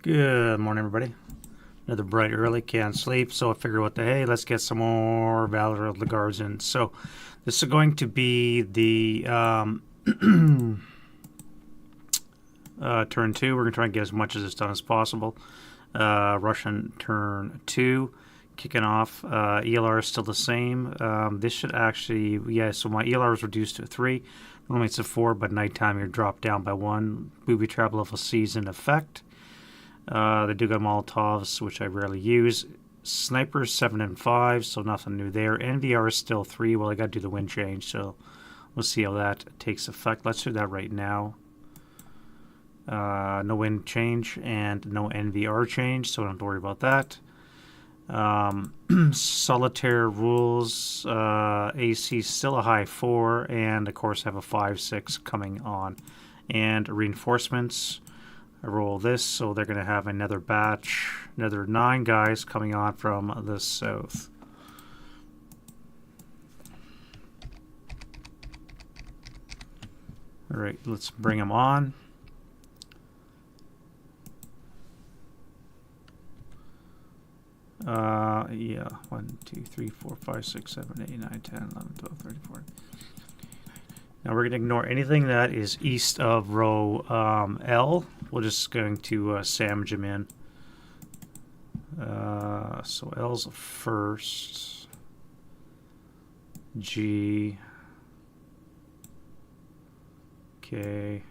Good morning, everybody. Another bright early, can't sleep, so I figure what the hey, let's get some more Valor of the Guards in. So this is going to be the turn 2. We're going to try and get as much of this done as possible. Russian turn 2, kicking off. ELR is still the same. This should actually, so my ELR is reduced to 3. Normally it's a 4, but nighttime you're dropped down by 1. Booby trap level C is in effect. They do got Molotovs, which I rarely use. Snipers 7 and 5, so nothing new there. NVR is still 3. Well, I got to do the wind change, so we'll see how that takes effect. Let's do that right now. No wind change and no NVR change, so I don't have to worry about that. Solitaire rules, AC still a high 4, and of course have a 5-6 coming on. And reinforcements, I roll this, so they're going to have another batch, another 9 guys coming on from the south. Alright, let's bring them on. Yeah, 1, 2, 3, 4, 5, 6, 7, 8, 9, 10, 11, 12, 13, 14. Now we're going to ignore anything that is east of row L. We're just going to sandwich them in. So L's first. G. K.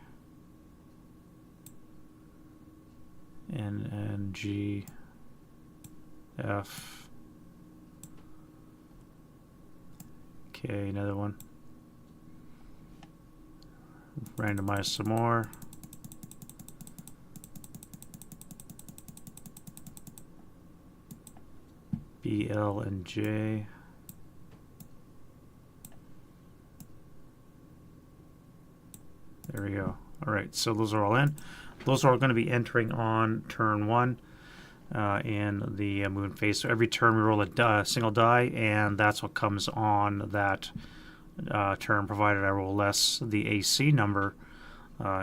N, G. F. K, another one. Randomize some more. B, L, and J. There we go. Alright, so those are all in. Those are all going to be entering on turn 1 in the moon phase. So every turn we roll a single die, and that's what comes on that turn, provided I roll less the AC number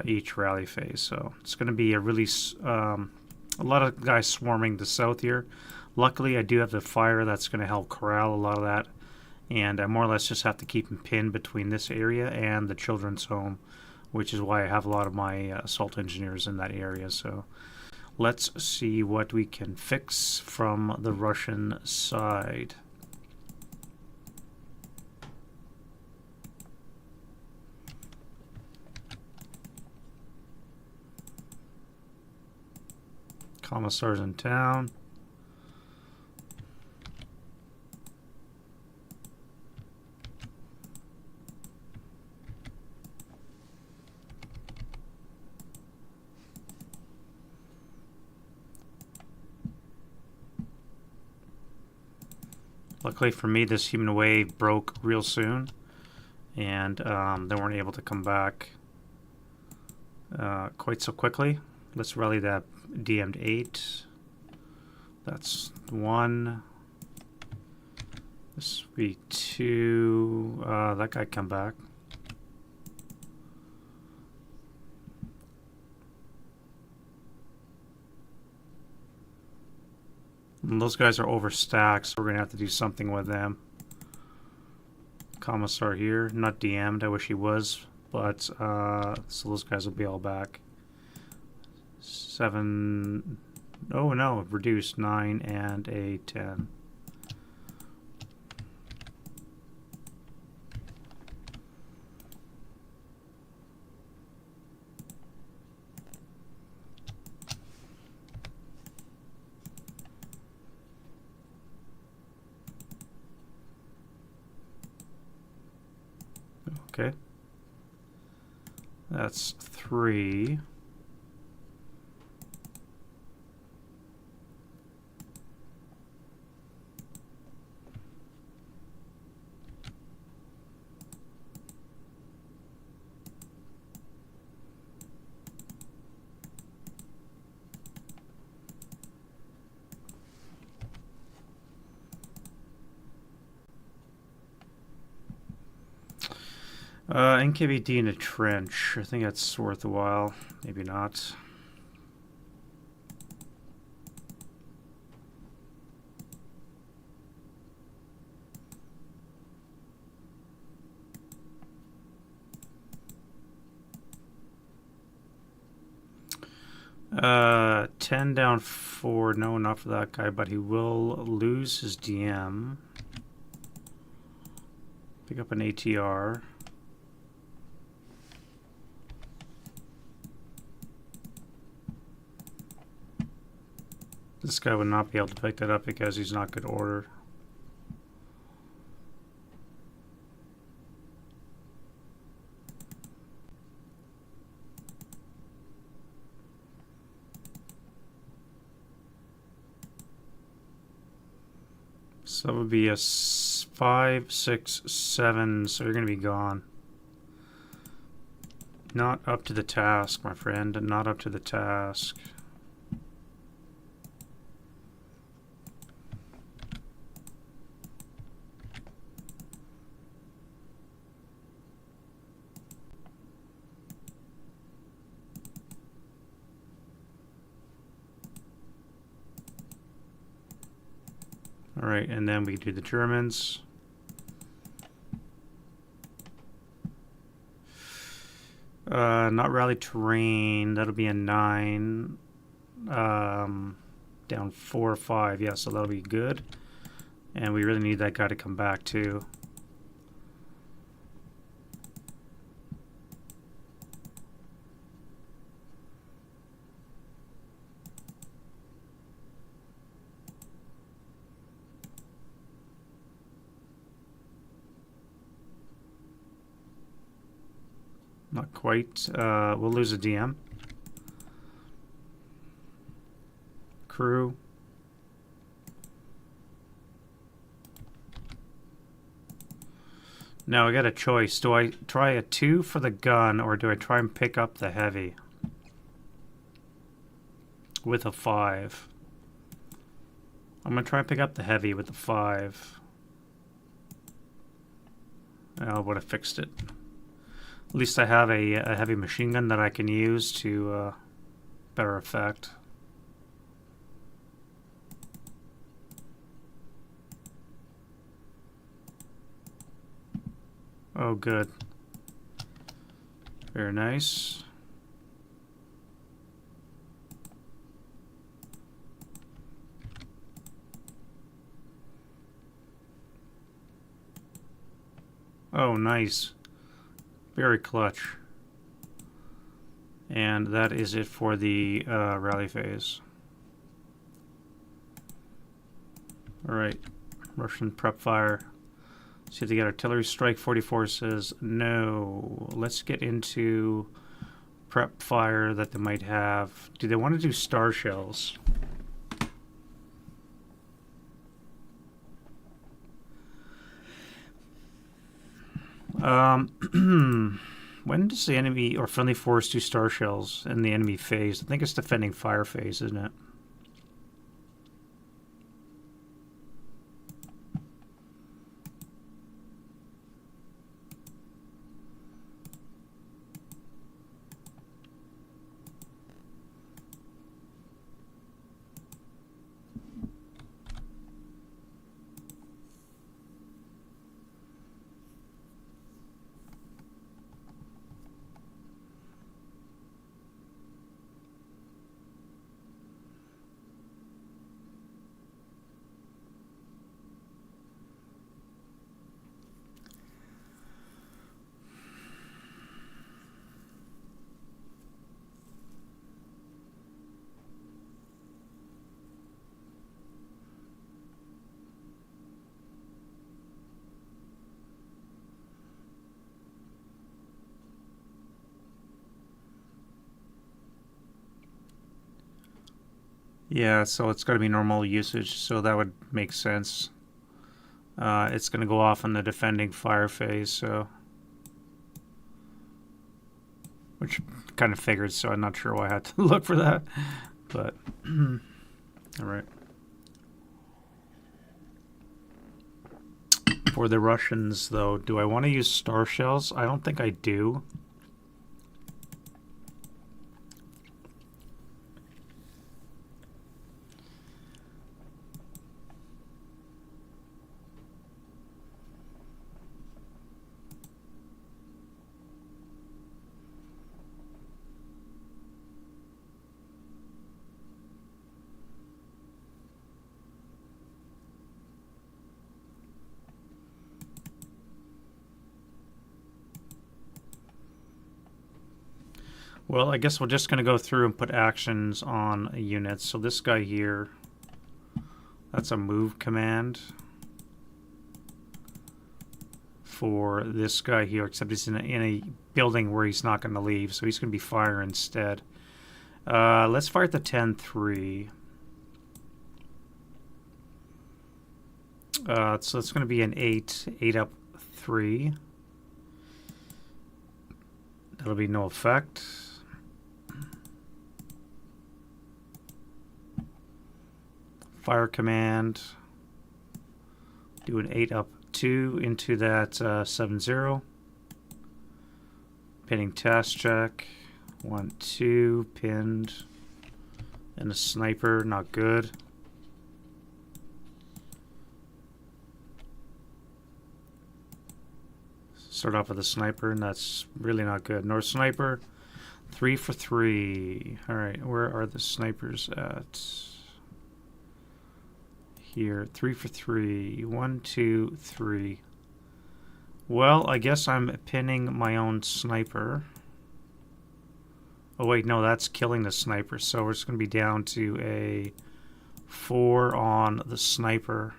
each rally phase. So it's going to be a really a lot of guys swarming the south here. Luckily, I do have the fire that's going to help corral a lot of that, and I more or less just have to keep them pinned between this area and the children's home, which is why I have a lot of my assault engineers in that area. So let's see what we can fix from the Russian side. Commissar's in town. Luckily for me, this human wave broke real soon, and they weren't able to come back quite so quickly. Let's rally that DM'd 8. That's 1. This would be 2. That guy come back. And those guys are overstacked, so we're going to have to do something with them. Commissar here, not DM'd, I wish he was, but so those guys will be all back. 7, oh no, reduced 9 and a 10. Okay, that's 3. NKVD in a trench. I think that's worth a while. Maybe not. 10 down 4. No, not for that guy, but he will lose his DM. Pick up an ATR. This guy would not be able to pick that up because he's not good order. So that would be a 5, 6, 7. So you're going to be gone. Not up to the task, my friend. Not up to the task. All right, and then we do the Germans. Not rally terrain. That'll be a 9. Down 4 or 5. Yeah, so that'll be good. And we really need that guy to come back too. Not quite. We'll lose a DM. Crew. Now I got a choice. Do I try a 2 for the gun, or do I try and pick up the heavy with a 5? I'm going to try and pick up the heavy with the 5. I would have fixed it. At least I have a heavy machine gun that I can use to better effect. Oh, good. Very nice. Oh, nice. Very clutch. And that is it for the rally phase. Alright, Russian prep fire. See if they get artillery strike. 44 says no. Let's get into prep fire that they might have. Do they want to do star shells? When does the enemy or friendly force do star shells in the enemy phase? I think it's defending fire phase, isn't it? Yeah, so it's got to be normal usage, so that would make sense. It's going to go off on the defending fire phase, so... Which kind of figured, so I'm not sure why I had to look for that. But, alright. For the Russians, though, do I want to use star shells? I don't think I do. Well, I guess we're just going to go through and put actions on units. So this guy here, that's a move command for this guy here, except he's in a building where he's not going to leave, so he's going to be fire instead. Let's fire at the 10-3. So it's going to be an 8 up 3. That'll be no effect. Fire command. Do an 8 up 2 into that 7-0. Pinning task check. 1-2 pinned. And a sniper, not good. Start off with a sniper, and that's really not good. North sniper, 3 for 3. All right, where are the snipers at? Here, 3 for 3. 1, 2, 3. Well, I guess I'm pinning my own sniper. Oh wait, no, that's killing the sniper. So we're just going to be down to a 4 on the sniper.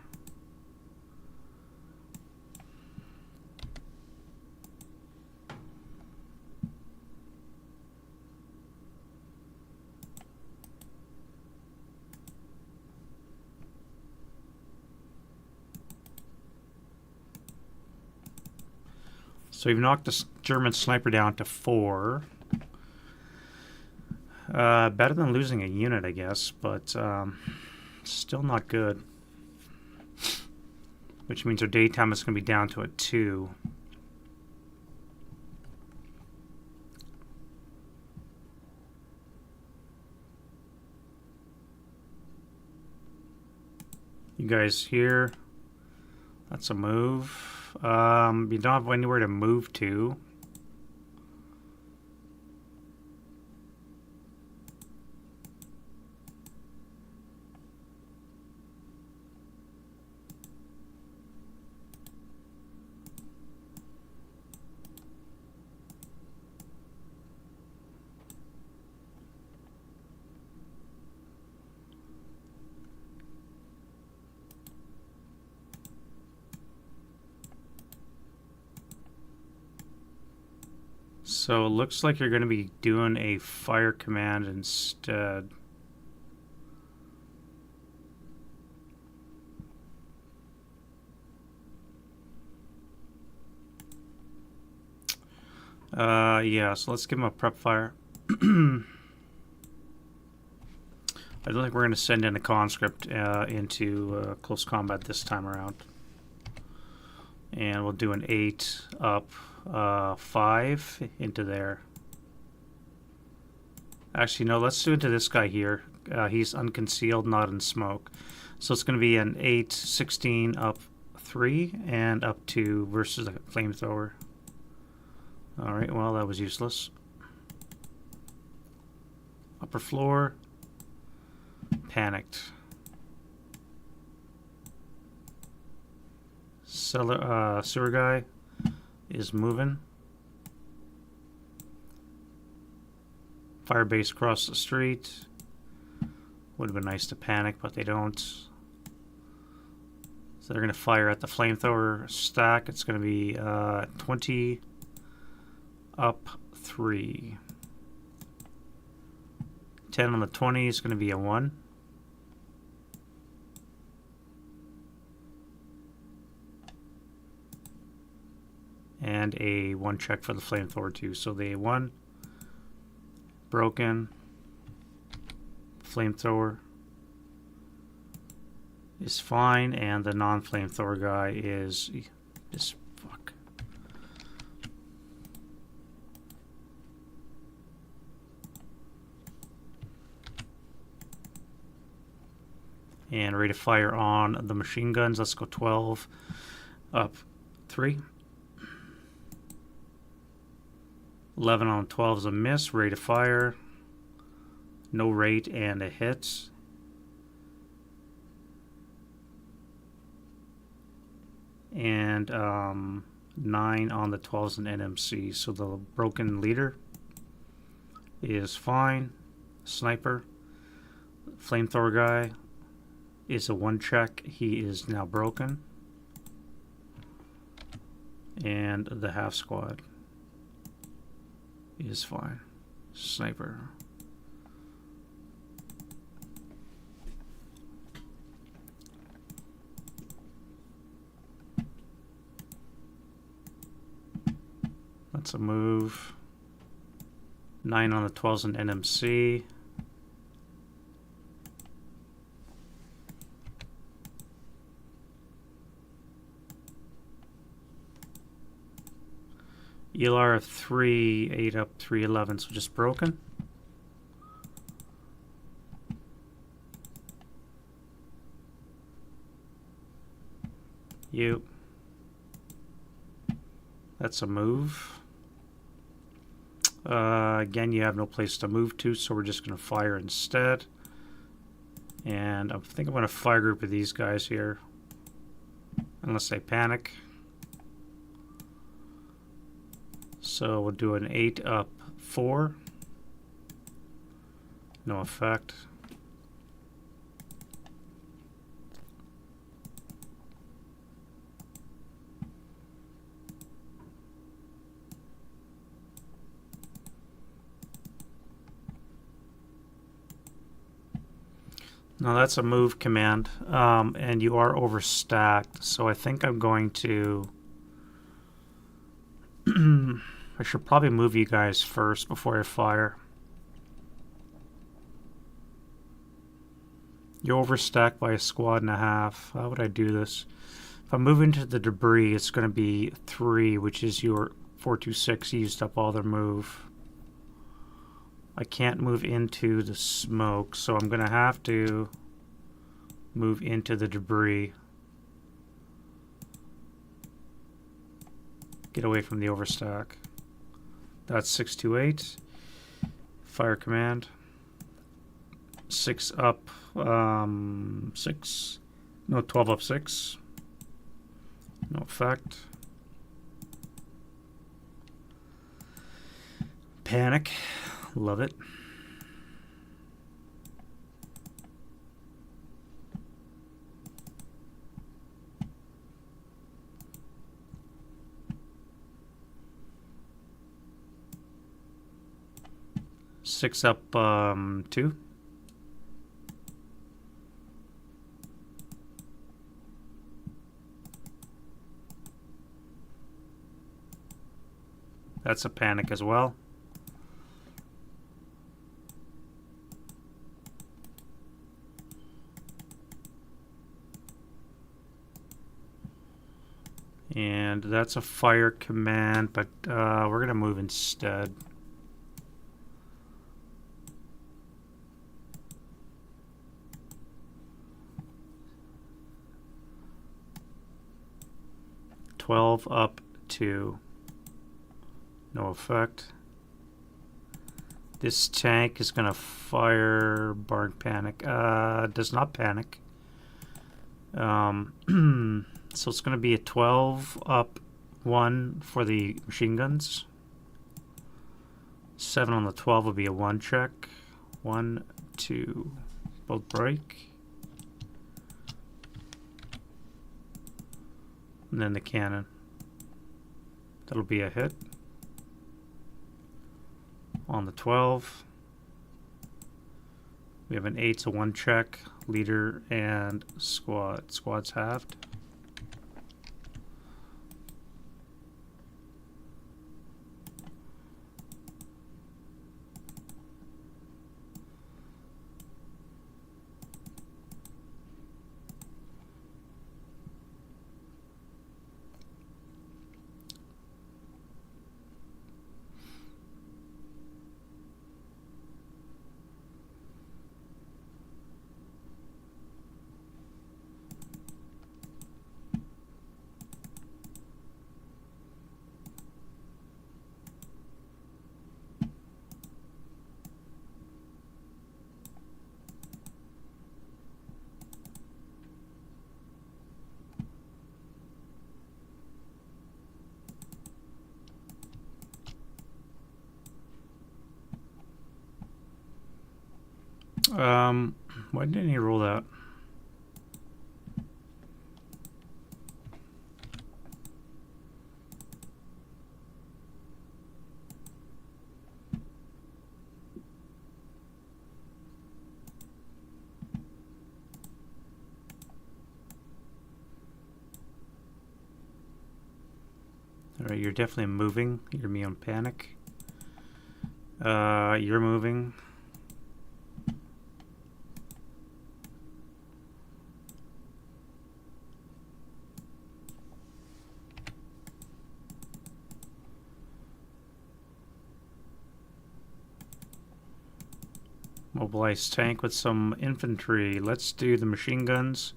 So we've knocked the German sniper down to 4. Better than losing a unit, I guess, but still not good. Which means our daytime is going to be down to a 2. You guys here? That's a move. You don't have anywhere to move to. So it looks like you're going to be doing a fire command instead. Yeah, so let's give him a prep fire. I don't think we're going to send in a conscript into close combat this time around. And we'll do an 8 up 5 into there. Actually, no, let's do it to this guy here. He's unconcealed, not in smoke. So it's going to be an 8, 16 up 3 and up 2 versus a flamethrower. Alright, well, that was useless. Upper floor. Panicked. Sewer guy is moving. Fire base across the street. Would have been nice to panic, but they don't. So they're going to fire at the flamethrower stack. It's going to be 20 up 3. 10 on the 20 is going to be a 1. And a 1 check for the flamethrower too. So the 1 broken. Flamethrower is fine, and the non-flamethrower guy is just fuck. And ready to fire on the machine guns. Let's go 12 up 3. 11 on 12 is a miss. Ready to fire. No rate and a hit. And 9 on the 12 is an NMC. So the broken leader is fine. Sniper. Flamethrower guy is a 1 check. He is now broken. And the half squad is fine. Sniper. That's a move. 9 on the 12's an NMC. ELR of 3, 8 up, 3, 11, so just broken. You. That's a move. Again, you have no place to move to, so we're just going to fire instead. And I think I'm going to fire group of these guys here, unless they panic. So we'll do an 8 up 4. No effect. Now that's a move command, and you are overstacked, so I think I'm going to... I should probably move you guys first before I fire. You're overstacked by a squad and a half. How would I do this? If I move into the debris, it's going to be 3, which is your 426 used up all their move. I can't move into the smoke, so I'm going to have to move into the debris. Get away from the overstack. That's 628. Fire command. 6 up 6. No, 12 up 6. No effect. Panic. Love it. Six up 2. That's a panic as well. And that's a fire command, but we're going to move instead. Up 2. No effect. This tank is going to fire barn panic. Does not panic. So it's going to be a 12 up 1 for the machine guns. 7 on the 12 will be a 1 check. 1, 2. Both break. And then the cannon. That'll be a hit. On the 12. We have an 8, so 1 check. Leader and squad. Squad's halved. Why didn't he roll that? Alright, you're definitely moving. You're me on panic. You're moving. Mobilize tank with some infantry. Let's do the machine guns.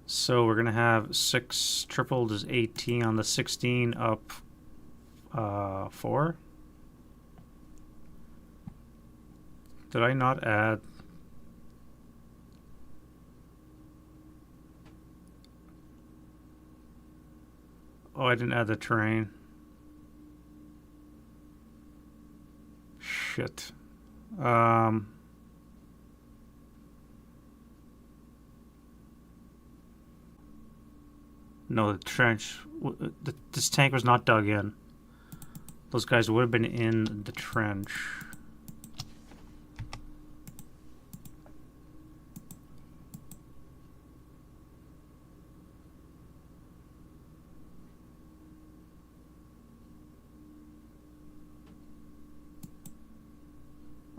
So we're gonna have 6 tripled is 18 on the 16 up 4. Did I not add? Oh, I didn't add the terrain. Shit. No, the trench. This tank was not dug in. Those guys would have been in the trench.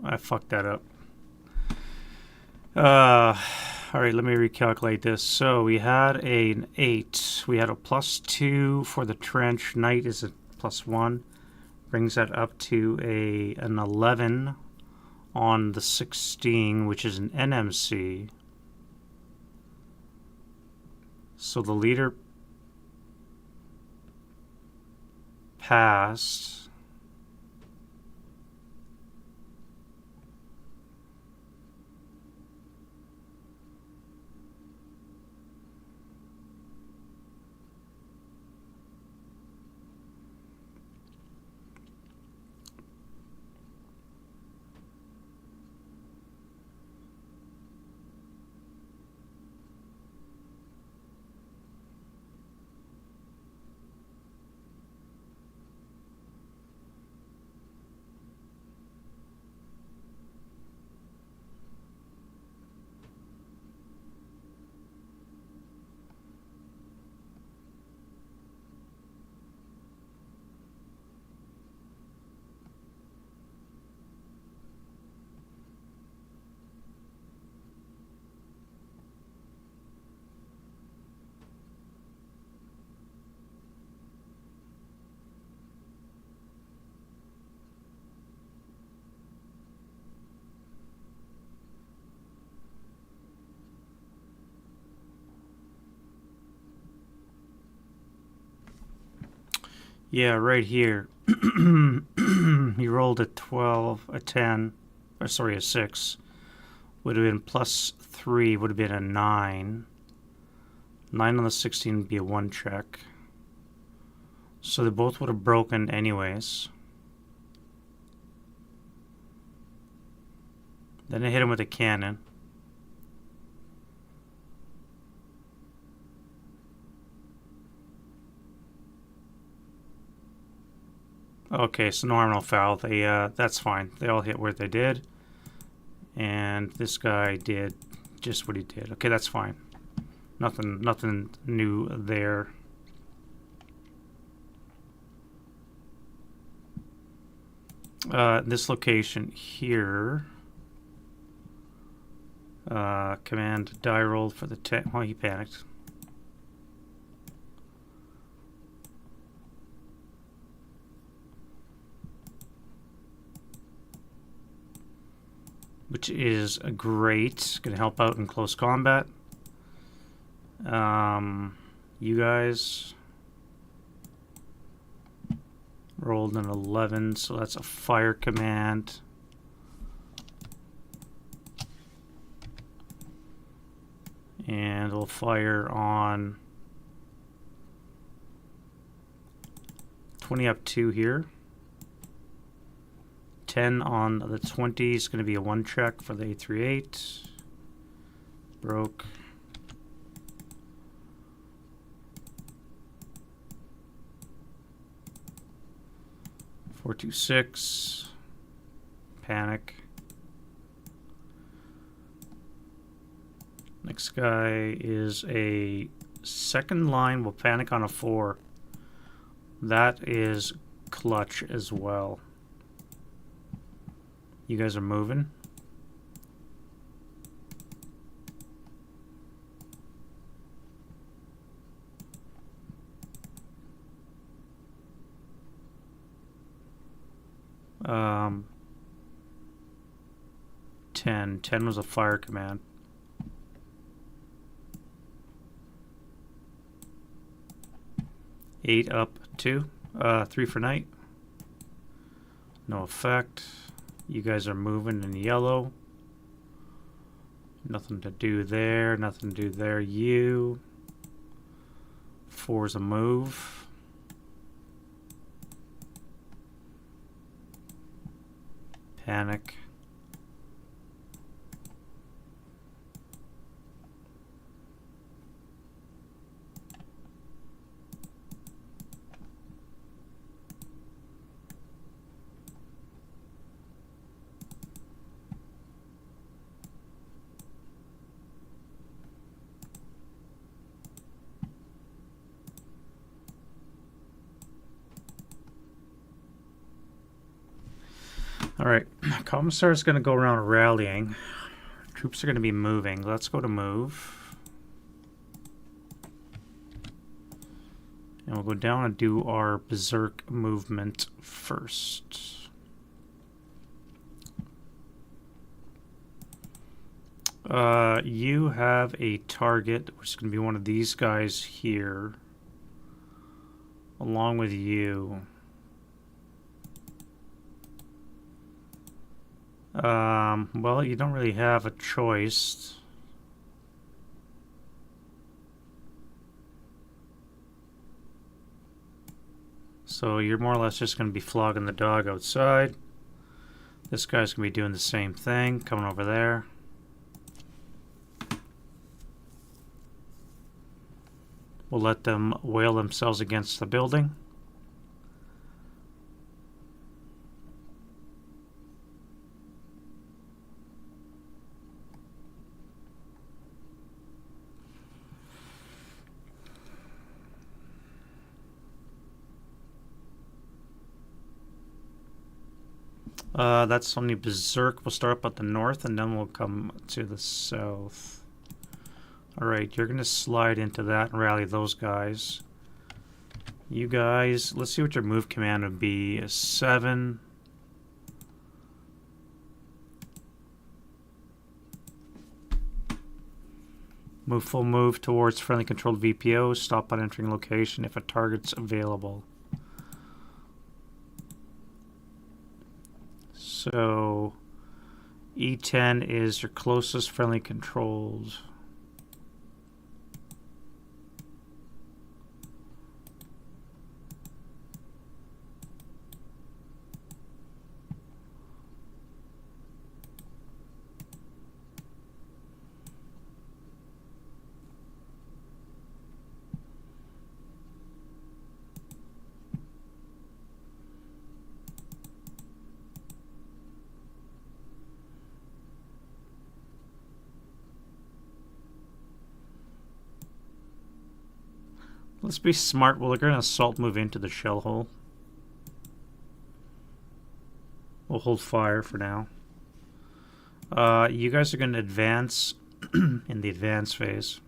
I fucked that up. Alright, let me recalculate this. So we had an 8. We had a +2 for the trench. Knight is a +1. Brings that up to an 11 on the 16, which is an NMC. So the leader passed. Yeah, right here. He rolled a 12, a 10, or sorry, a 6. Would have been +3, would have been a 9. 9 on the 16 would be a 1 check. So they both would have broken anyways. Then I hit him with a cannon. Okay, so no harm, no foul. They that's fine. They all hit where they did, and this guy did just what he did. Okay, that's fine. Nothing new there. This location here. Command die rolled for the tank. Oh, he panicked. Which is great. Going to help out in close combat. You guys rolled an 11, so that's a fire command. And we'll fire on 20 up 2 here. 10 on the 20 is going to be a 1 check for the 838. Broke. Four, 2, 6. Panic. Next guy is a second line. Will panic on a 4. That is clutch as well. You guys are moving. Um, 10. 10 was a fire command. Eight up 2. 3 for night. No effect. You guys are moving in yellow. Nothing to do there. Nothing to do there. You. 4's a move. Panic. All right, Commissar is going to go around rallying. Troops are going to be moving. Let's go to move. And we'll go down and do our berserk movement first. You have a target, which is going to be one of these guys here, along with you. Well, you don't really have a choice. So you're more or less just going to be flogging the dog outside. This guy's going to be doing the same thing, coming over there. We'll let them wail themselves against the building. That's only berserk. We'll start up at the north and then we'll come to the south. Alright, you're going to slide into that and rally those guys. You guys, let's see what your move command would be. A 7. Move full move towards friendly controlled VPO. Stop on entering location if a target's available. So E10 is your closest friendly controlled. Let's be smart. Well, they're going to assault move into the shell hole. We'll hold fire for now. You guys are going to advance in the advance phase.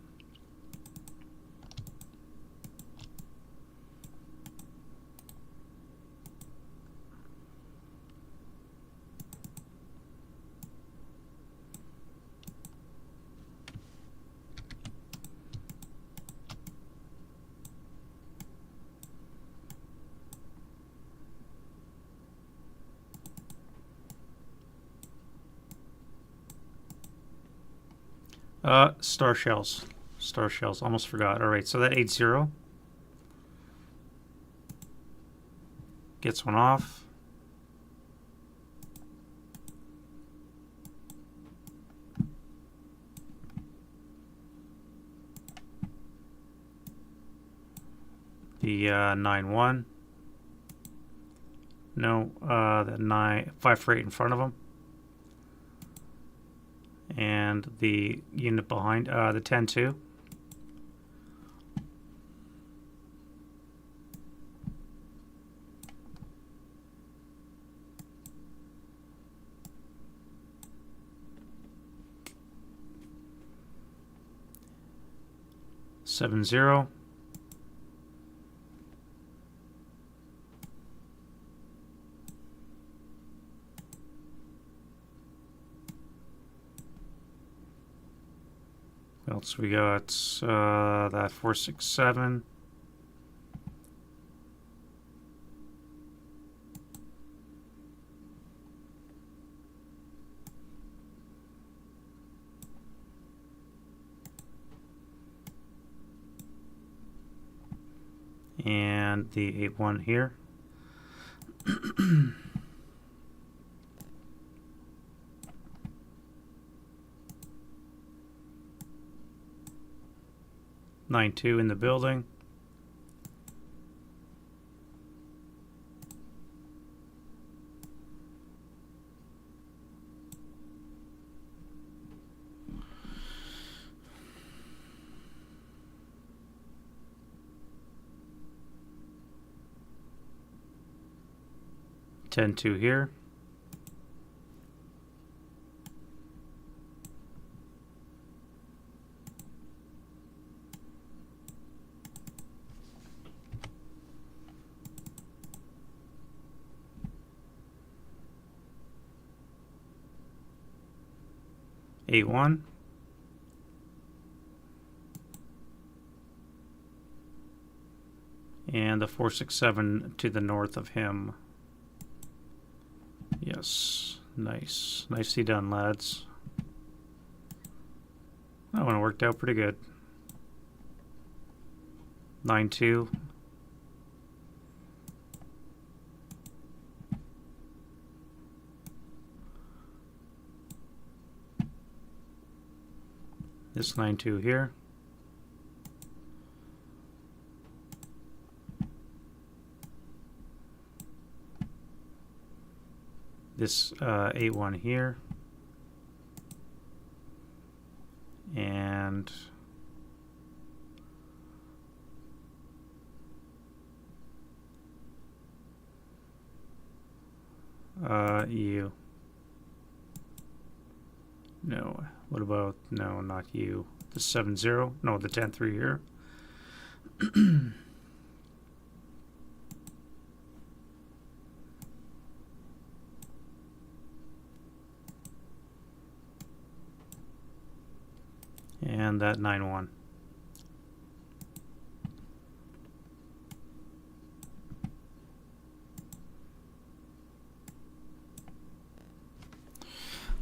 Star shells. Star shells. Almost forgot. Alright, so that 8-0 gets one off. the 9-1. No, the 5-8 in front of them. And the unit behind, the 10-2. Seven zero. What else we got? That 467. And the 8-1 here. Nine two in the building. Ten two here. Eight one. And the 467 to the north of him. Yes, nice. Nicely done, lads. That one worked out pretty good. 9-2. This 9-2 here. This 8-1 here. And you. No. What about, no, not you. The 7-0. No, the 10-3 here. And that 9-1.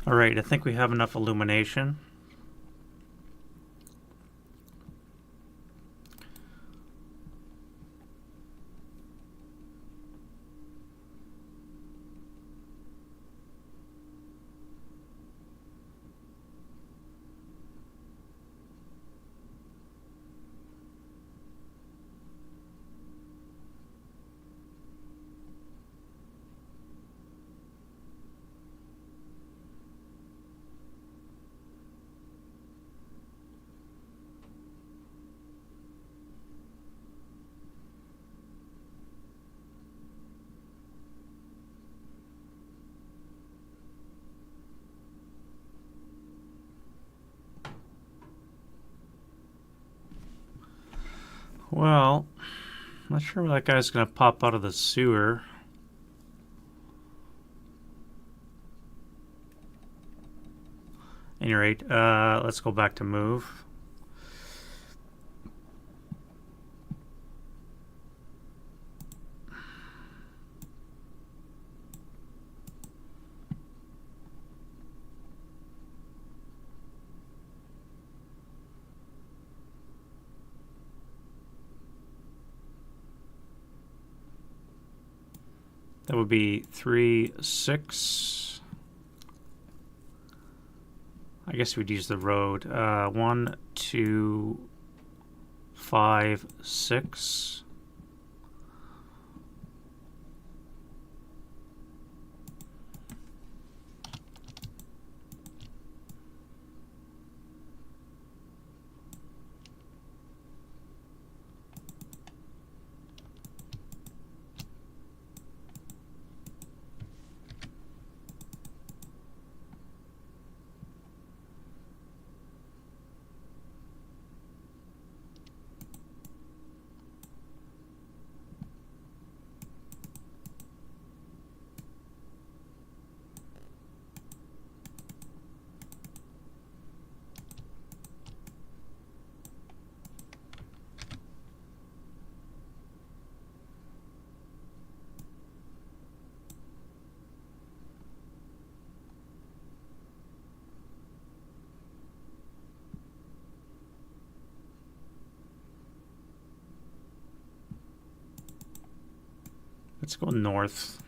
All right, I think we have enough illumination. Well, I'm not sure where that guy's going to pop out of the sewer. At any rate, let's go back to move. That would be 3, 6. I guess we'd use the road. 1, 2, 5, 6. Let's go north.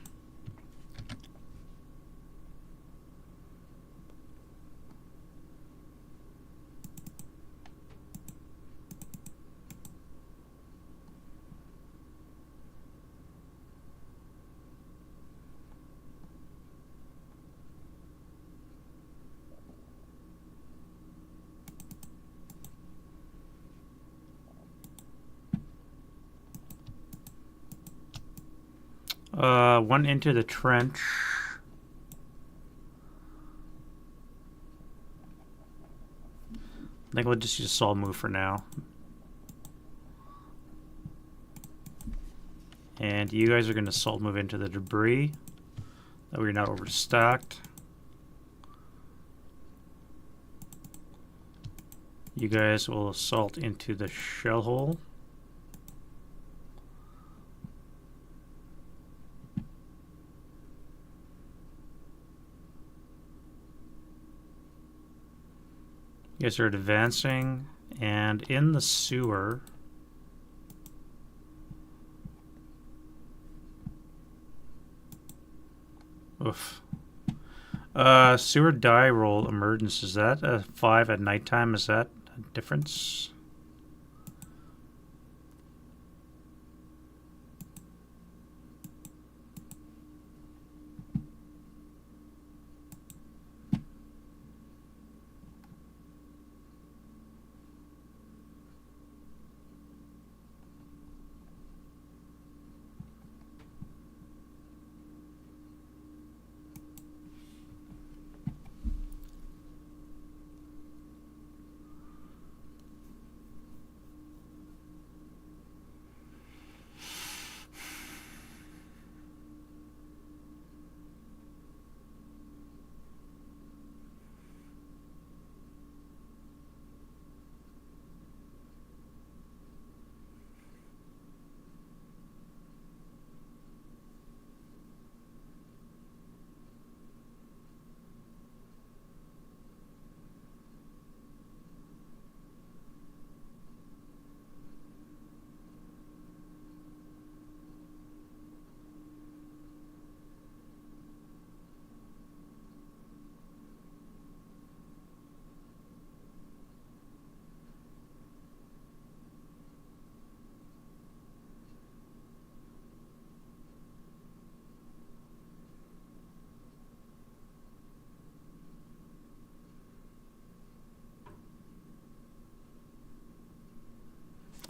One into the trench. I think we'll just use a solid move for now. And you guys are going to solid move into the debris. That way you're not overstacked. You guys will assault into the shell hole. You guys are advancing, and in the sewer, oof. Sewer die roll emergence, is that a 5 at nighttime? Is that a difference?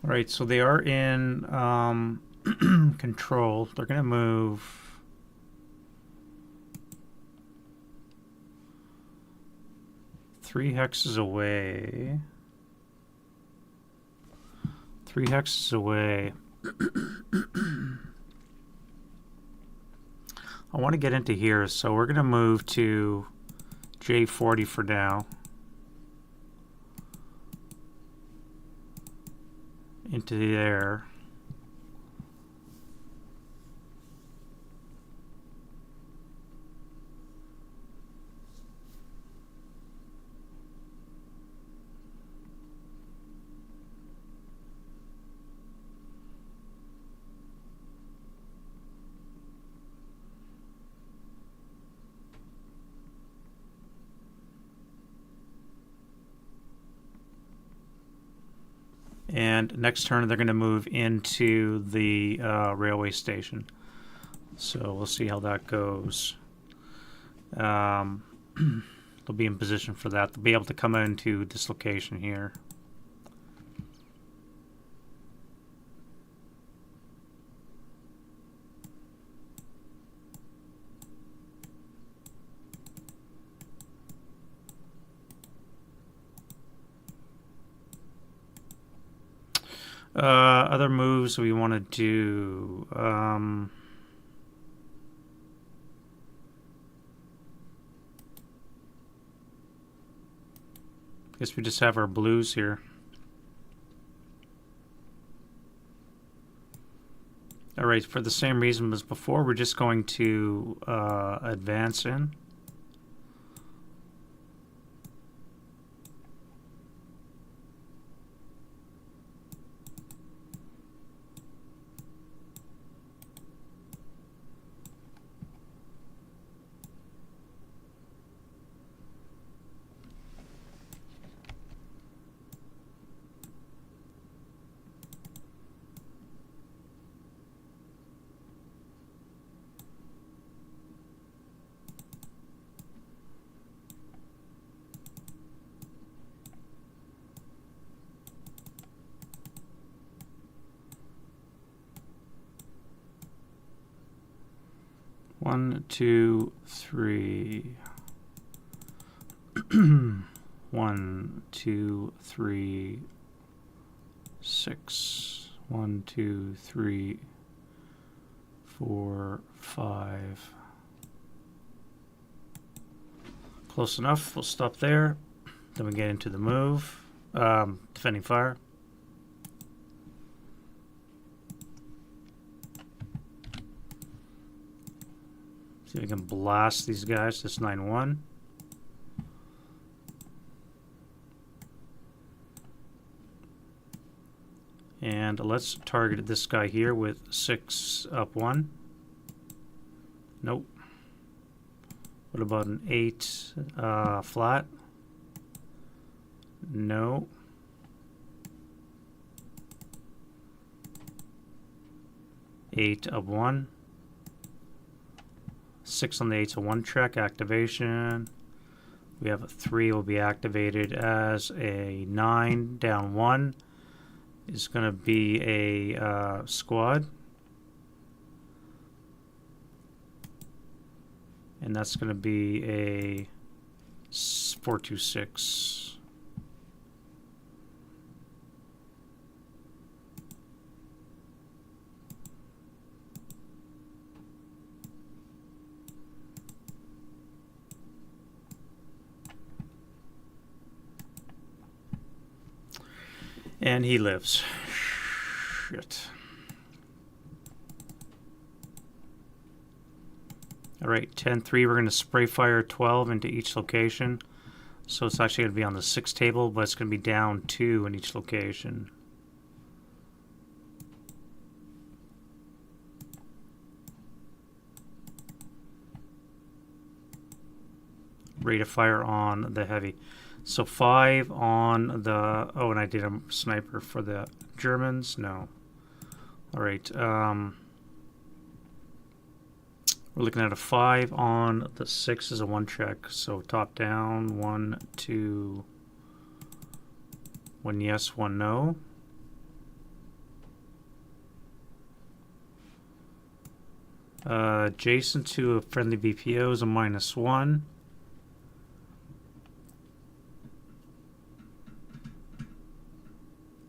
All right, so they are in control. They're going to move 3 hexes away. 3 hexes away. I want to get into here, so we're going to move to J40 for now. Into the air. And next turn, they're going to move into the railway station. So we'll see how that goes. They'll be in position for that. They'll be able to come into this location here. Other moves we want to do. Guess we just have our blues here. All right, for the same reason as before, we're just going to advance in. 1, 2, 3. 1, 2, 3, 6. 1, 2, 3, 4, 5. Close enough. We'll stop there. Then we get into the move. Defending fire. See if we can blast these guys. This 9-1. And let's target this guy here with 6 up 1. Nope. What about an 8 flat? No. Eight up 1. 6 on the 8's a 1 track activation. We have a 3 will be activated as a 9 down 1 is going to be a squad. And that's going to be a 426. And he lives. Shit. All right, 10-3, we're going to spray fire 12 into each location. So it's actually going to be on the 6 table, but it's going to be down 2 in each location. Rate of fire on the heavy. So 5 on the... Oh, and I did a sniper for the Germans? No. All right. We're looking at a 5 on the 6 is a 1 check. So top down, 1, 2, 1 yes, 1 no. Adjacent to a friendly VPO is a -1.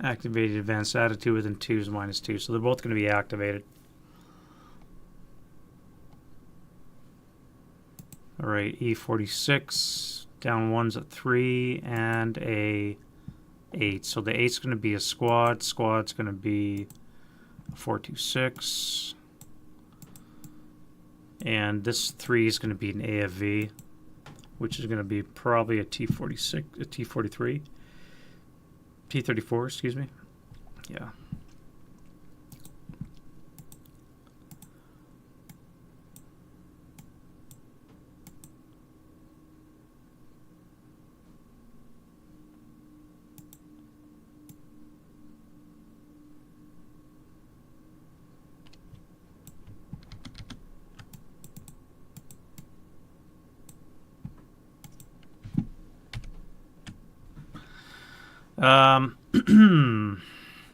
Activated advanced attitude within 2 is -2. So they're both going to be activated. All right, E46, down 1's at 3 and a 8. So the 8's going to be a squad. Squad's going to be a 426. And this 3 is going to be an AFV, which is going to be probably a T46, a T43. T34, excuse me. Yeah.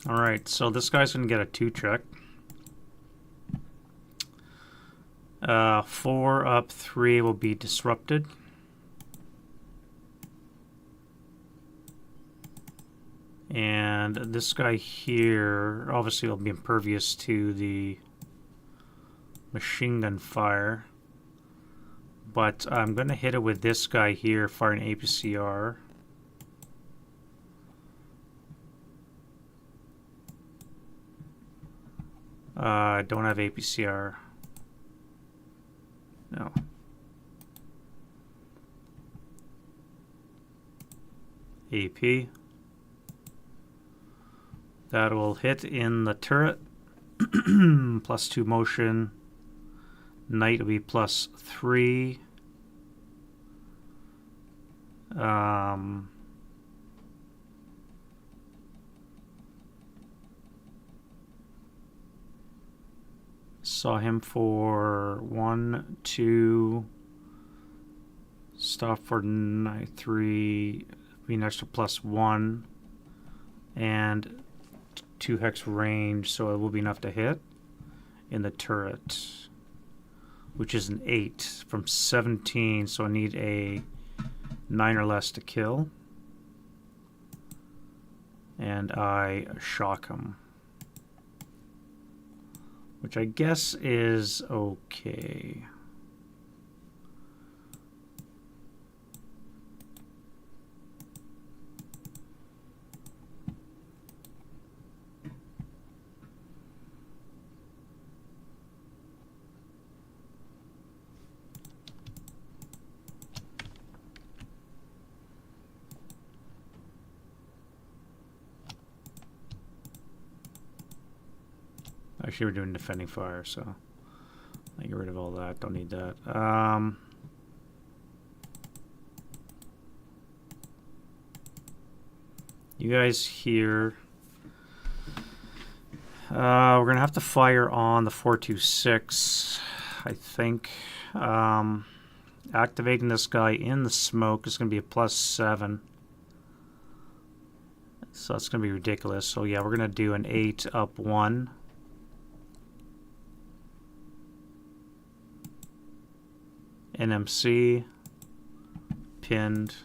All right, so this guy's gonna get a 2 check. 4 up 3 will be disrupted. And this guy here obviously will be impervious to the machine gun fire. But I'm gonna hit it with this guy here, firing APCR. I don't have APCR. No. AP. That will hit in the turret. +2 motion. Knight will be +3. Saw him for 1, 2. Stop for 3. Be an extra +1. And 2 hex range, so it will be enough to hit in the turret. which is an 8 from 17, so I need a 9 or less to kill. And I shock him, which I guess is okay. Actually, we're doing defending fire, so I get rid of all that. Don't need that. You guys here. We're going to have to fire on the 426, I think. Activating this guy in the smoke is going to be a +7. So that's going to be ridiculous. So yeah, we're going to do an 8 up 1. NMC, pinned.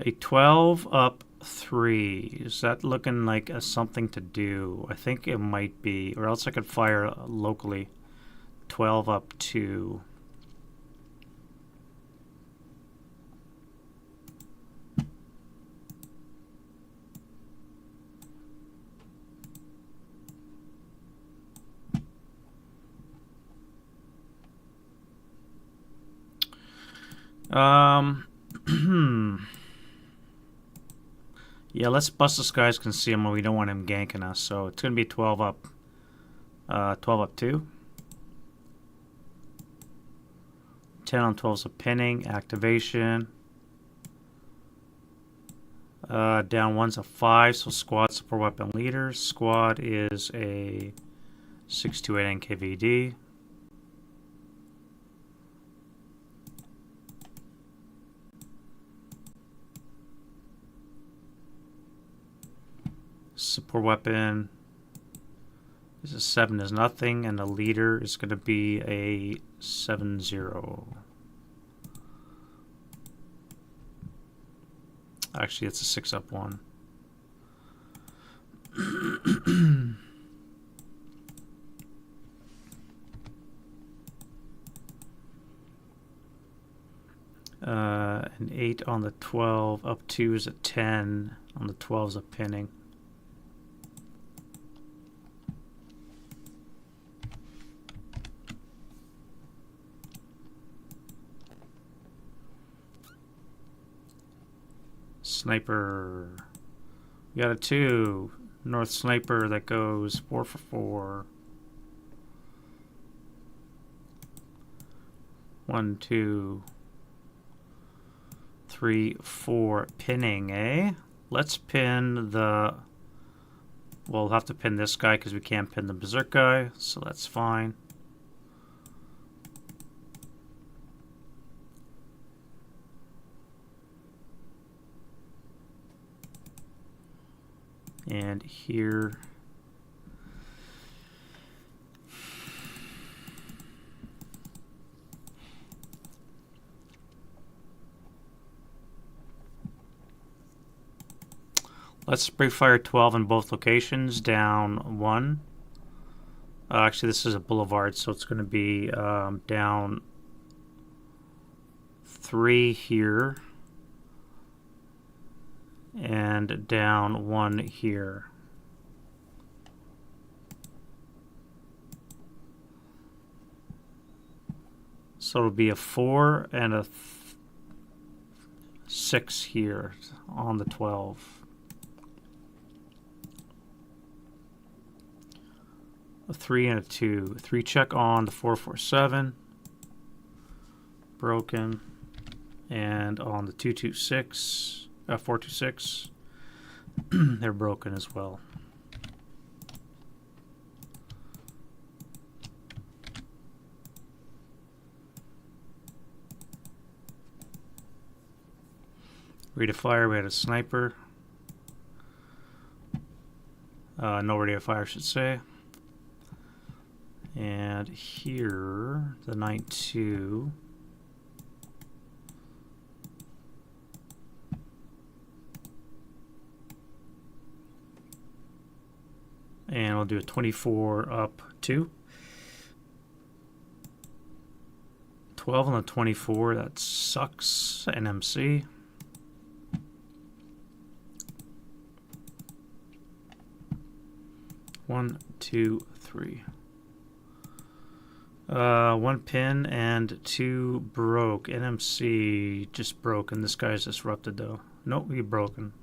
A 12 up 3. Is that looking like something to do? I think it might be, or else I could fire locally. 12 up 2. Yeah, let's bust this guy so we can see him when we don't want him ganking us. So it's going to be 12 up 2. 10 on 12 is a pinning, activation. Down 1's a 5, so squad support weapon leader. Squad is a 628 NKVD. Support weapon is a 7 is nothing, and the leader is going to be a 7-0. Actually, it's a 6 up 1. An 8 on the 12, up 2 is a 10, on the 12 is a pinning. Sniper. We got a 2. North sniper that goes 4 for 4. 1, 2, 3, 4. Pinning, eh? Let's pin the... We'll have to pin this guy because we can't pin the berserk guy, so that's fine. And here, let's spray fire 12 in both locations, down 1. Actually, this is a boulevard, so it's going to be down 3 here. And down 1 here. So it'll be a 4 and a 6 here on the 12. A 3 and a 2. 3 check on the 447. Broken. And on the 426, they're broken as well. Rate of fire, we had a sniper. No rate of fire, I should say. And here, the 9-2. And we'll do a 24 up 2. 12 on the 24, that sucks. NMC. One, two, three. 1 pin and 2 broke. NMC just broken. This guy's disrupted though. Nope, he broken.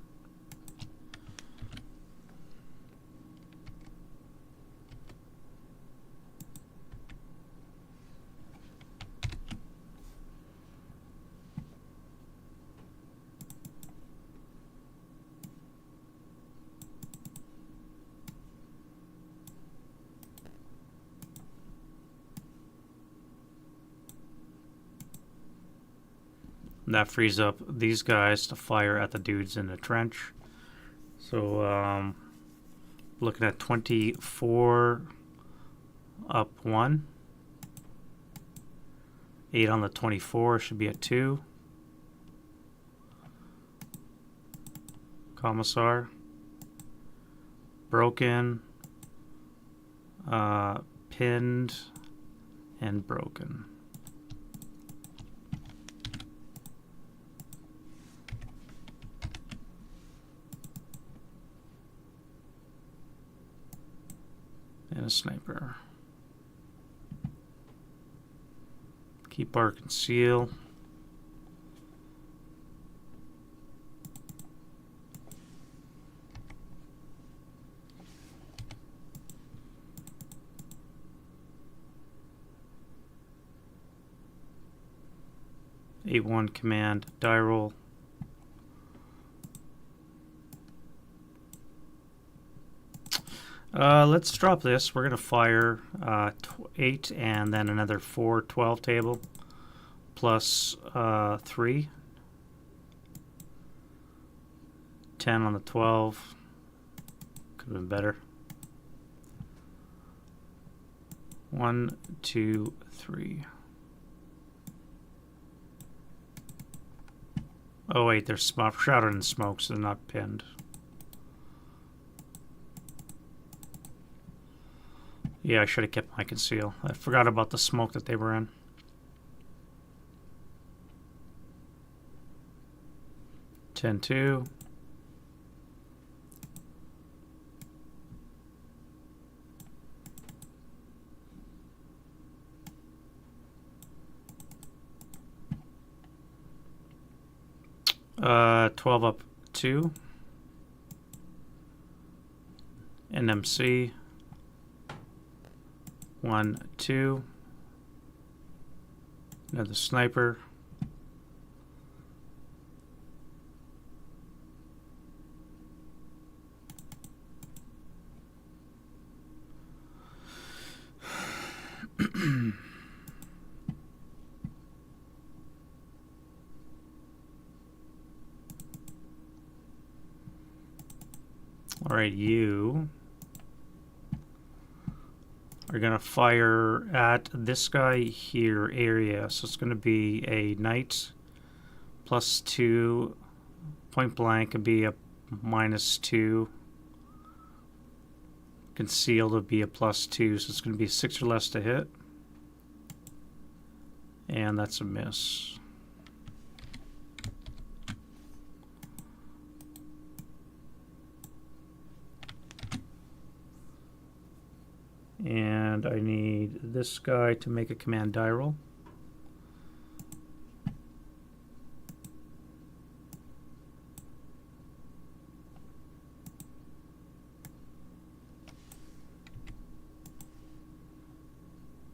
That frees up these guys to fire at the dudes in the trench. So looking at 24 up 1. 8 on the 24 should be a 2. Commissar. Broken. Pinned. And broken. And a sniper. Keep our conceal. A1 command die roll. Let's drop this. We're going to fire 8 and then another 4 12 table plus 3. 10 on the 12. Could have been better. 1, 2, 3. Oh wait, they're shrouded in smoke, so they're not pinned. Yeah, I should have kept my conceal. I forgot about the smoke that they were in. (10-2). Uh, 12 up 2. NMC. 1, 2. Another sniper. All right, you are going to fire at this guy here area. So it's going to be a knight +2. Point blank could be a -2. Concealed would be a +2. So it's going to be 6 or less to hit. And that's a miss. And I need this guy to make a command die roll.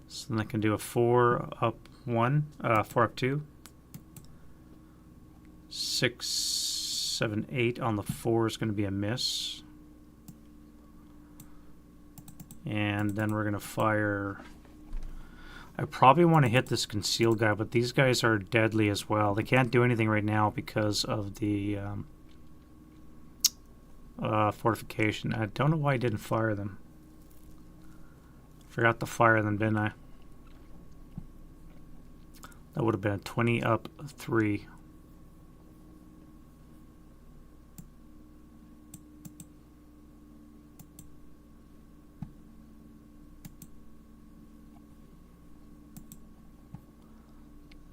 So then I can do a 4 up 1, 4 up 2. 6, 7, 8 on the 4 is going to be a miss. And then we're going to fire... I probably want to hit this concealed guy, but these guys are deadly as well. They can't do anything right now because of the fortification. I don't know why I didn't fire them. Forgot to fire them, didn't I? That would have been a 20 up 3.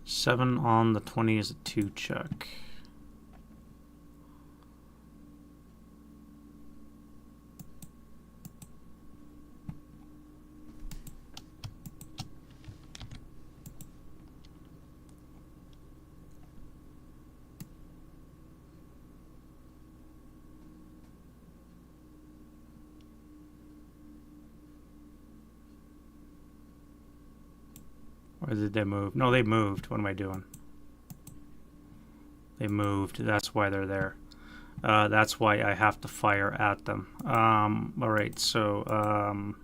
Seven on the 20 is a 2 check. Or did they move? No, they moved. What am I doing? They moved. That's why they're there. That's why I have to fire at them. All right, so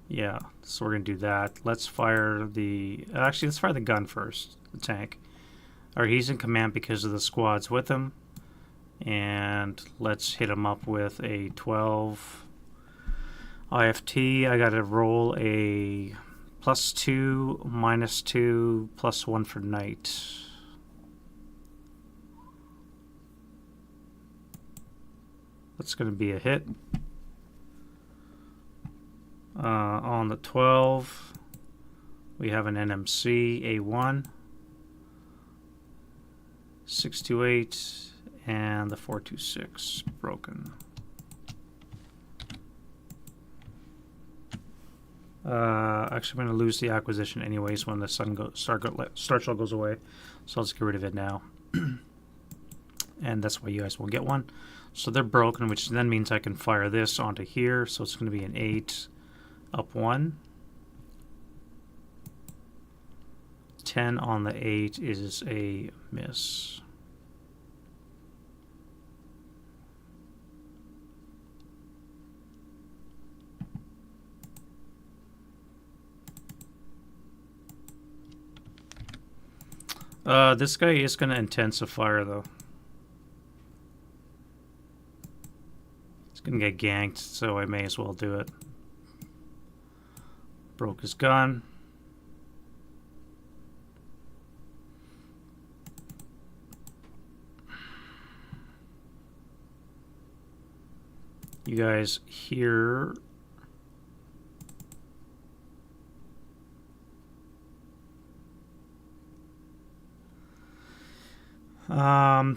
yeah, so we're gonna do that. Let's fire the. Actually, let's fire the gun first. The tank. All right, he's in command because of the squads with him, and let's hit him up with a 12. IFT, I gotta roll a +2, -2, +1 for night. That's gonna be a hit. On the 12, we have an NMC, A1, 628, and the 426 broken. Actually, I'm going to lose the acquisition anyways when the star shell goes away, so I'll just get rid of it now. And that's why you guys won't get one. So they're broken, which then means I can fire this onto here, so it's going to be an 8 up 1. 10 on the 8 is a miss. This guy is going to intensify, though. He's going to get ganked, so I may as well do it. Broke his gun. You guys here...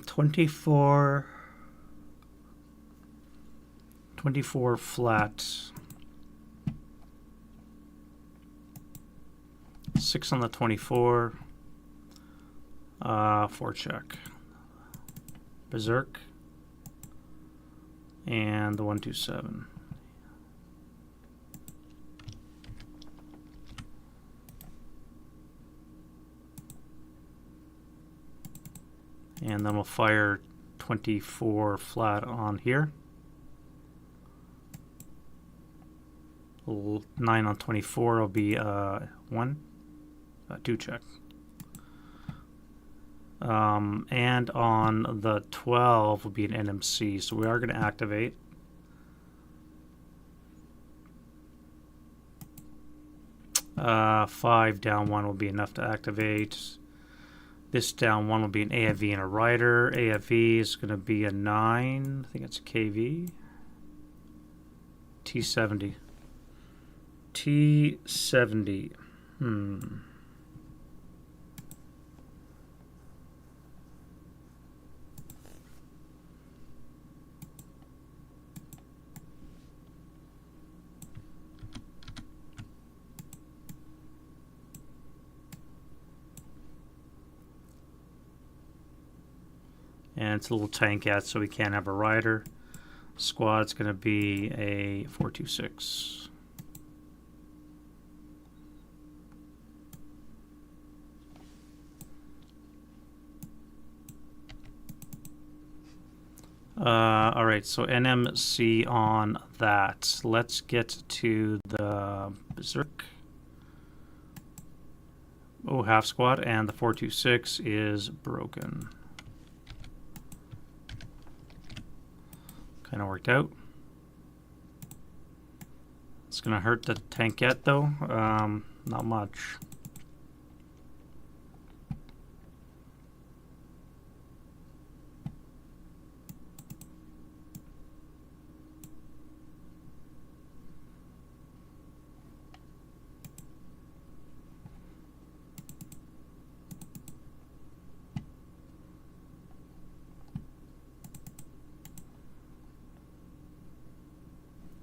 24 flat. 6 on the 24. 4 check. Berserk. And the 127. And then we'll fire 24 flat on here. 9 on 24 will be 1. 2 check. And on the 12 will be an NMC. So we are going to activate. Five down 1 will be enough to activate. This down 1 will be an AFV and a rider. AFV is going to be a 9. I think it's a KV. T70. T70. And it's a little tankette, so we can't have a rider. Squad's going to be a 426. All right, so NMC on that. Let's get to the Berserk. Oh, half squat, and the 426 is broken. Kind of worked out. It's going to hurt the tankette, though. Not much.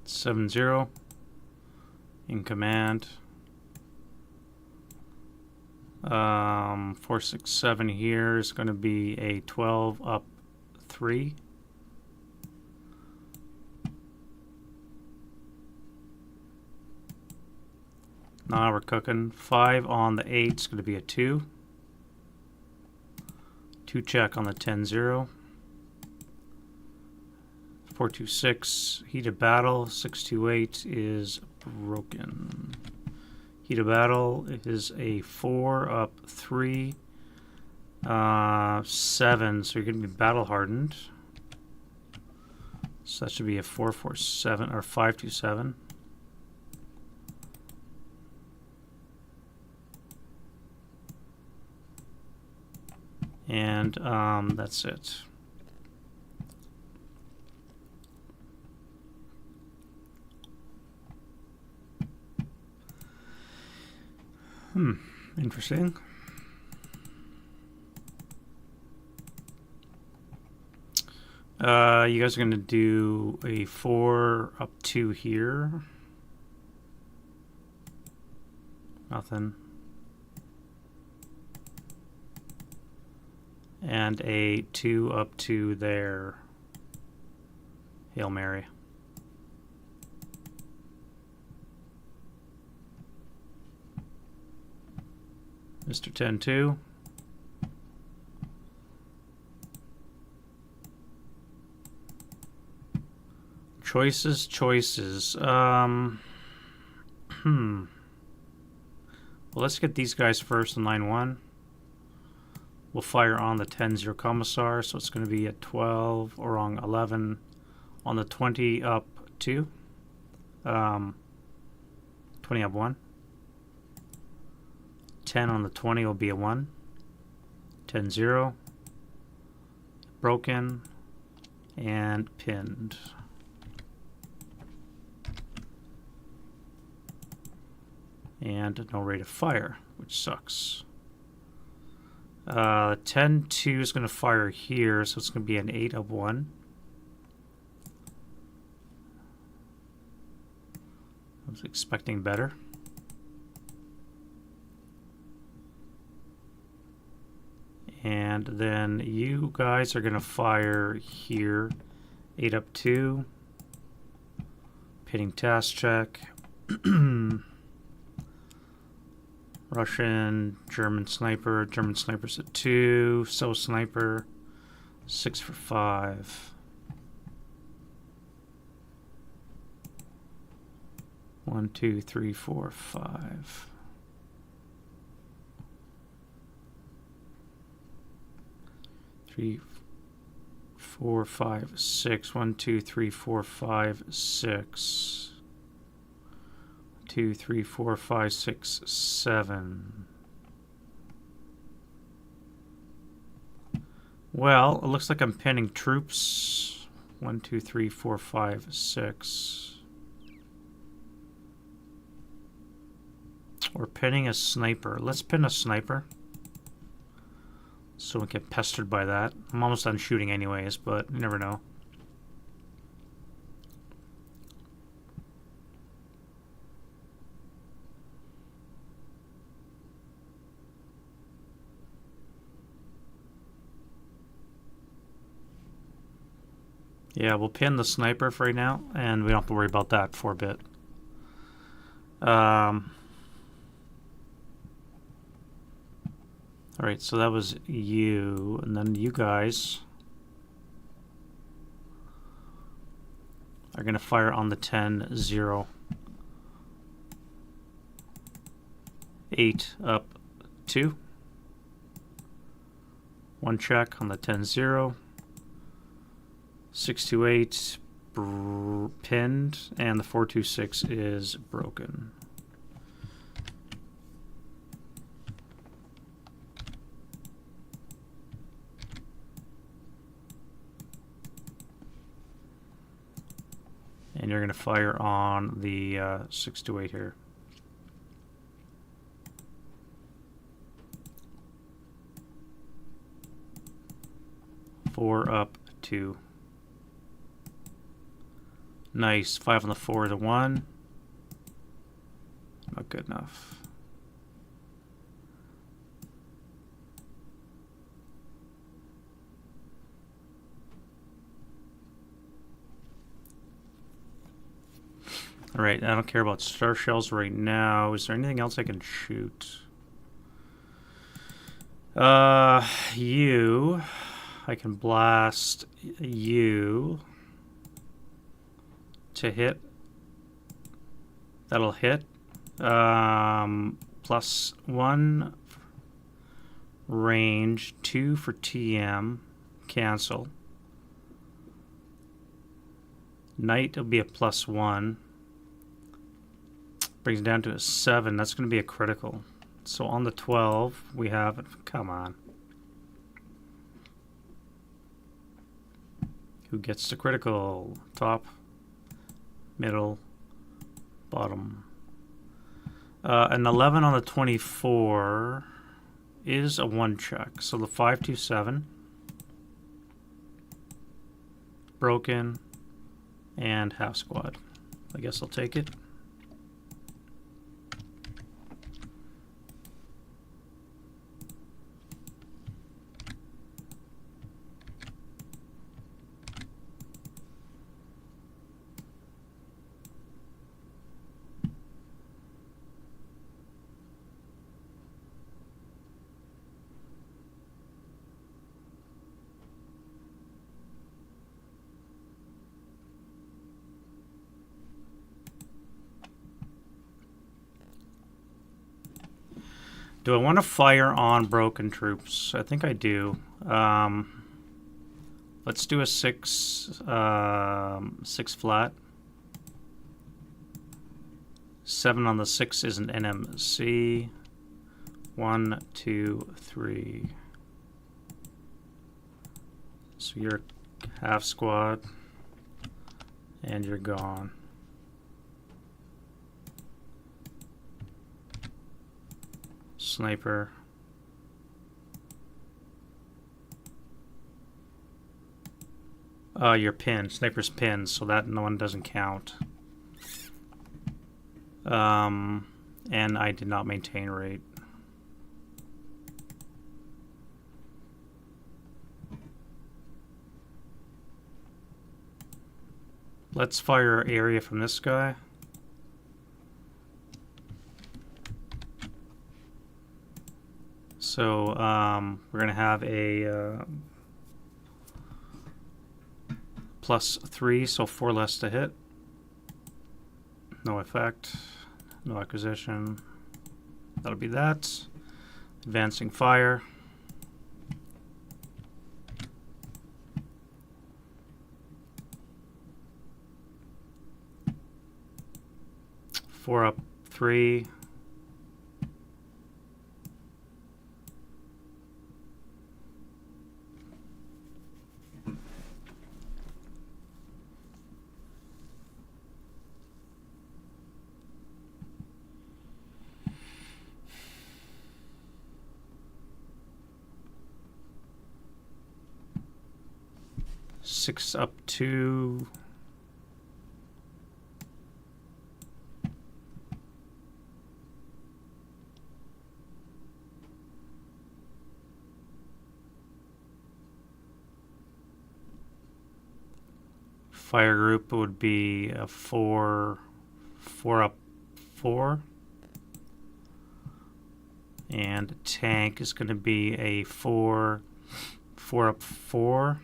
Seven zero in command. 467 here is going to be a 12 up 3. Now we're cooking. 5 on the 8 is going to be a 2. 2 check on the 10-0. 426 heat of battle. 628 is broken. Heat of battle is a 4 up 3. 7, so you're going to be battle hardened. So that should be a 447 or 527. And that's it. Interesting. You guys are going to do a 4 up 2 here. Nothing. And a 2 up 2 there. Hail Mary. Mr. 10-2. Choices. Well, let's get these guys first, the 9-1. We'll fire on the 10-0 Commissar, so it's going to be a 12, or wrong, 11 on the 20 up 2. 20 up 1. 10 on the 20 will be a 1. 10-0. Broken. And pinned. And no rate of fire, which sucks. 10-2 is going to fire here, so it's going to be an 8 up 1. I was expecting better. And then you guys are going to fire here. 8 up 2. Pitting task check. Russian, German sniper. German sniper's at 2. So sniper. 6 for 5. 1, 2, 3, 4, 5. 3, 4, 5, 6. 1, 2, 3, 4, 5, 6. 2, 3, 4, 5, 6, 7. Well, it looks like I'm pinning troops. 1, 2, 3, 4, 5, 6. We're pinning a sniper. Let's pin a sniper. So we get pestered by that. I'm almost done shooting anyways, but you never know. Yeah, we'll pin the sniper for right now, and we don't have to worry about that for a bit. Alright, so that was you, and then you guys. are going to fire on the 10-0. 8 up 2. 1 check on the 10-0. 628 pinned, and the 426 is broken. And you're going to fire on the 628 here. 4 up 2. Nice. 5 on the 4 to 1. Not good enough. Alright, I don't care about star shells right now. Is there anything else I can shoot? You. I can blast you to hit. That'll hit. +1 range, 2 for TM. Cancel. Knight will be a +1. Brings it down to a 7. That's going to be a critical. So on the 12, we have... Come on. Who gets the critical? Top, middle, bottom. An 11 on the 24 is a 1 check. So the 527 broken and half squad. I guess I'll take it. Do I want to fire on broken troops? I think I do. Let's do a 6 flat. 7 on the 6 is an NMC. 1, 2, 3. So you're half squad, and you're gone. Sniper. You're pinned. Sniper's pinned, so that one doesn't count. And I did not maintain rate. Let's fire area from this guy. So we're going to have a +3, so 4 less to hit. No effect, no acquisition. That'll be that. Advancing fire. Four up 3. Six up 2. Fire group would be a 4 up 4. And tank is going to be a 4 up 4.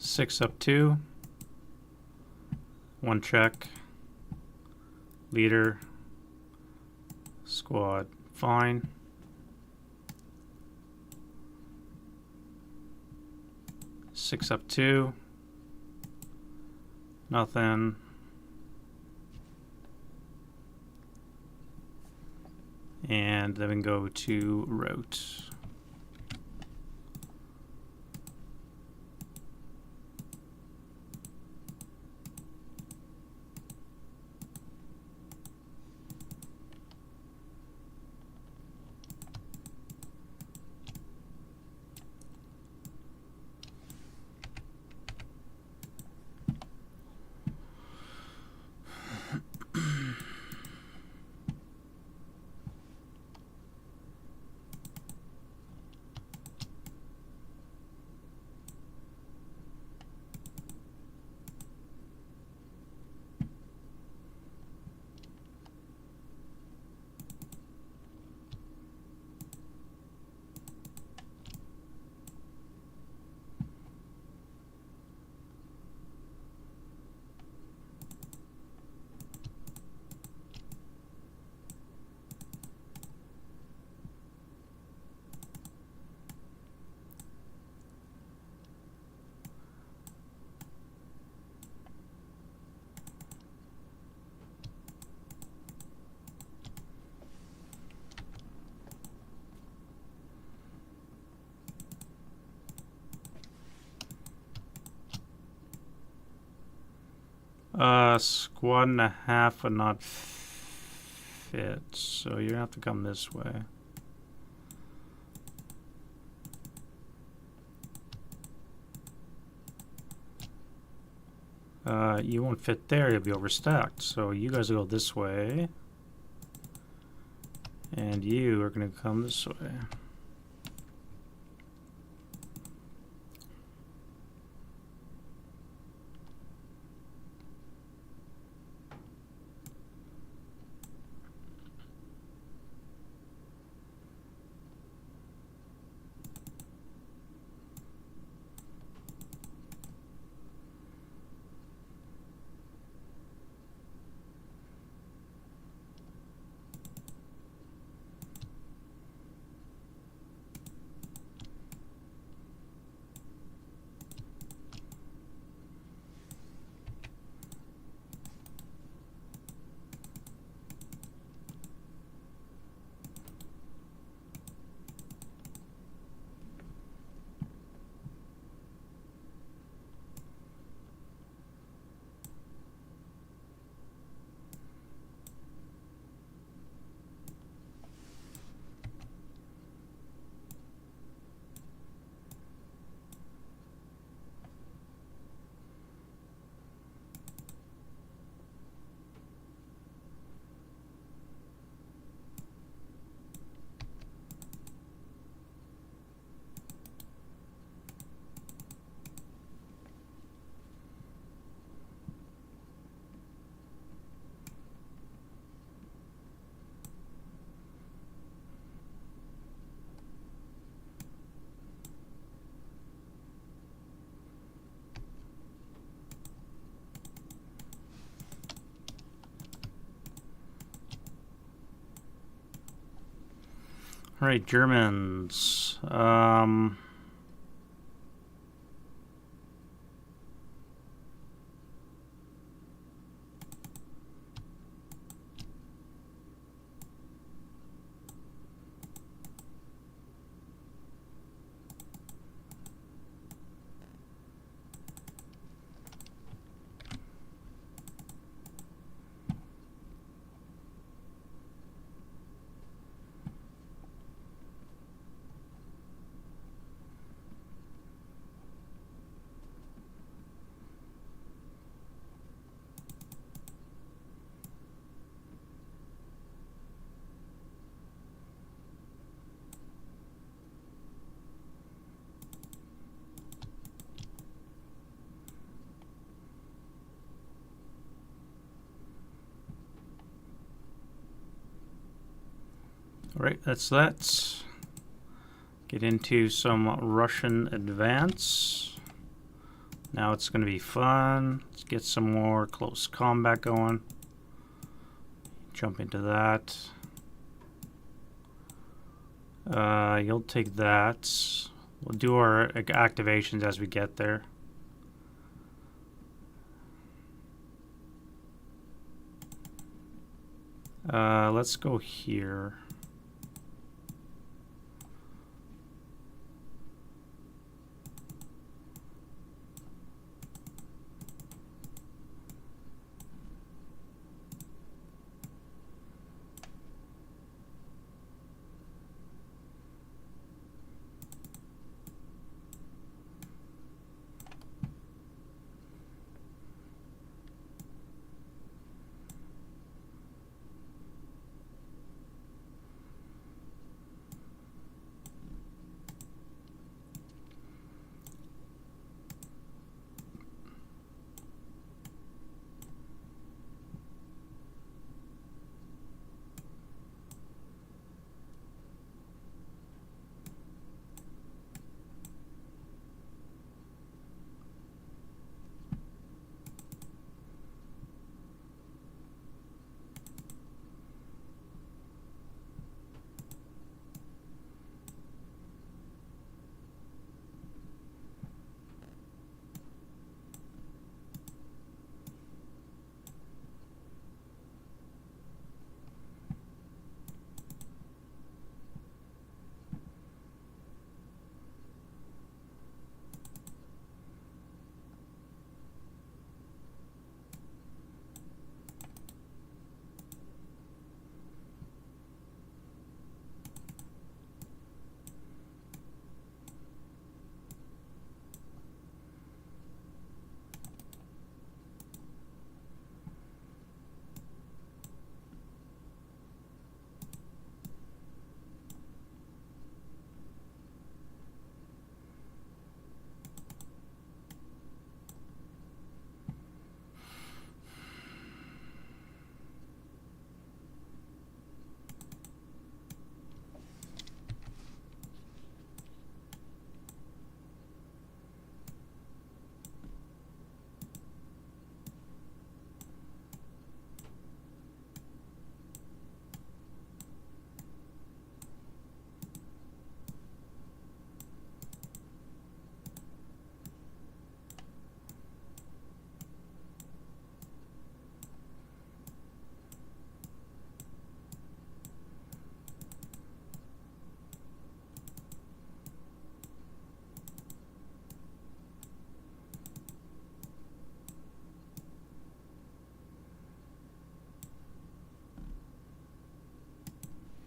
6 up 2. 1 check. Leader. Squad. Fine. Six up 2. Nothing. And then we can go to route. Squad and a half would not fit, so you're gonna have to come this way. You won't fit there, you'll be overstacked. So you guys will go this way. And you are gonna come this way. All right, Germans. All right, that's that. Get into some Russian advance. Now it's going to be fun. Let's get some more close combat going. Jump into that. You'll take that. We'll do our activations as we get there. Let's go here.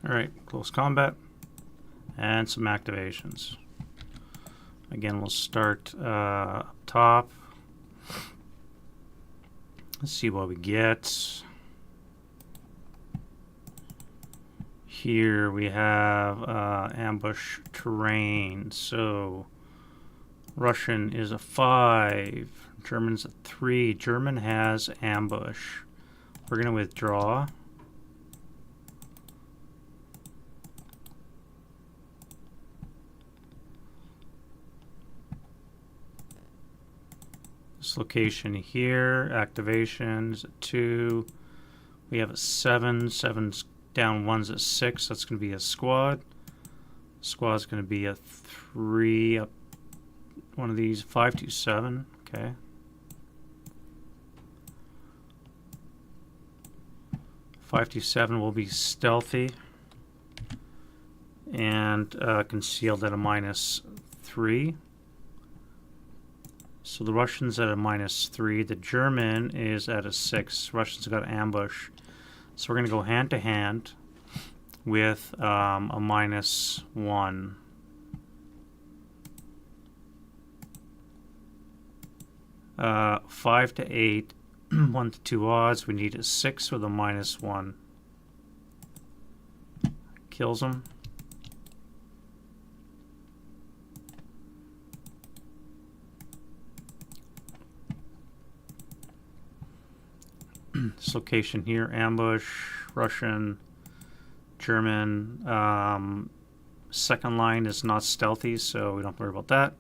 Alright, close combat and some activations. Again, we'll start up top. Let's see what we get. Here we have ambush terrain. So Russian is a 5, German's a 3. German has ambush. We're going to withdraw. This location here, activations, 2. We have a 7. 7's down, 1's a 6. That's going to be a squad. Squad's going to be a 3. Up one of these, 527. Okay. 527 will be stealthy and concealed at a -3. So the Russian's at a -3. The German is at a 6. Russians got ambush. So we're going to go hand to hand with a -1. Uh, 5 to 8, 1 to 2 odds. We need a 6 with a -1. Kills him. This location here, ambush, Russian, German. Second line is not stealthy, so we don't have to worry about that.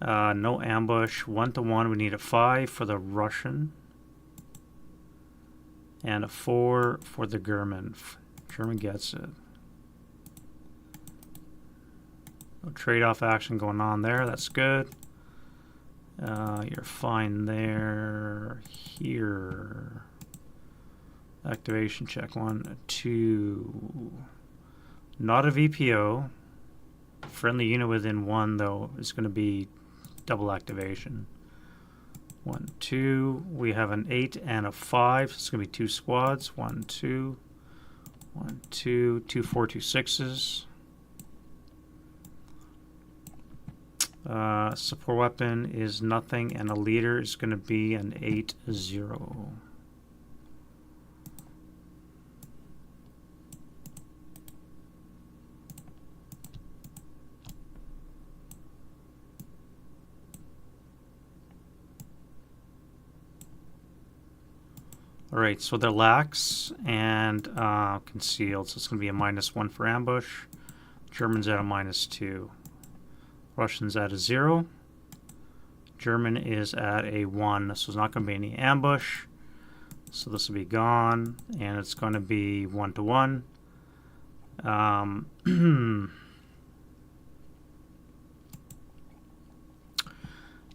No ambush. 1-1. We need a 5 for the Russian. And a 4 for the German. German gets it. No trade-off action going on there. That's good. You're fine there. Here. Activation check. 1, 2. Not a VPO. Friendly unit within 1, though, is going to be double activation. 1, 2. We have an 8 and a 5. So it's going to be 2 squads. 1, 2. 1, 2. 2, 4, 2, 6s. Support weapon is nothing, and a leader is going to be an 8-0. Alright, so they're lax and concealed, so it's going to be a -1 for ambush. German's at a -2. Russian's at a 0. German is at a 1, so there's not going to be any ambush. So this will be gone, and it's going to be 1-1.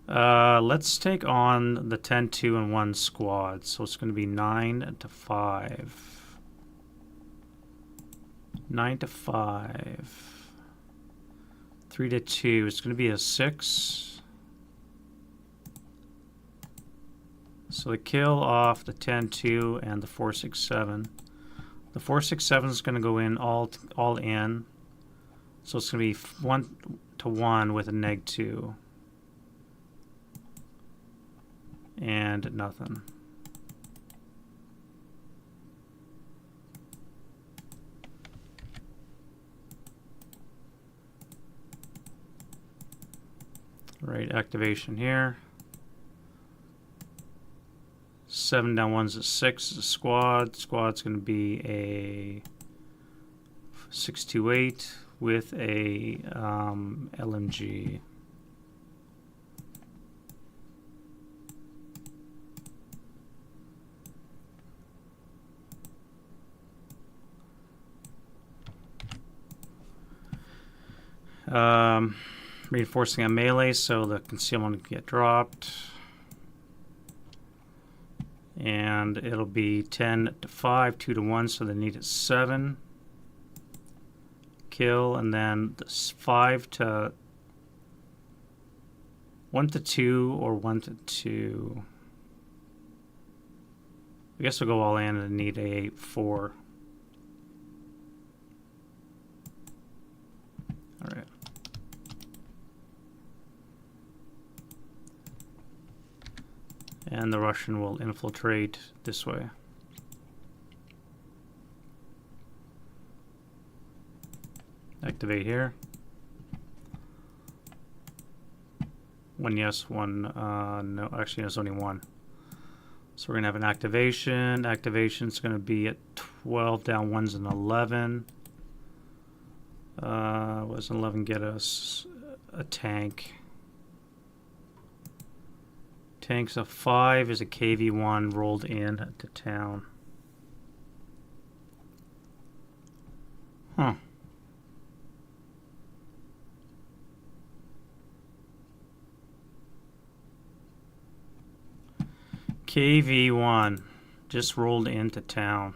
Let's take on the 10, 2, and 1 squad. So it's going to be 9-5. 9-5. 3-2. It's going to be a 6. So they kill off the 10, 2, and the 4, 6, 7. The 4, 6, 7 is going to go in all in. So it's going to be 1-1 with a -2. And nothing. Right, activation here. 7 down 1's a 6 is a squad. Squad's going to be a 628 with a LMG. Reinforcing a melee, so the concealment can get dropped. And it'll be 10-5, 2-1, so they need a 7. Kill, and then this 5 to 1-2 or 1-2. I guess we'll go all in and need a 4. All right. And the Russian will infiltrate this way. Activate here. 1 yes, 1 no. Actually, there's only 1. So we're going to have an activation. Activation's going to be at 12 down 1's an 11. What does an 11 get us? A tank. Tank's a 5 is a KV-1 rolled in to town. Huh. KV-1 just rolled into town.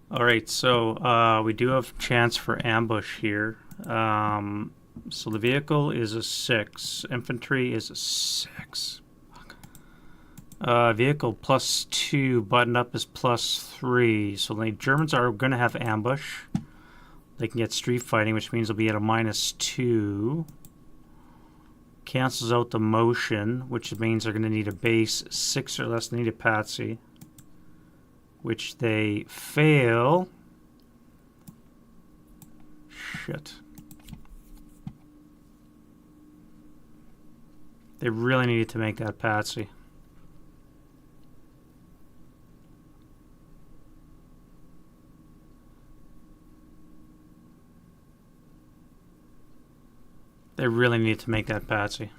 All right, so we do have chance for ambush here. So the vehicle is a 6. Infantry is a 6. Vehicle +2. Button up is +3. So the Germans are going to have ambush. They can get street fighting, which means they'll be at a -2. Cancels out the motion, which means they're going to need a base 6 or less. They need a patsy, which they fail. Shit. They really needed to make that patsy. They really need to make that patsy.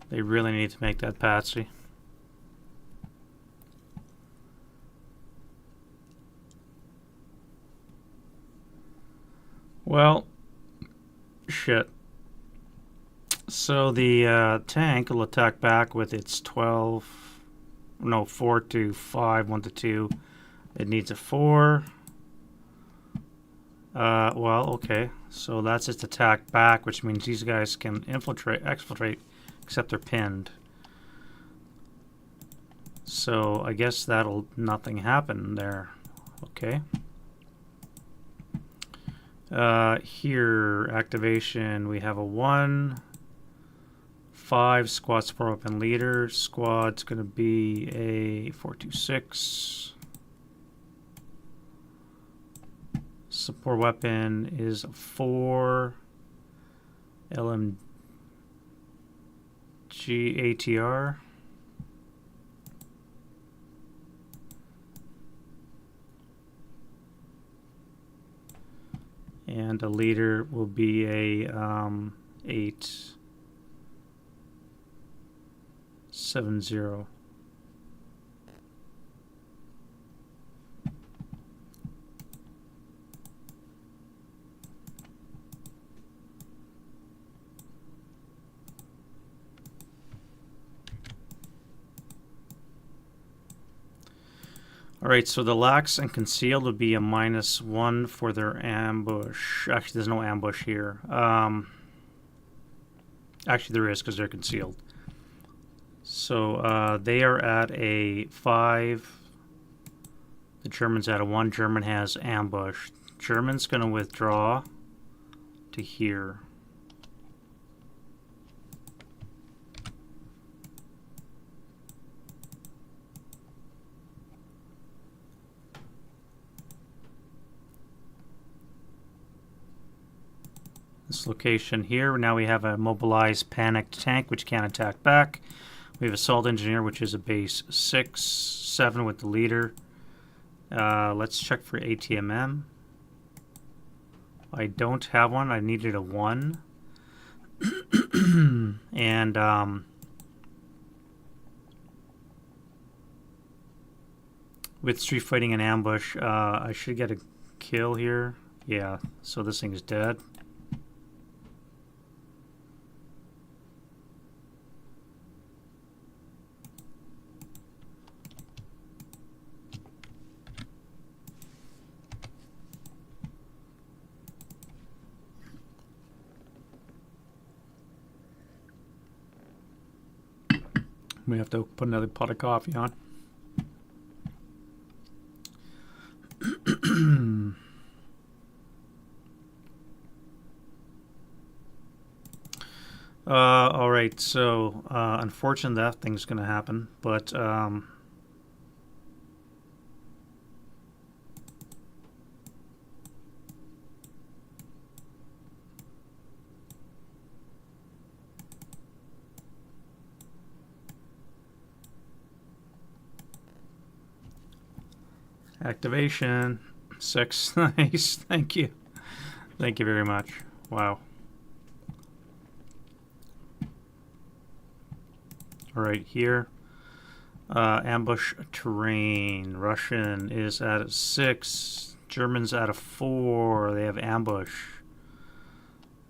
They really need to make that patsy. Well, shit. So the tank will attack back with its 4 to 5, 1 to 2. It needs a 4. Well, okay. So that's its attack back, which means these guys can exfiltrate, except they're pinned. So I guess that'll nothing happen there. Okay. Here, activation, we have a 1, 5, squad support weapon leader. Squad's going to be a 426. Support weapon is a 4. LMG ATR. And a leader will be a 870. Alright, so the lax and concealed would be a -1 for their ambush. Actually, there's no ambush here. Actually, there is because they're concealed. So they are at a 5. The German's at a 1. German has ambush. German's going to withdraw to here. This location here, now we have a mobilized panicked tank which can attack back. We have assault engineer which is a base 6, 7 with the leader. Let's check for ATMM. I don't have one, I needed a 1. And with street fighting and ambush, I should get a kill here. Yeah, so this thing is dead. We have to put another pot of coffee on. All right, so unfortunately that thing's going to happen, but activation 6. Nice. Thank you very much. Wow. All right, here ambush terrain. Russian is at a 6, German's at a 4. They have ambush.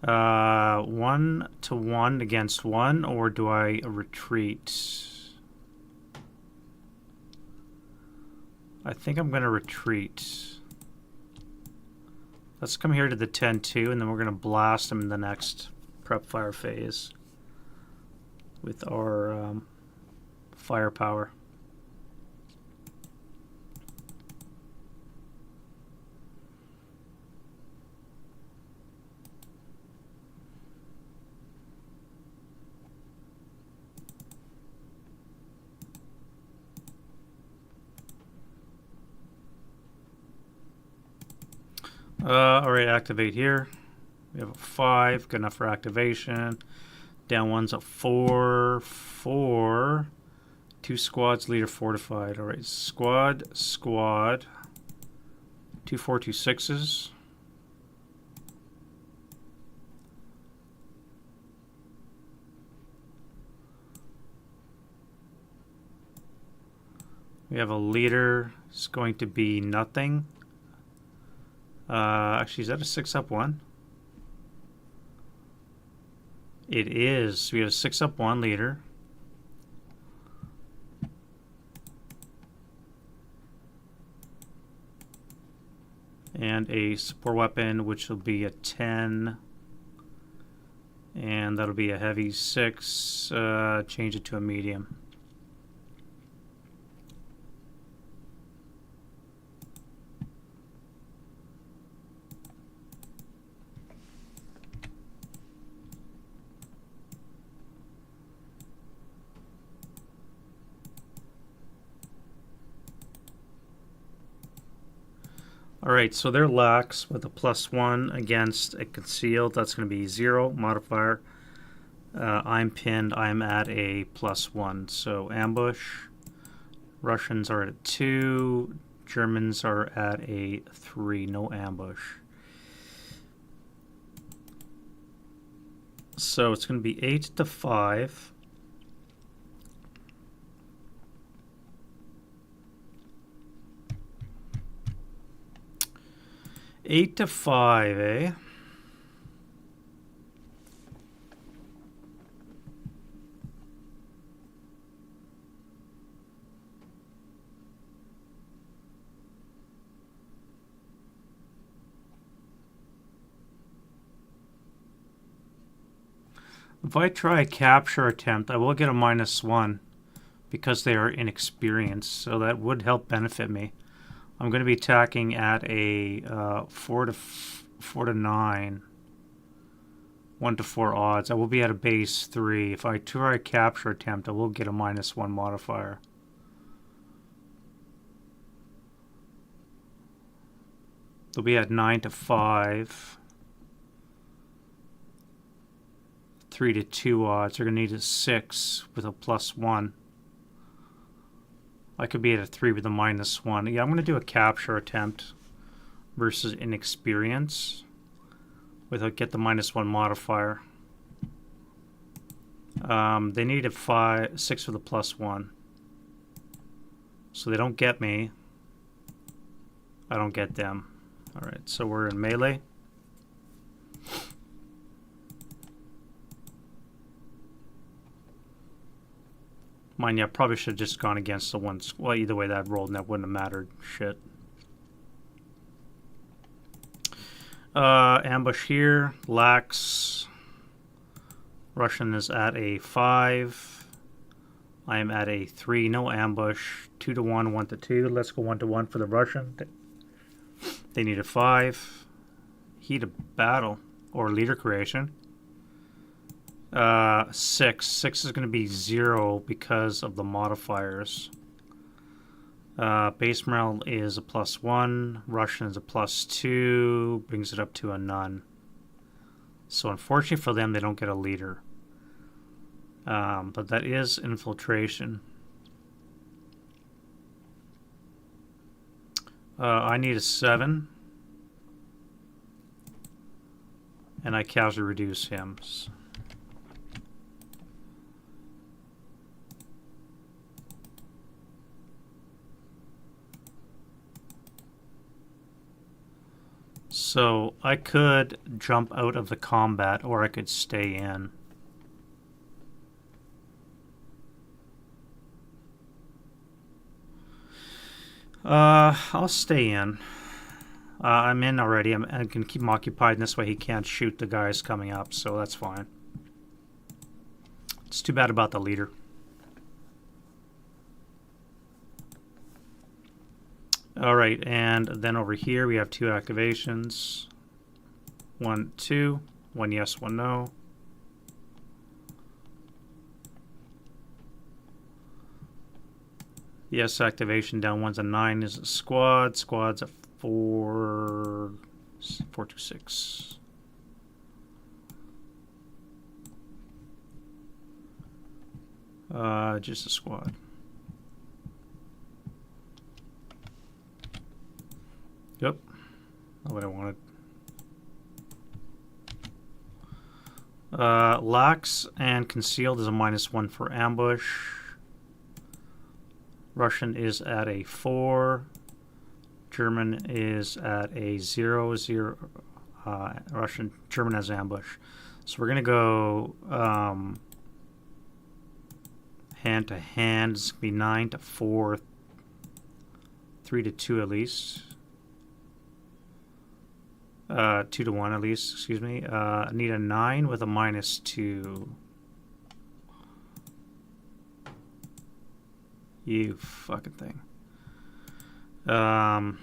1 to 1 against 1, or do I retreat? I think I'm going to retreat. Let's come here to the 10-2, and then we're going to blast them in the next prep fire phase with our firepower. Alright, activate here. We have a 5, good enough for activation. Down one's a 4, 4. 2 squads, leader fortified. Alright, squad. 2 4 2 6s. We have a leader. It's going to be nothing. Actually, is that a 6-up 1? It is. We have a 6-up 1 leader. And a support weapon, which will be a 10. And that'll be a heavy 6. Change it to a medium. Alright, so they're lax with a +1 against a concealed. That's going to be 0 modifier. I'm pinned. I'm at a +1. So ambush. Russians are at 2. Germans are at a 3. No ambush. So it's going to be 8 to 5. Eight to 5, eh? If I try a capture attempt, I will get a -1 because they are inexperienced, so that would help benefit me. I'm going to be attacking at a 4 to 9, 1 to 4 odds. I will be at a base 3. If I try a capture attempt, I will get a -1 modifier. They'll be at 9 to 5. 3 to 2 odds. They're going to need a 6 with a +1. I could be at a 3 with a -1. Yeah, I'm going to do a capture attempt versus inexperience with a get the -1 modifier. They need a 6 with a +1. So they don't get me. I don't get them. Alright, so we're in melee. Mind you, I probably should have just gone against the ones. Well, either way that rolled and that wouldn't have mattered. Shit. Ambush here. Lax. Russian is at a 5. I am at a 3. No ambush. 2 to 1, 1 to 2. Let's go 1 to 1 for the Russian. They need a 5. Heat of battle. Or leader creation. 6. 6 is going to be 0 because of the modifiers. Base morale is a +1. Russian is a +2. Brings it up to a none. So unfortunately for them, they don't get a leader. But that is infiltration. I need a 7. And I casually reduce him. So I could jump out of the combat or I could stay in. I'll stay in. I'm in already. I can keep him occupied, and this way he can't shoot the guys coming up, so that's fine. It's too bad about the leader. Alright, and then over here we have 2 activations. 1, 2. 1 yes, 1 no. Yes activation down 1's a 9 is a squad. Squad's a 4. 426. Just a squad. Yep. Not what I wanted. Lax and concealed is a -1 for ambush. Russian is at a 4. German is at a 0. German has ambush. So we're gonna go hand to hand. It's gonna be 9 to 4, 3 to 2 at least. 2 to 1 at least, excuse me. I need a 9 with a -2. You fucking thing. Oh,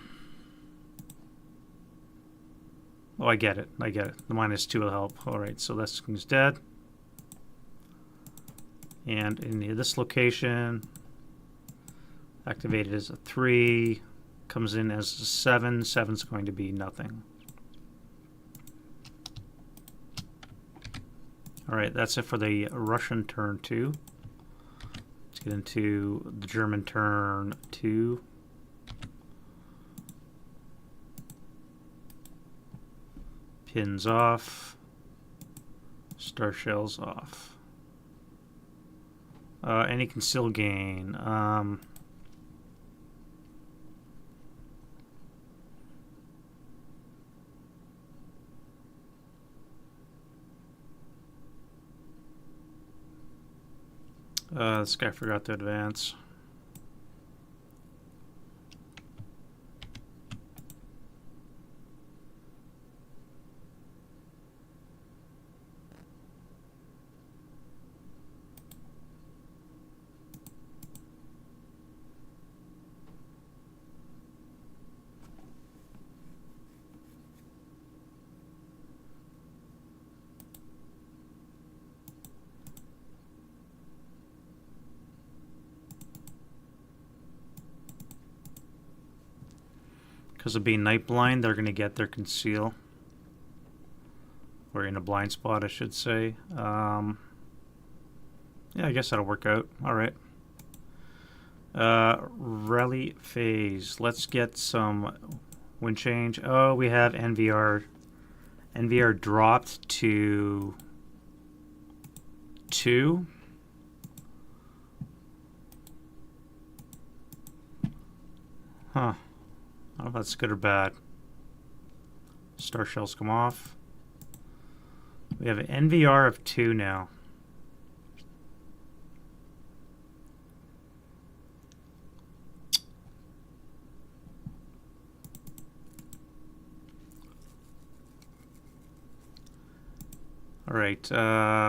I get it. I get it. The -2 will help. Alright, so this thing's dead. And in this location, activated as a 3, comes in as a 7. 7's going to be nothing. Alright, that's it for the Russian turn 2. Let's get into the German turn 2. Pins off. Star shells off. Any conceal gain. This guy forgot to advance. Because of being night blind, they're going to get their conceal. Or in a blind spot, I should say. Yeah, I guess that'll work out. Alright. Rally phase. Let's get some wind change. Oh, we have NVR. NVR dropped to 2. Huh. I don't know if that's good or bad. Star shells come off. We have an NVR of 2 now. Alright,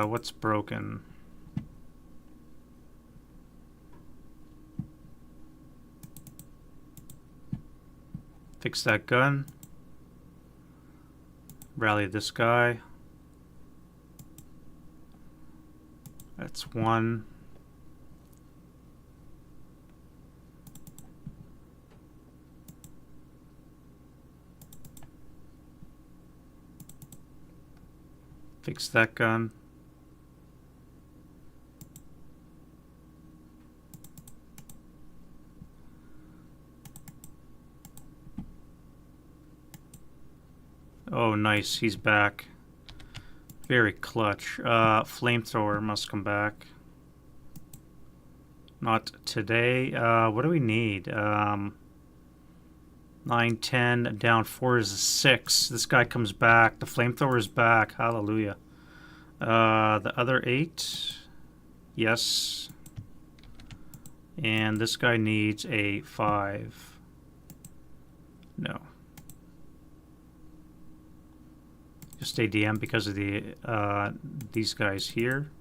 what's broken? Fix that gun. Rally this guy. That's 1. Fix that gun. Oh, nice. He's back. Very clutch. Flamethrower must come back. Not today. What do we need? 9, 10, down 4 is a 6. This guy comes back. The flamethrower is back. Hallelujah. The other 8. Yes. And this guy needs a 5. No. Just stay DM because of the these guys here.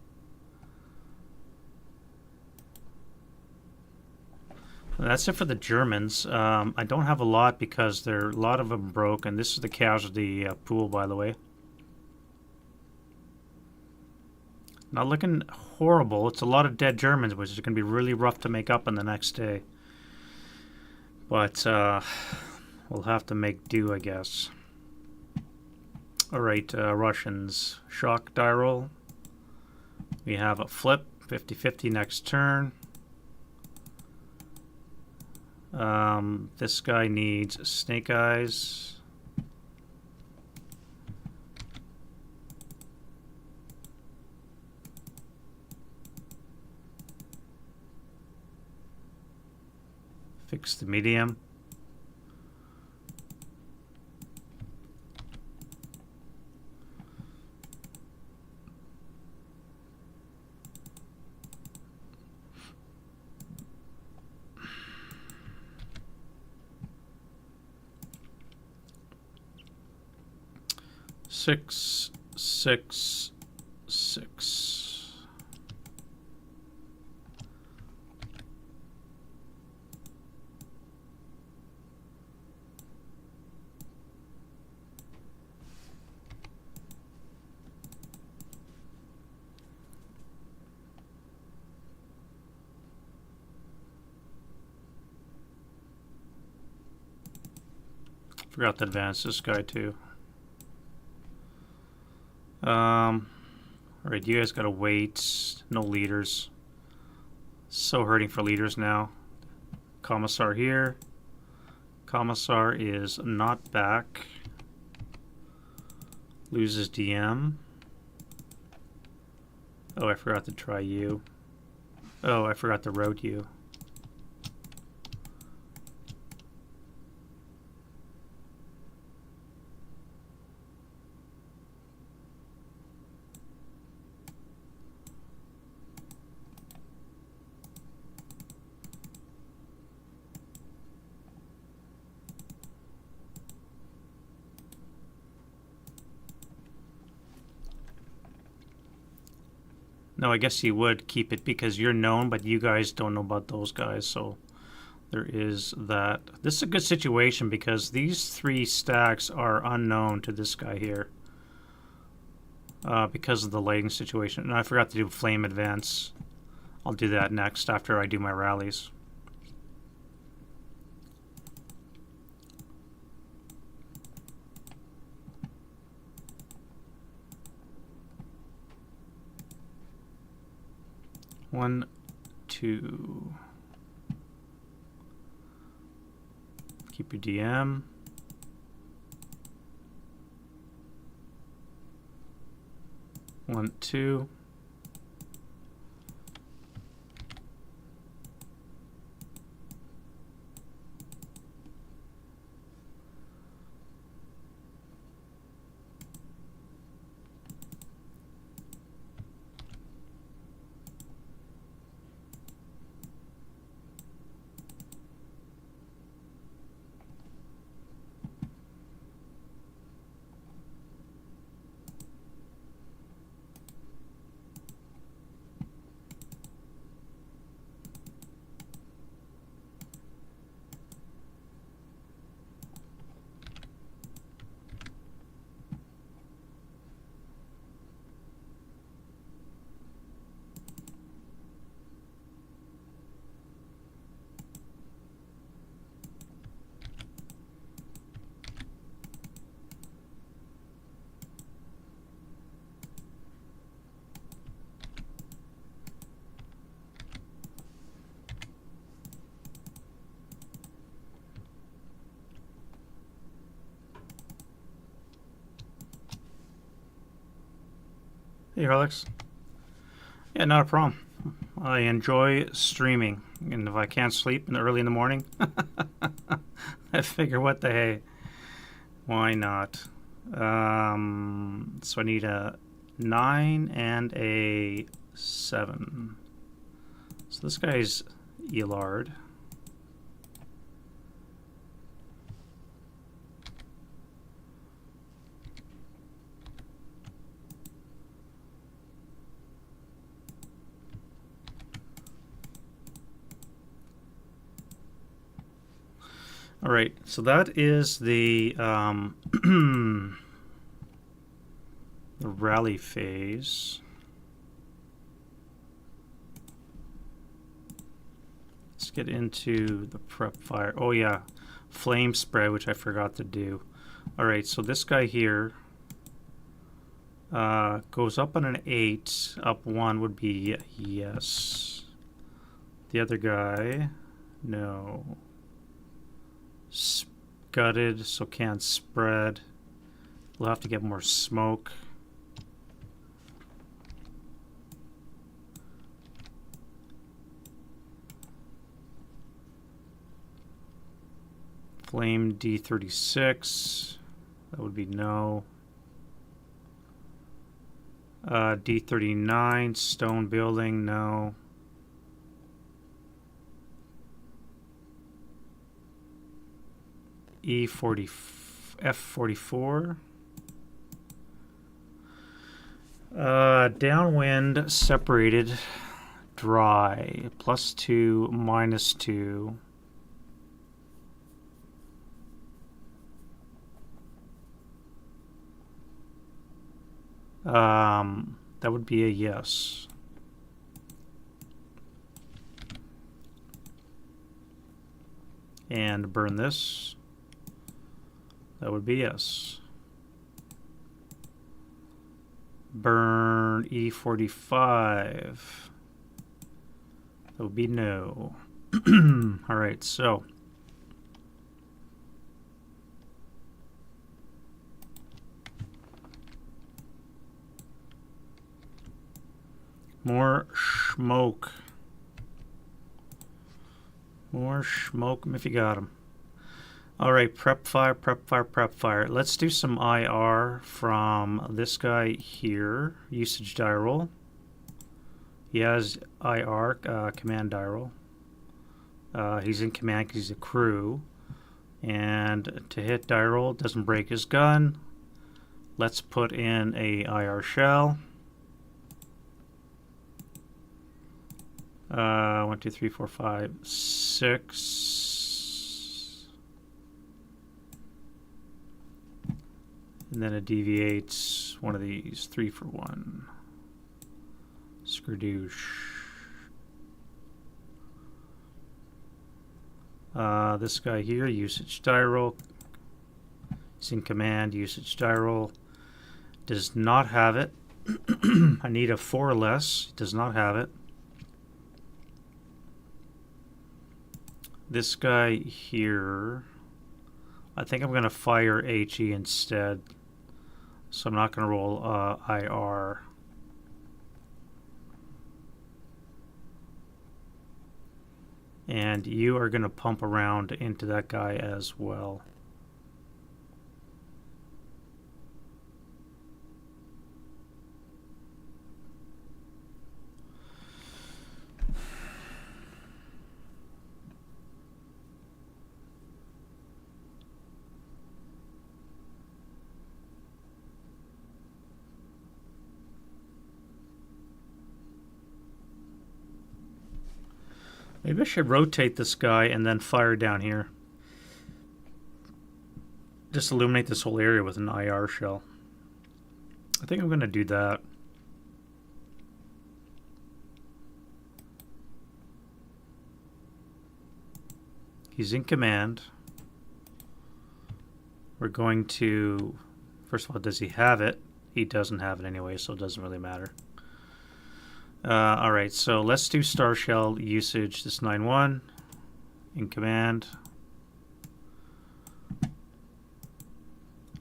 That's it for the Germans. I don't have a lot because there are a lot of them broke, and this is the casualty pool, by the way. Not looking horrible. It's a lot of dead Germans, which is going to be really rough to make up on the next day. But we'll have to make do, I guess. All right, Russians. Shock die roll. We have a flip, 50-50 next turn. This guy needs snake eyes. Fix the medium. Six, six, six. Forgot to advance this guy too. Alright, you guys gotta wait. No leaders. So hurting for leaders now. Commissar here. Commissar is not back. Loses DM. Oh, I forgot to try you. Oh, I forgot to route you. No, I guess you would keep it because you're known, but you guys don't know about those guys, so there is that. This is a good situation because these three stacks are unknown to this guy here because of the lighting situation. And I forgot to do flame advance. I'll do that next after I do my rallies. One, two. Keep your DM. One, two. Hey, Alex. Yeah, not a problem. I enjoy streaming, and if I can't sleep early in the morning, I figure, what the hey, why not? So I need a 9 and a 7. So this guy's Elard. All right, so that is the the rally phase. Let's get into the prep fire. Oh yeah, flame spread, which I forgot to do. All right, so this guy here Goes up on an 8. Up 1 would be yes. The other guy, no. Gutted, so can't spread. We'll have to get more smoke. Flame D36. That would be no. D39, stone building, no. E40, F44. Downwind, separated, dry, +2, -2. That would be a yes. And burn this. That would be yes. Burn E45. That would be no. All right, so. More smoke. More smoke if you got them. All right, prep fire, prep fire, prep fire. Let's do some IR from this guy here. Usage die roll. He has IR, command die roll. He's in command because he's a crew. And to hit die roll, doesn't break his gun. Let's put in a IR shell. 1, 2, 3, 4, 5, 6. And then it deviates one of these. 3 for 1. Skrdoosh. This guy here, usage die roll. He's in command, usage die roll. Does not have it. I need a 4 or less. Does not have it. This guy here, I think I'm going to fire HE instead. So I'm not going to roll IR. And you are going to pump around into that guy as well. Maybe I should rotate this guy and then fire down here. Just illuminate this whole area with an IR shell. I think I'm going to do that. He's in command. We're going to... First of all, does he have it? He doesn't have it anyway, so it doesn't really matter. Alright, so let's do Star Shell usage. This 9-1 in command.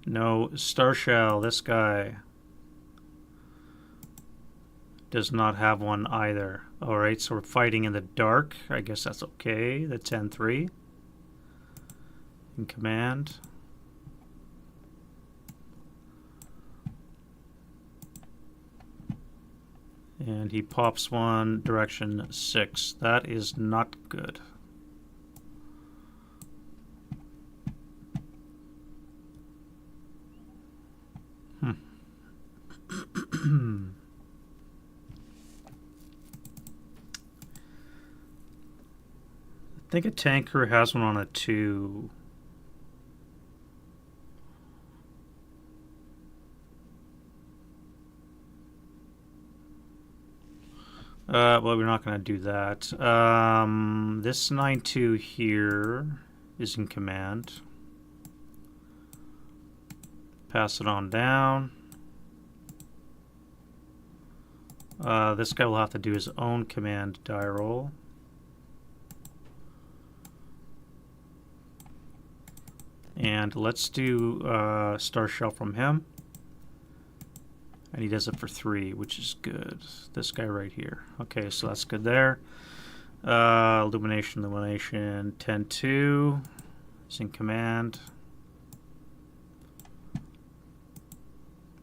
No, Star Shell, this guy does not have one either. Alright, so we're fighting in the dark. I guess that's okay. The 10-3 in command. And he pops one, direction 6. That is not good. I think a tanker has one on a 2. Well, we're not going to do that. This 9-2 here is in command. Pass it on down. This guy will have to do his own command die roll. And let's do Star Shell from him. And he does it for 3, which is good. This guy right here. Okay, so that's good there. Illumination, 10-2. He's in command.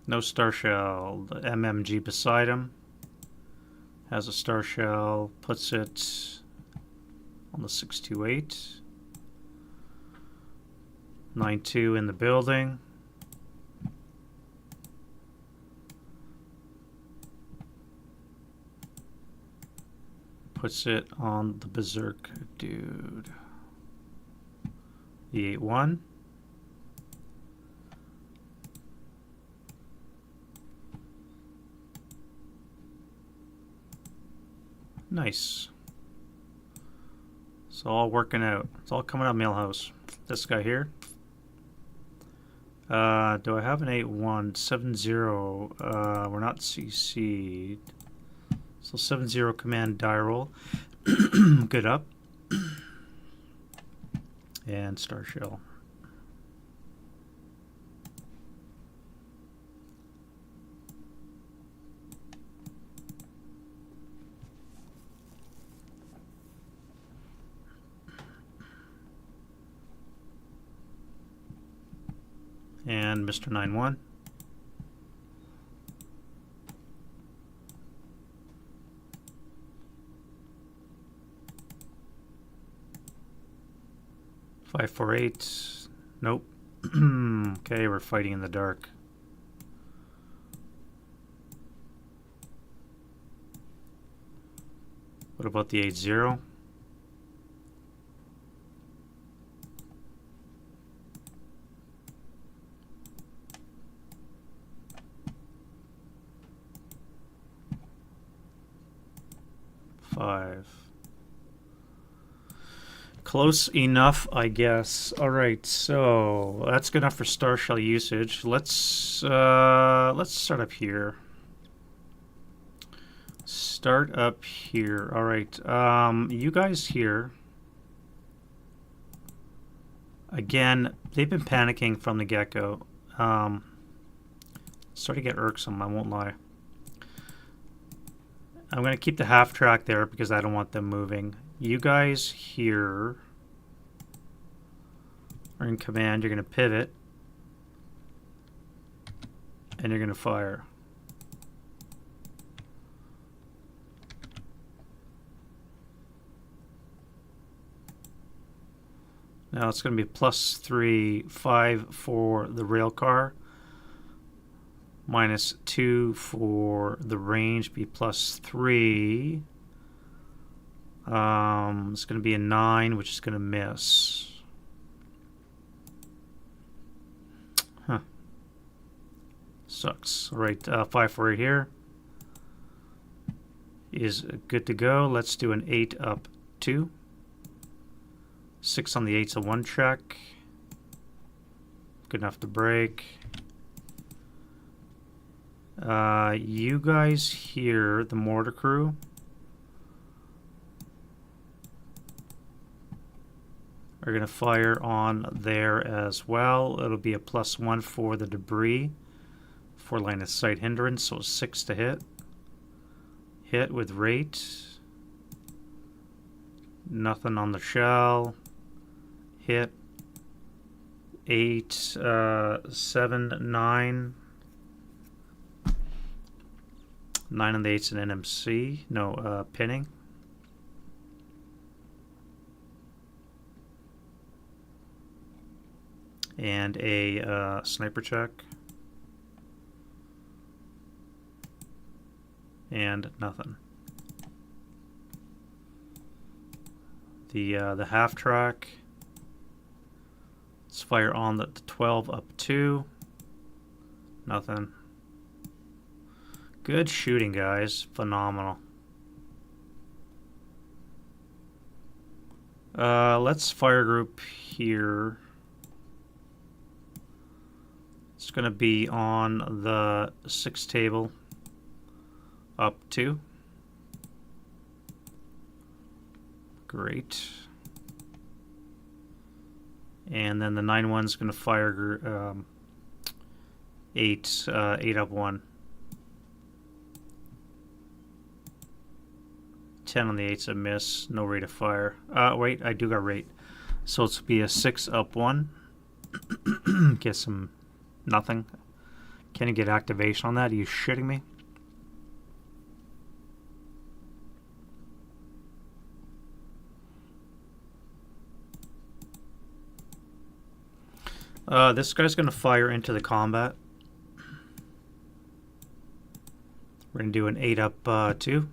No Star Shell. The MMG beside him has a Star Shell. Puts it on the 628. 9-2 in the building. Puts it on the Berserk dude. The 8-1. Nice. It's all working out. It's all coming out Millhouse. This guy here. Do I have an 8-1? 7-0. We're not CC'd. So 7-0 command die roll. Good up. And Star Shell. And Mr. 9-1. Five, 4, 8. Nope. Okay, we're fighting in the dark. What about the 8-0? Five. Close enough, I guess. All right, so that's good enough for Star Shell usage. Let's start up here. Start up here. All right, you guys here. Again, they've been panicking from the get-go. Starting to get irksome, I won't lie. I'm going to keep the half track there because I don't want them moving. You guys here are in command. You're going to pivot. And you're going to fire. Now it's going to be +3, 5 for the rail car. -2 for the range, be +3. It's going to be a 9, which is going to miss. Huh. Sucks. All right, 5 for right here is good to go. Let's do an 8 up 2. 6 on the 8's a 1 check. Good enough to break. You guys here, the mortar crew, are going to fire on there as well. It'll be a +1 for the debris for line of sight hindrance, so 6 to hit. Hit with rate. Nothing on the shell. Hit. 8, 7, 9. 9 on the 8's an NMC. No, pinning. And a sniper check. And nothing. The half track. Let's fire on the 12 up 2. Nothing. Good shooting, guys. Phenomenal. Let's fire group here. It's going to be on the 6 table up 2. Great. And then the 9-1's going to fire 8 up 1. 10 on the 8's a miss. No rate of fire. Wait, I do got rate. So it's be a 6 up 1. Get some nothing. Can you get activation on that? Are you shitting me? This guy's going to fire into the combat. We're going to do an 8 up 2.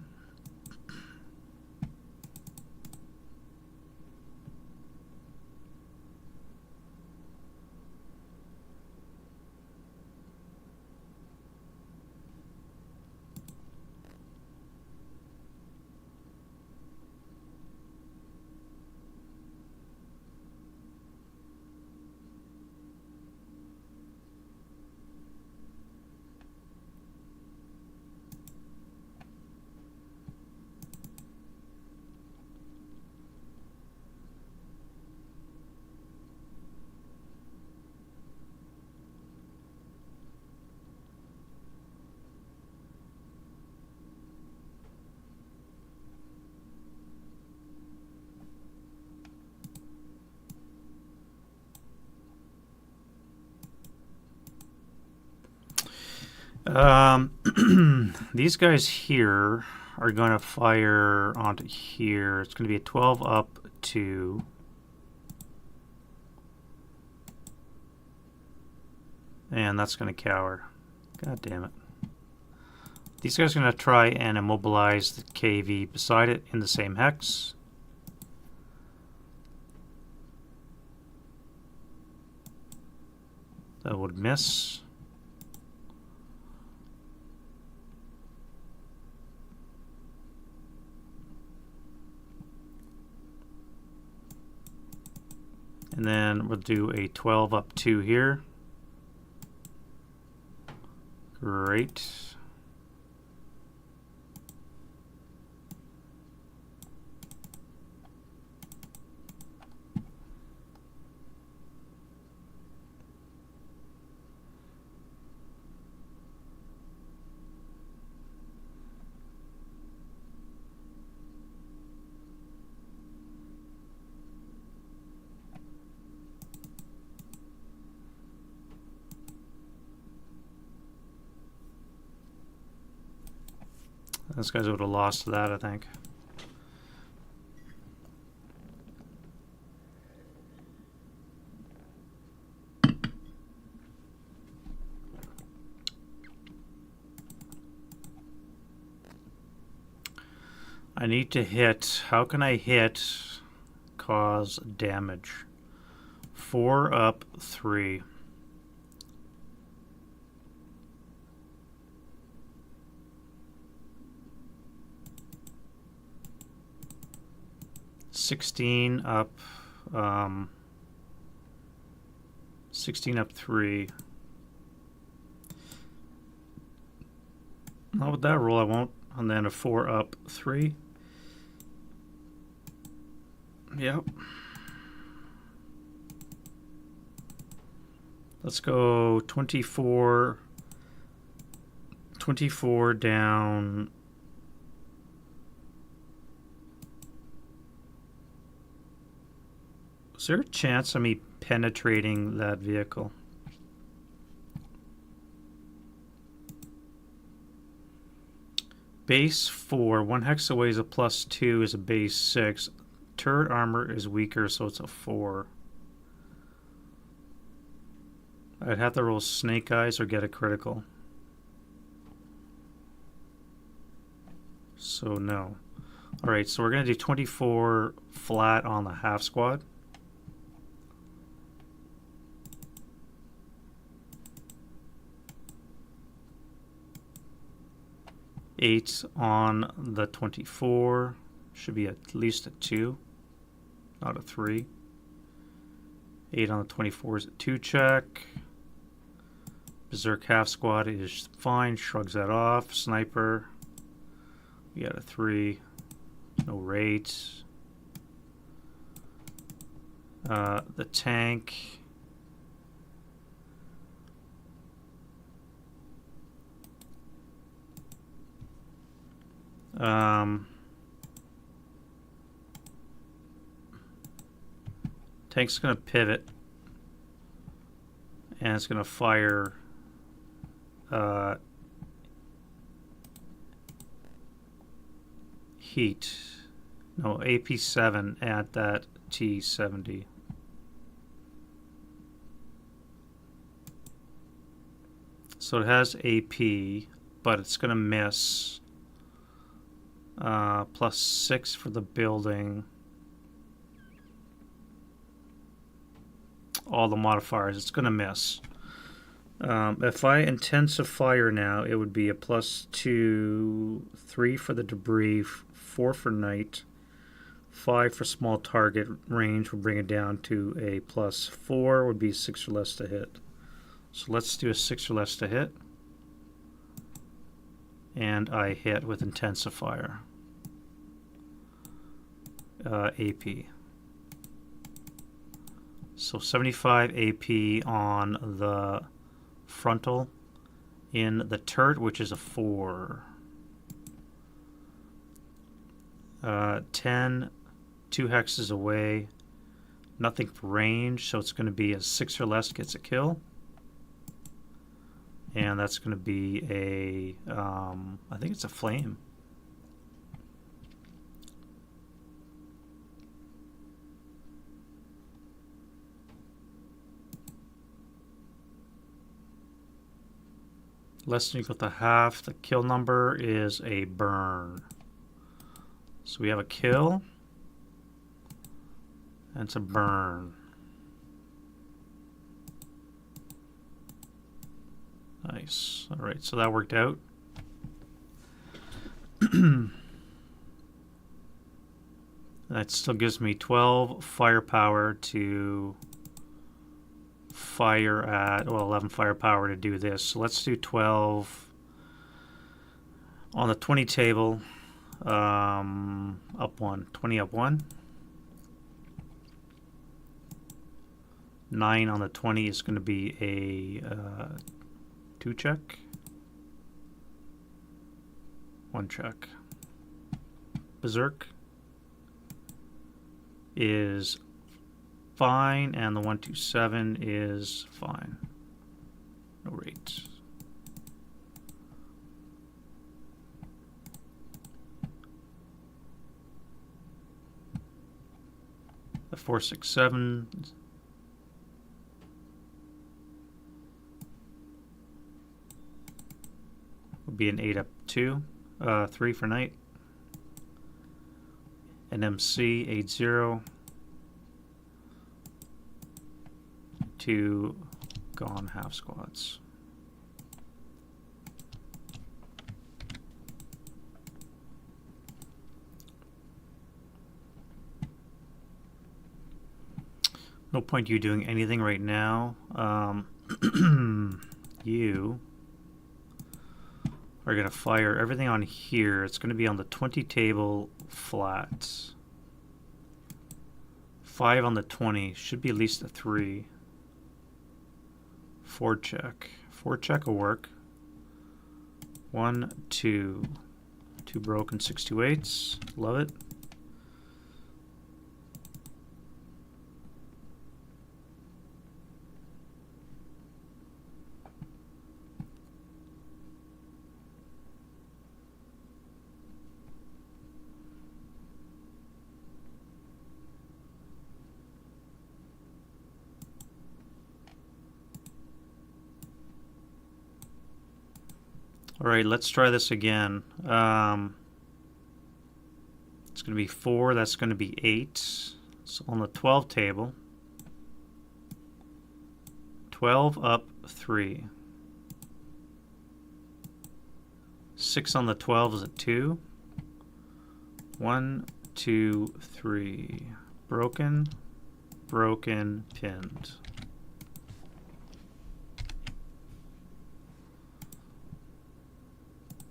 These guys here are going to fire onto here. It's going to be a 12 up 2. And that's going to cower. God damn it. These guys are going to try and immobilize the KV beside it in the same hex. That would miss. And then we'll do a 12 up 2 here. Great. Those guys would have lost to that, I think. I need to hit. How can I hit cause damage? 4 up 3. $16 up 16 up 3. Not with that roll I won't. And then a 4 up 3. Yep. Let's go 24 down. Is there a chance of me penetrating that vehicle? Base 4. 1 hex away is a +2 is a base 6. Turret armor is weaker, so it's a 4. I'd have to roll snake eyes or get a critical. So no. Alright, so we're going to do 24 flat on the half squad. Eight on the 24. Should be at least a 2, not a 3. 8 on the 24 is a 2 check. Berserk half squad is fine, shrugs that off. Sniper We got a 3. No rate. The tank. Tank's going to pivot, and it's going to fire heat. No, AP7 at that T70. So it has AP, but it's going to miss. +6 for the building. All the modifiers, it's going to miss. If I intensify now, it would be a +2, 3 for the debris, 4 for night, 5 for small target range would bring it down to a +4, would be 6 or less to hit. So let's do a 6 or less to hit. And I hit with intensifier. AP. So 75 AP on the frontal. In the turret, which is a 4. 10, 2 hexes away. Nothing for range, so it's going to be a 6 or less gets a kill. And that's going to be a, I think it's a flame. Less than or equal to half. The kill number is a burn. So we have a kill. And it's a burn. Nice. All right, so that worked out. That still gives me 12 firepower to fire at, well, 11 firepower to do this. So let's do 12 on the 20 table. Up 1. 20 up 1. 9 on the 20 is going to be a 2 check. 1 check. Berserk is fine, and the 127 is fine. No rate. The 467 would be an 8 up 2, 3 for night. An MC 80. 2 gone half squads. No point you doing anything right now. You are going to fire everything on here. It's going to be on the 20 table flat. 5 on the 20. Should be at least a 3. 4 check. 4 check will work. 1, 2. 2 broken 628s. Love it. All right, let's try this again. It's going to be 4, that's going to be 8. So on the 12 table, 12 up 3. 6 on the 12 is a 2. 1, 2, 3. Broken, broken, pinned.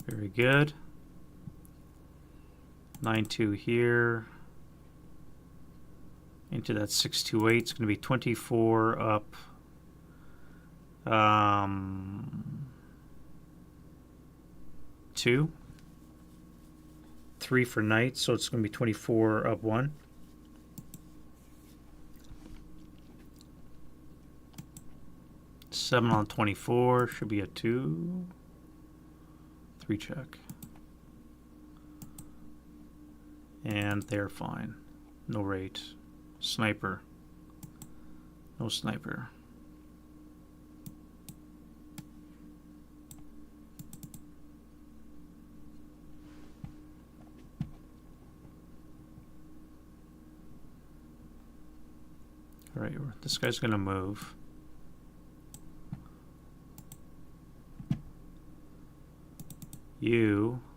Very good. 9-2 here. Into that 6-2-8. It's going to be 24 up. 2. 3 for knight, so it's going to be 24 up 1. Seven on 24 should be a 2. 3 check. And they're fine. No rate. Sniper. No sniper. All right, this guy's going to move.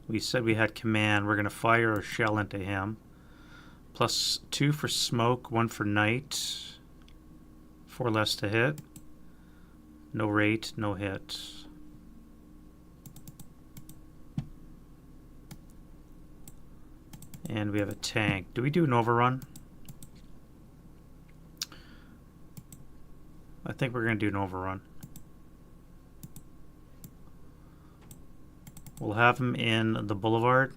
We said we had command. We're going to fire a shell into him. +2 for smoke, 1 for knight. 4 less to hit. No rate, no hit. And we have a tank. Do we do an overrun? I think we're going to do an overrun. We'll have him in the boulevard.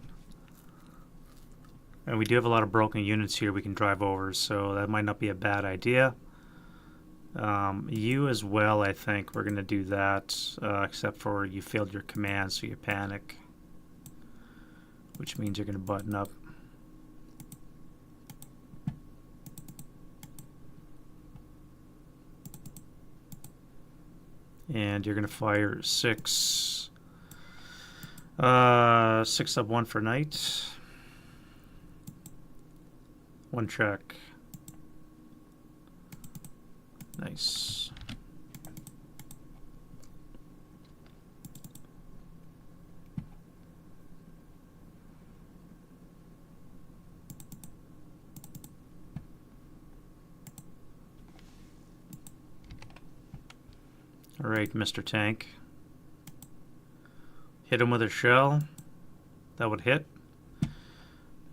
And we do have a lot of broken units here we can drive over, so that might not be a bad idea. You as well, I think we're going to do that, except for you failed your command, so you panic. Which means you're going to button up. And you're going to fire 6. 6 up 1 for knight. 1 check. Nice. All right, Mr. Tank. Hit him with a shell. That would hit.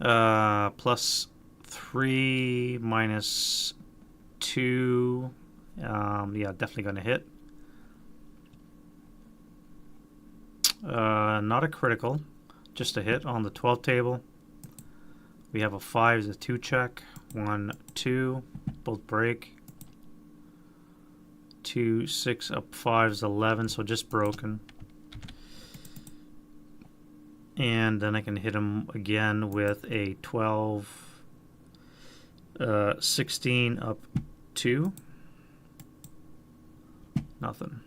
+3 minus 2. Yeah, definitely going to hit. Not a critical. Just a hit on the 12 table. We have a 5 as a 2 check. 1, 2. Both break. 2, 6 up 5 is 11, so just broken. And then I can hit him again with a 12, 16 up 2. Nothing.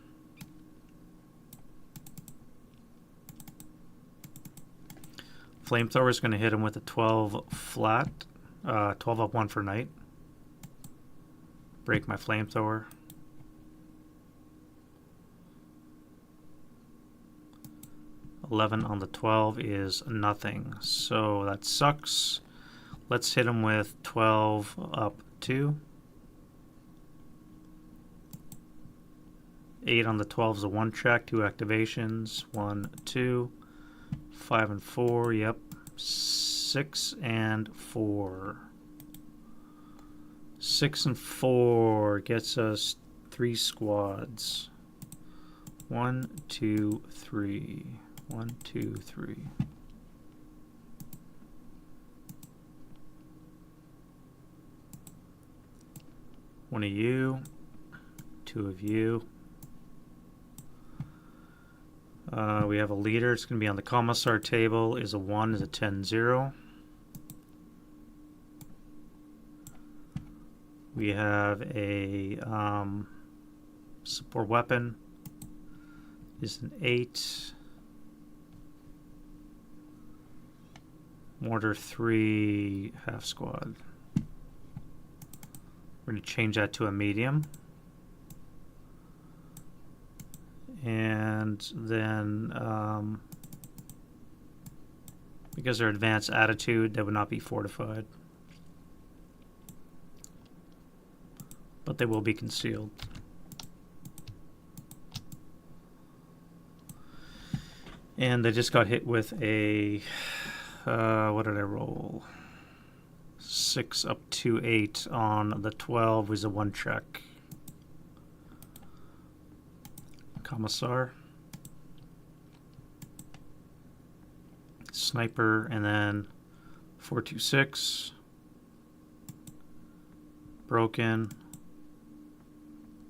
Flamethrower is going to hit him with a 12 flat, 12 up 1 for knight. Break my flamethrower. $11 on the 12 is nothing, so that sucks. Let's hit him with 12 up 2. 8 on the 12 is a 1 check, 2 activations, 1, 2, 5 and 4, yep, 6 and 4. 6 and 4 gets us 3 squads. 1, 2, 3. 1, 2, 3. One of you, 2 of you. We have a leader. It's going to be on the commissar table. Is a 1, is a 10-0. We have a support weapon. Is an 8. Mortar 3 half squad. We're going to change that to a medium. And then because they're advanced attitude, they would not be fortified. But they will be concealed. And they just got hit with a What did I roll? 6 up to 8 on the 12 was a 1 check. Commissar. Sniper, and then 426. Broken.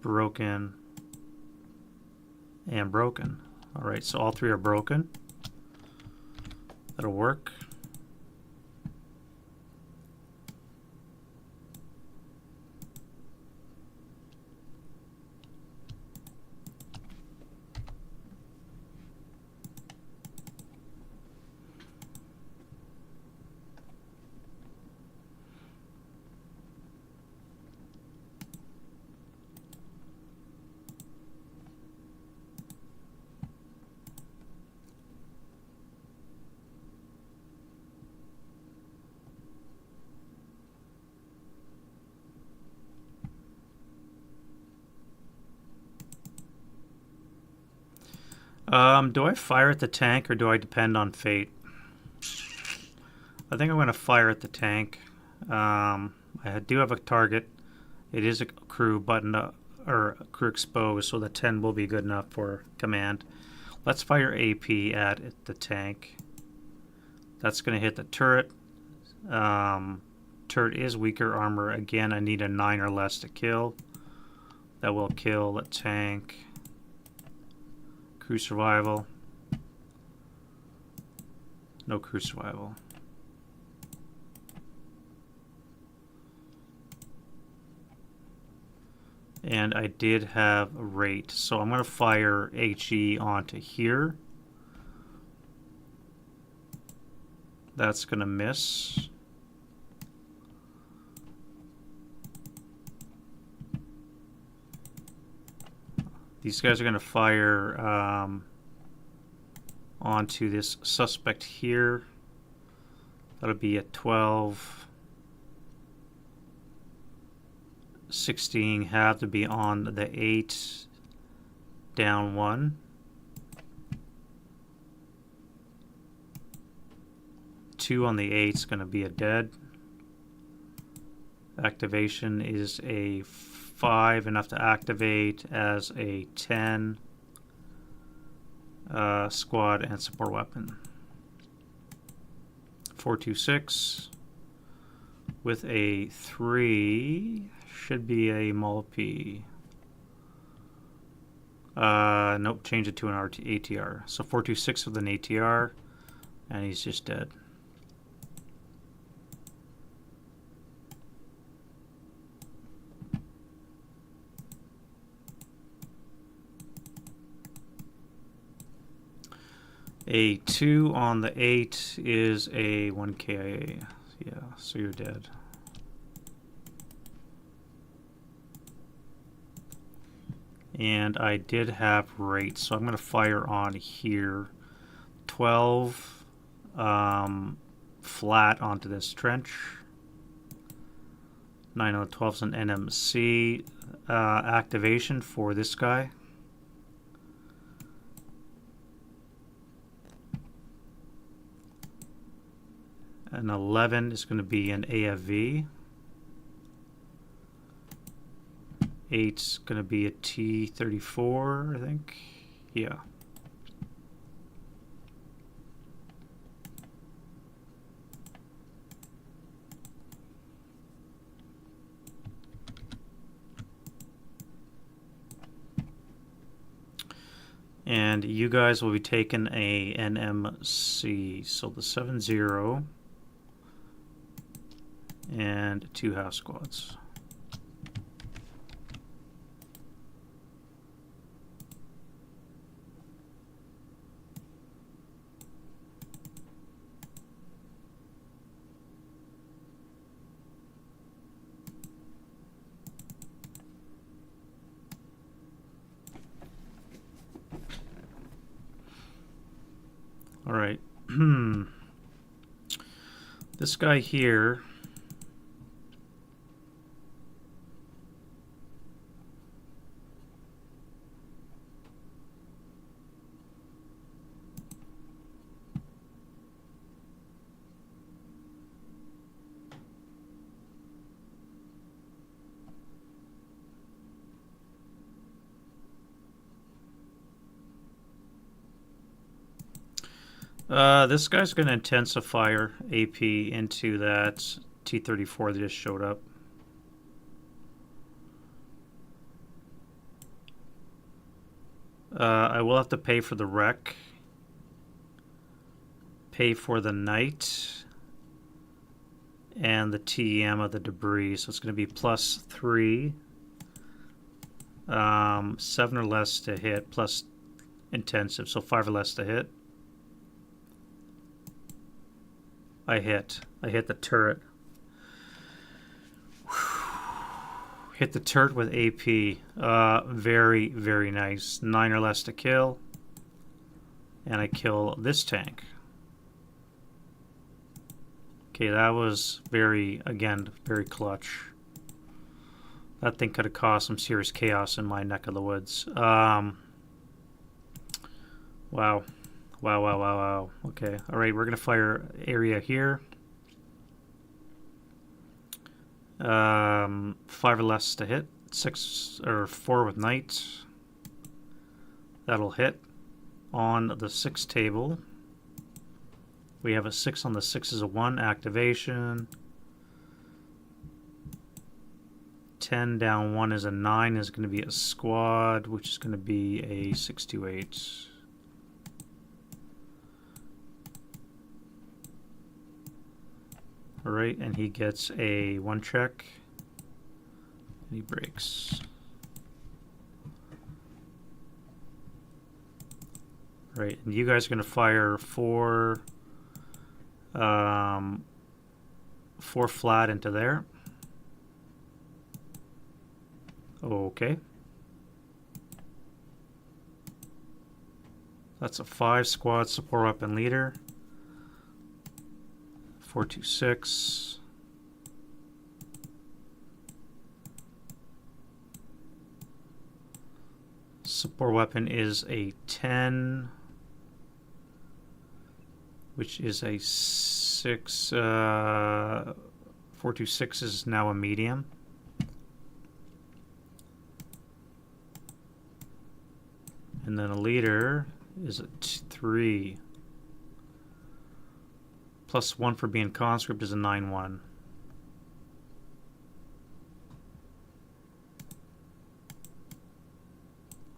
Broken. And broken. Alright, so all 3 are broken. That'll work. Do I fire at the tank or do I depend on fate? I think I'm going to fire at the tank. I do have a target. It is a crew button or a crew exposed, so the 10 will be good enough for command. Let's fire AP at the tank. That's going to hit the turret. Turret is weaker armor. Again, I need a 9 or less to kill. That will kill the tank. Crew survival. No crew survival. And I did have a rate, so I'm going to fire HE onto here. That's going to miss. These guys are going to fire onto this suspect here. That'll be at 12. 16 have to be on the 8. Down 1. 2 on the 8 is going to be a dead. Activation is a 5, enough to activate as a 10 squad and support weapon. 426 with a 3 should be a Mulpi. Nope, change it to an ATR. So 426 with an ATR, and he's just dead. A 2 on the 8 is a 1 KIA. Yeah, so you're dead. And I did have rate, so I'm going to fire on here. 12 flat onto this trench. 9 on the 12 is an NMC. Activation for this guy. An 11 is going to be an AFV. 8's going to be a T-34, I think. Yeah. And you guys will be taking a NMC. So the 7-0 and 2 half squads. All right. This guy here This guy's going to intensify AP into that T-34 that just showed up. I will have to pay for the wreck, pay for the night, and the TEM of the debris. So it's going to be +3, 7 or less to hit, plus intensive, so 5 or less to hit. I hit the turret. Hit the turret with AP. Very, very nice. 9 or less to kill. And I kill this tank. Okay, that was very clutch. That thing could have caused some serious chaos in my neck of the woods. Wow. Okay, alright, we're going to fire area here. 5 or less to hit. 6 or 4 with night. That'll hit. On the 6 table, we have a 6 on the 6 is a 1 activation. 10 down 1 is a 9, is going to be a squad, which is going to be a 628. Alright, and he gets a 1 check. And he breaks. Right, and you guys are going to fire 4 flat into there. Okay. That's a 5 squad support weapon leader. 426. Support weapon is a 10, which is a 6. 426 is now a medium. And then a leader is a 3. +1 for being conscript is a 9-1.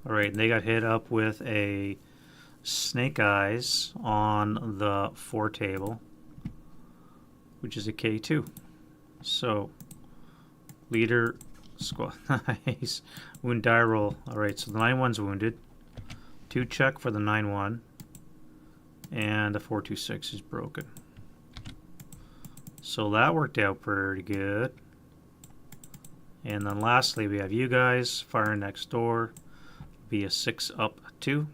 Alright, and they got hit up with a Snake Eyes on the 4 table, which is a K2. So, leader, squad, nice. Wound die roll. Alright, so the 9-1's wounded. 2 check for the 9-1. And the 426 is broken. So that worked out pretty good. And then lastly, we have you guys firing next door. Be a 6 up 2.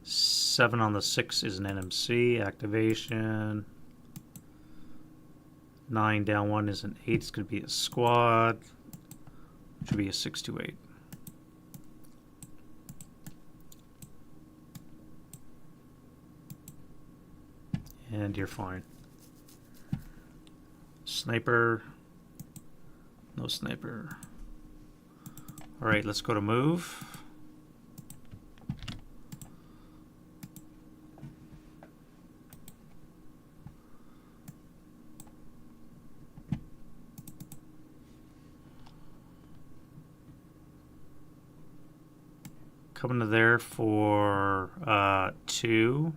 7 on the 6 is an NMC activation. 9 down 1 is an 8. It's going to be a squad, which would be a 628. And you're fine. Sniper. No sniper. Alright, let's go to move. Coming to there for 2.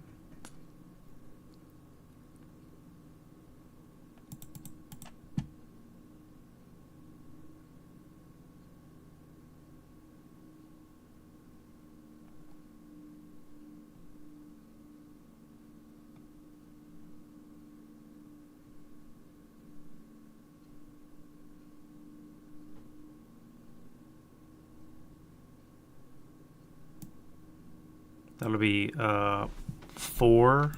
That'll be 4.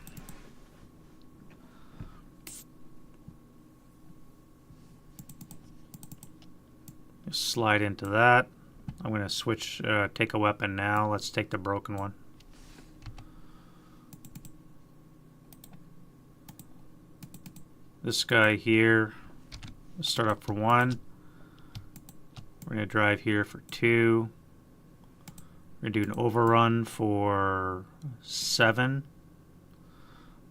Just slide into that. I'm going to switch, take a weapon now. Let's take the broken one. This guy here, let's start up for 1. We're going to drive here for 2. We're going to do an overrun for 7.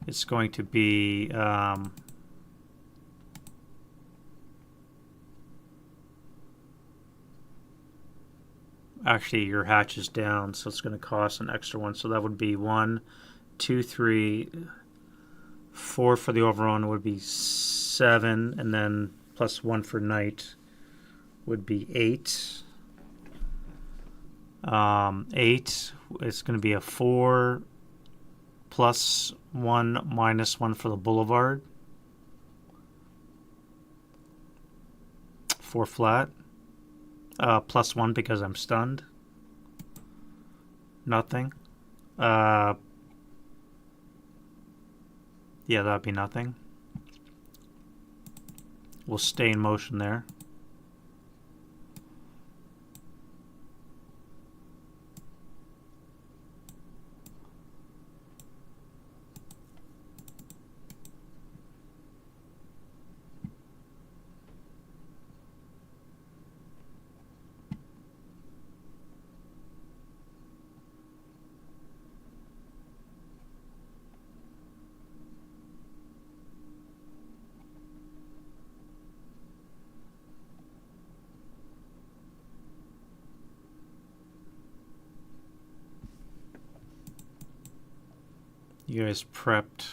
It's going to be actually your hatch is down, so it's going to cost an extra one. So that would be 1, 2, 3, 4 for the overrun would be 7, and then plus 1 for night would be 8. 8 is going to be a 4 plus 1 minus 1 for the boulevard. 4 flat. Plus 1 because I'm stunned. Nothing. Yeah, that'd be nothing. We'll stay in motion there. You guys prepped.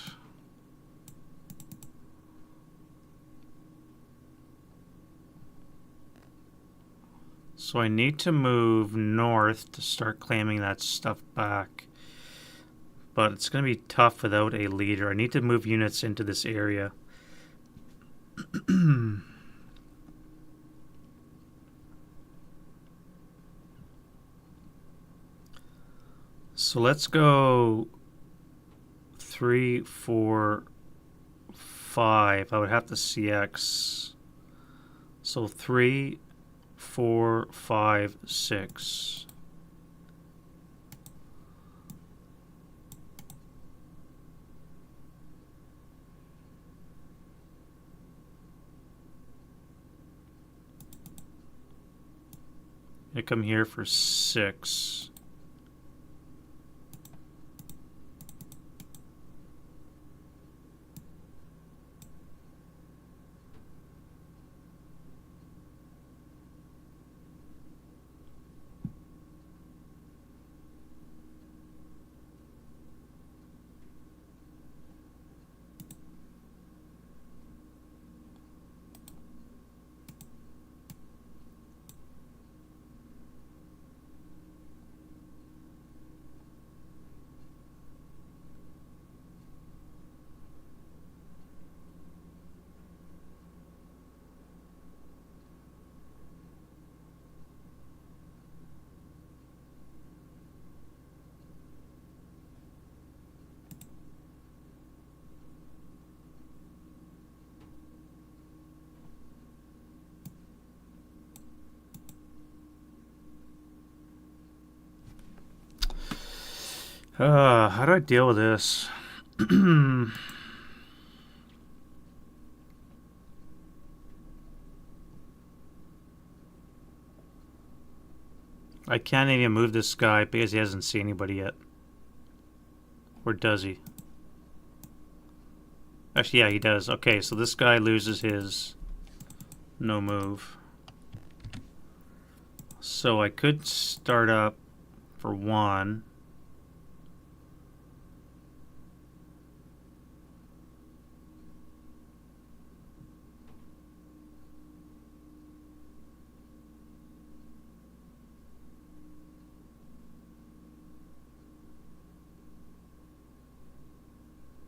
So I need to move north to start claiming that stuff back. But it's going to be tough without a leader. I need to move units into this area. So let's go 3, 4, 5. I would have to CX. So 3, 4, 5, 6. I come here for 6. How do I deal with this? I can't even move this guy because he hasn't seen anybody yet. Or does he? Actually, yeah, he does. Okay, so this guy loses his no move. So I could start up for 1.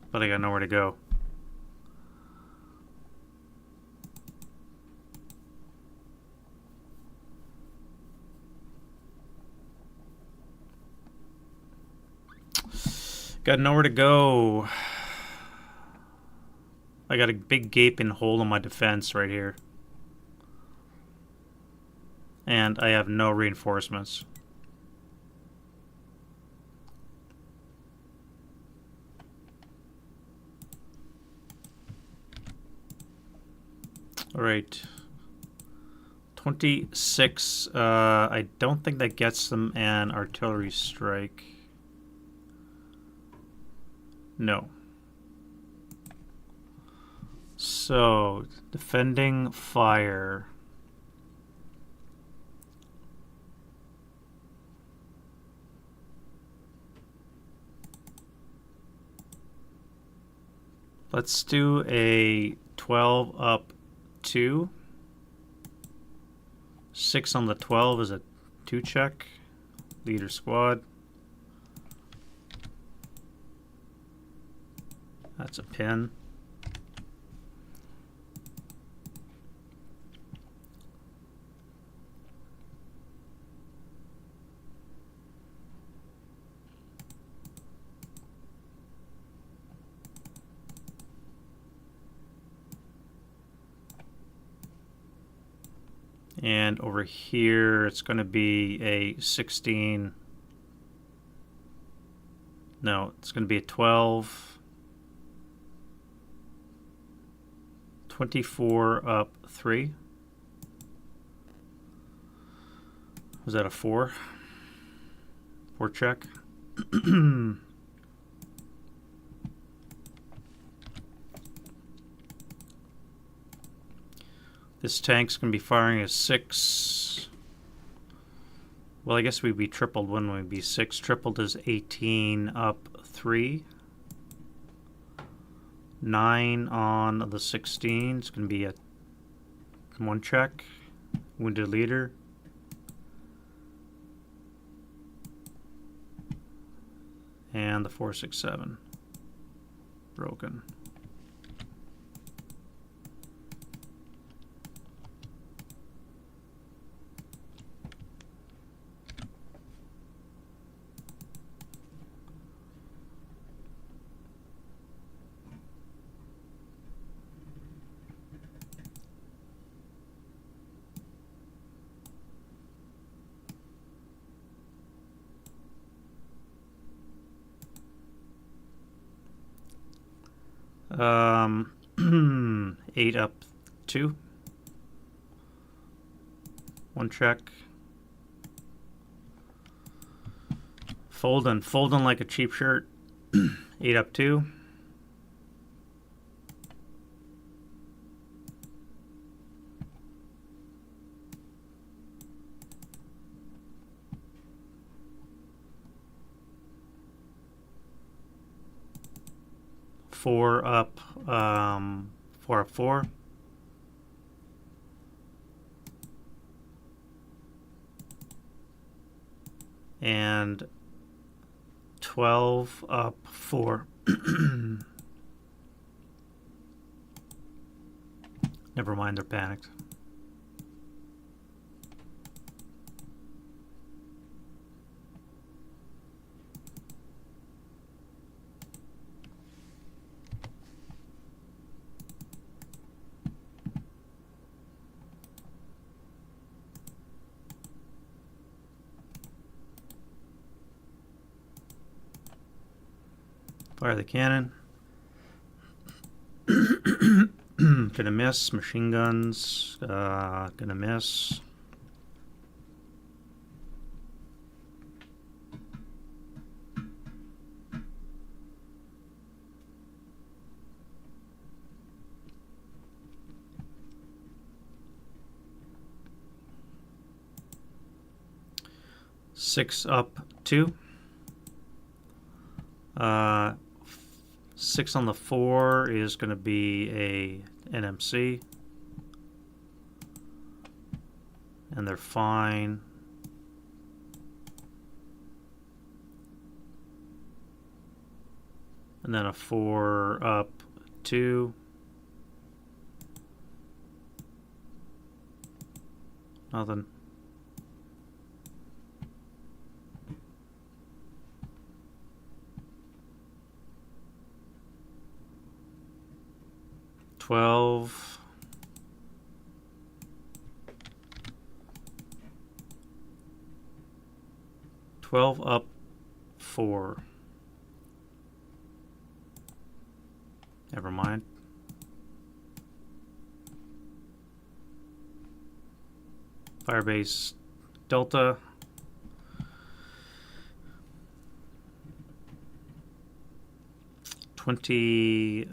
But I got nowhere to go. Got nowhere to go. I got a big gaping hole in my defense right here. And I have no reinforcements. Alright. 26. I don't think that gets them an artillery strike. No. So, defending fire. Let's do a 12 up 2. 6 on the 12 is a 2 check. Leader squad. That's a pin. And over here, it's going to be a 16. No, it's going to be a 12. 24 up 3. Was that a 4? 4 check. This tank's going to be firing a 6. Well, I guess we'd be tripled, wouldn't we? Be 6. Tripled is 18 up 3. 9 on the 16. It's going to be a 1 check. Wounded leader. And the 467. Broken. Um, 8 up 2. 1 check. Folding like a cheap shirt. 8 up 2. Four up 4. And 12 up 4. Never mind, they're panicked. Fire the cannon. Gonna miss. Machine guns. Gonna miss. Six up 2. 6 on the 4 is going to be a NMC. And they're fine. And then a 4 up 2. Nothing. $12. $12 up 4. Never mind. Firebase Delta. $20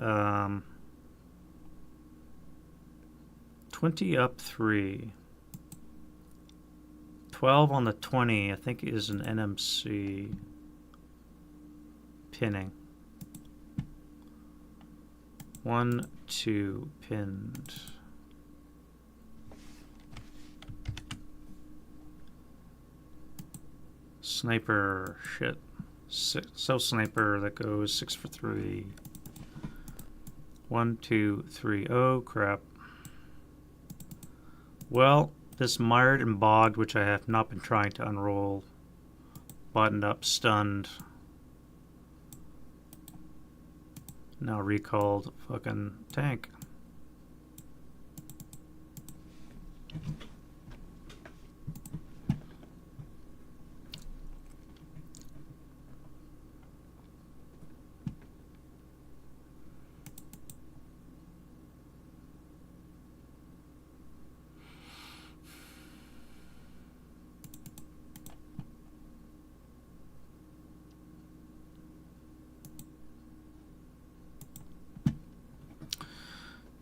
up 3. 12 on the 20, I think, is an NMC pinning. 1, 2 pinned. Sniper, shit. So sniper, that goes 6 for 3. 1, 2, 3. Oh crap. Well, this mired and bogged, which I have not been trying to unroll. Buttoned up, stunned. Now recalled fucking tank.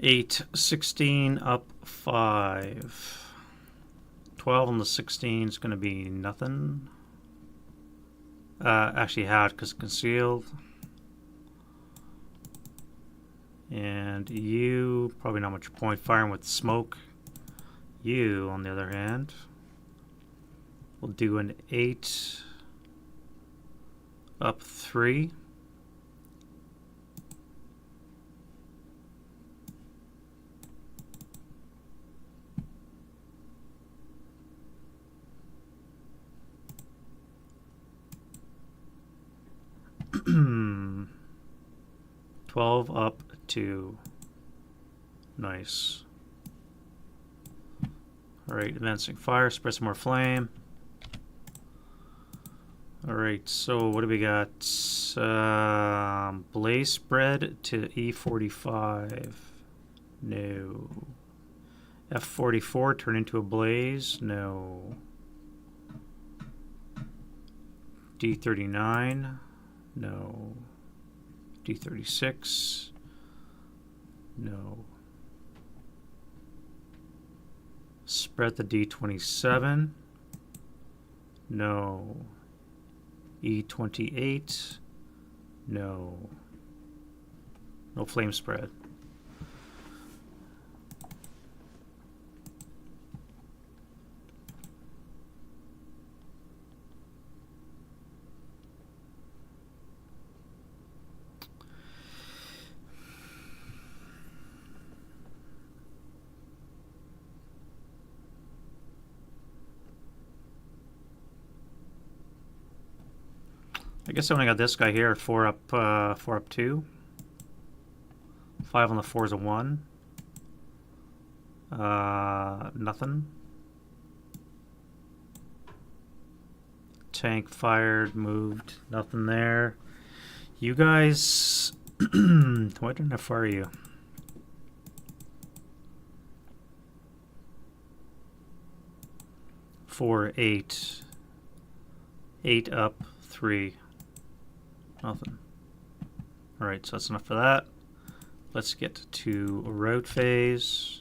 Eight, 16 up 5. 12 on the 16 is going to be nothing. Actually had because concealed. And you, probably not much point firing with smoke. You, on the other hand, will do an 8 up 3. Hmm. 12 up 2. Nice. Alright, advancing fire, spread some more flame. Alright, so what do we got? Blaze spread to E45. No. F44 turn into a blaze. No. D39. No. D36. No. Spread the D27. No. E28. No. No flame spread. I guess I only got this guy here, 4 up 2. 5 on the 4 is a 1. Nothing. Tank fired, moved, nothing there. You guys, what enough are you? Four, 8. 8 up 3. Nothing. Alright, so that's enough for that. Let's get to road phase.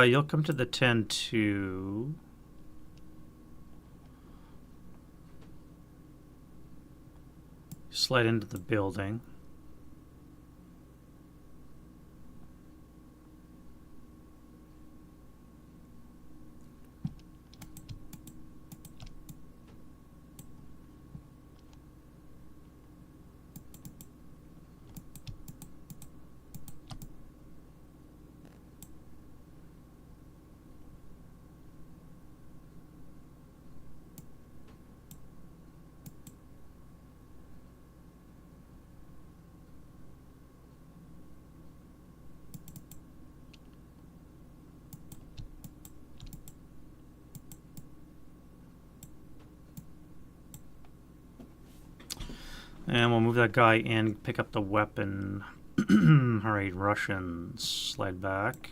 You'll come to the 10-2. Slide into the building. And we'll move that guy in, pick up the weapon. Alright, Russians. Slide back.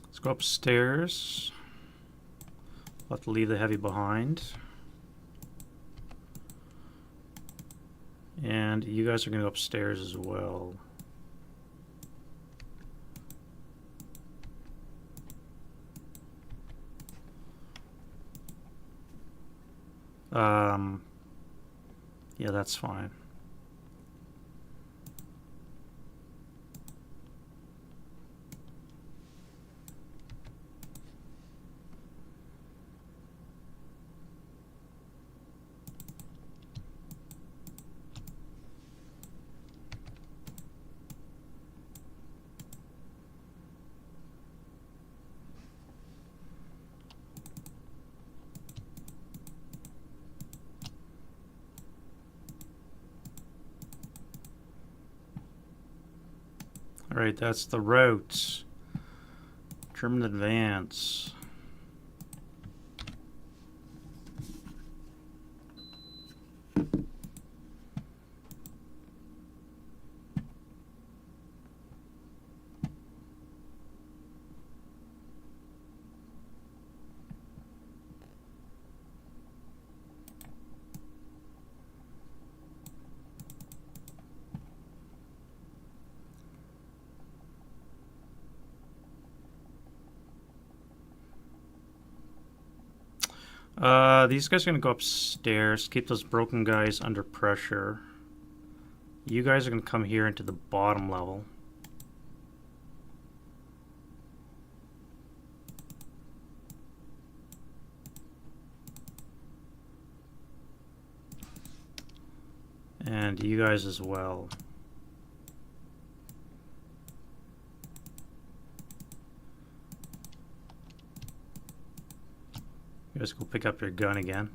Let's go upstairs. We'll have to leave the heavy behind. And you guys are going to go upstairs as well. Yeah, that's fine. All right, that's the route. German advance. These guys are going to go upstairs, keep those broken guys under pressure. You guys are going to come here into the bottom level. And you guys as well. You guys go pick up your gun again.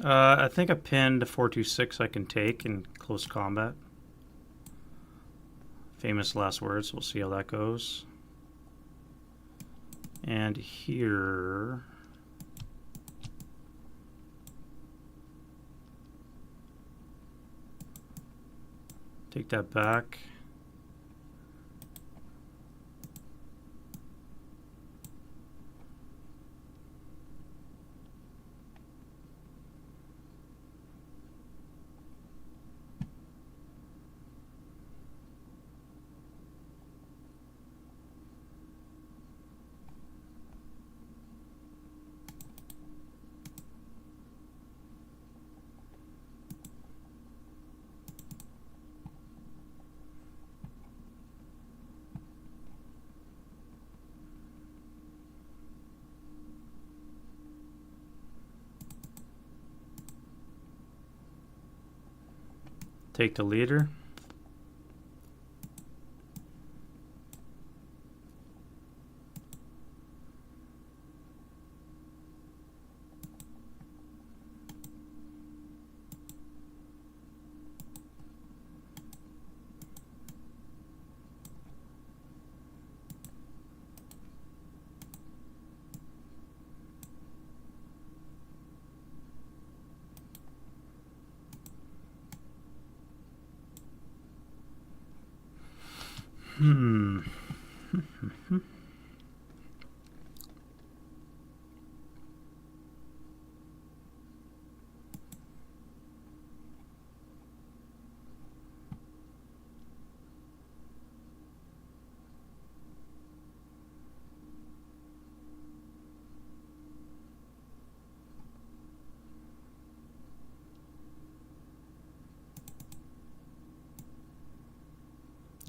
I think a pin to 426 I can take in close combat. Famous last words. We'll see how that goes. And here... take that back. take the leader.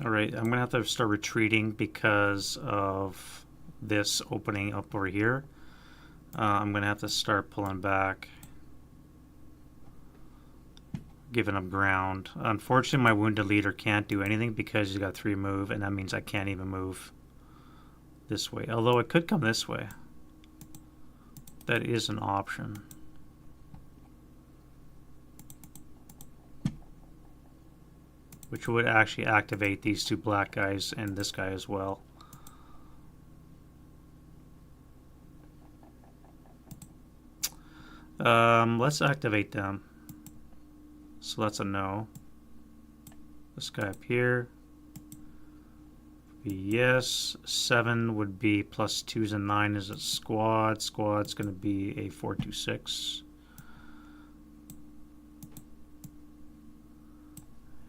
Alright, I'm going to have to start retreating because of this opening up over here. I'm going to have to start pulling back, giving up ground. Unfortunately, my wounded leader can't do anything because he's got 3 move, and that means I can't even move this way. Although it could come this way. That is an option. Which would actually activate these 2 black guys and this guy as well. Let's activate them. So that's a no. This guy up here would be yes. 7 would be plus 2s and 9 is a squad. Squad's going to be a 4-2-6.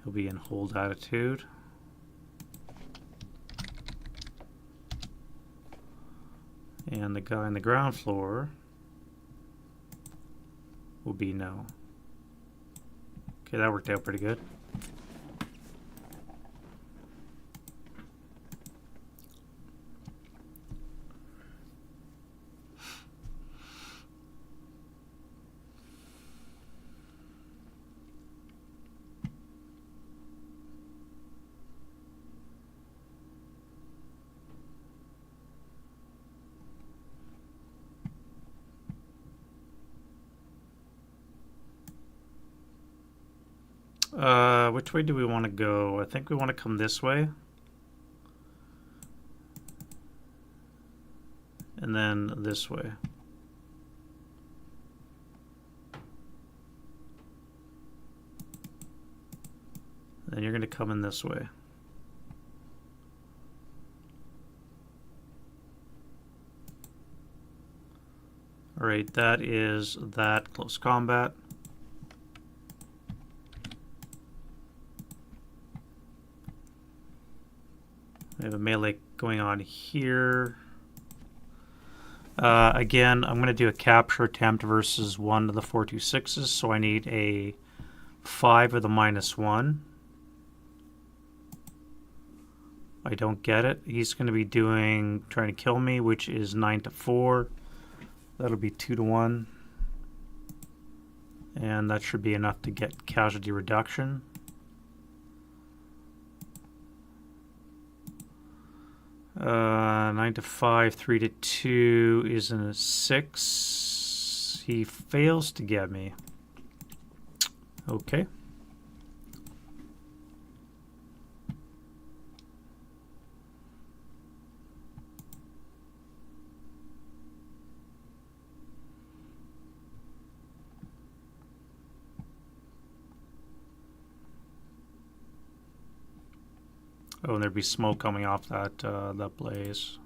He'll be in hold attitude. And the guy on the ground floor will be no. Okay, that worked out pretty good. Which way do we want to go? I think we want to come this way. And then this way. Then you're going to come in this way. Alright, that is that close combat. We have a melee going on here. Again, I'm going to do a capture attempt versus one of the 4-2-6s, so I need a 5 with a -1. I don't get it. He's going to be trying to kill me, which is 9-4. That'll be 2-1. And that should be enough to get casualty reduction. Uh, 9-5, 3-2 is in a 6. He fails to get me. Okay. Oh, and there'd be smoke coming off that that blaze.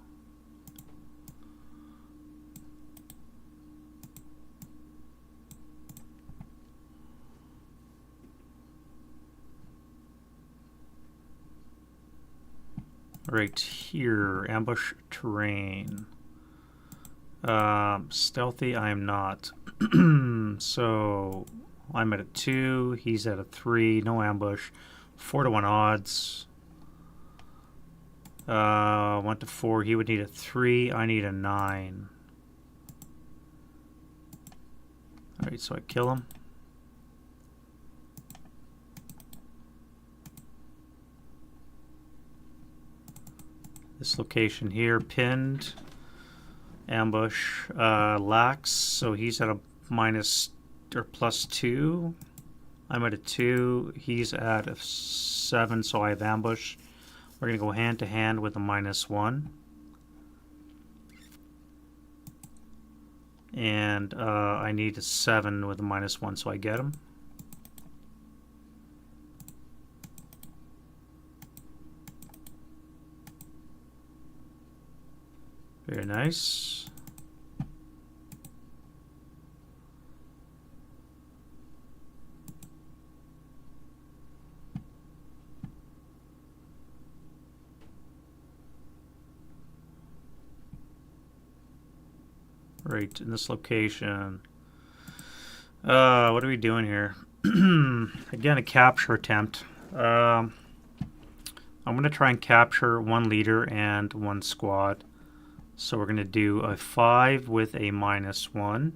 Right here, ambush terrain. Stealthy, I am not. So I'm at a 2, he's at a 3, no ambush. 4-1 odds. 1-4, he would need a 3, I need a 9. Alright, so I kill him. This location here, pinned, ambush, lax, so he's at a minus or +2. I'm at a 2. He's at a 7, so I have ambush. We're going to go hand to hand with a -1. And I need a 7 with a -1, so I get him. Very nice. Right in this location. What are we doing here? Again, a capture attempt. I'm going to try and capture 1 leader and 1 squad. So we're going to do a 5 with a -1.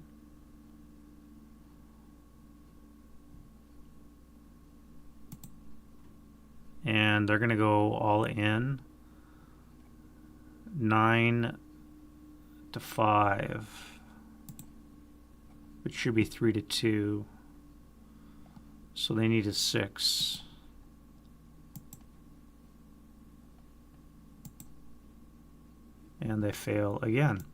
And they're going to go all in. 9 to 5. Which should be 3 to 2. So they need a 6. And they fail again.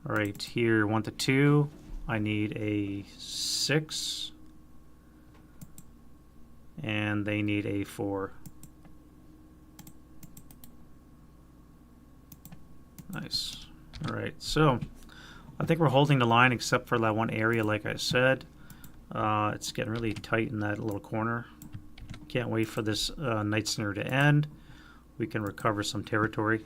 All right, here 1 to 2. I need a 6. And they need a 4. Nice. All right, so I think we're holding the line except for that one area, like I said. It's getting really tight in that little corner. Can't wait for this night snare to end. We can recover some territory.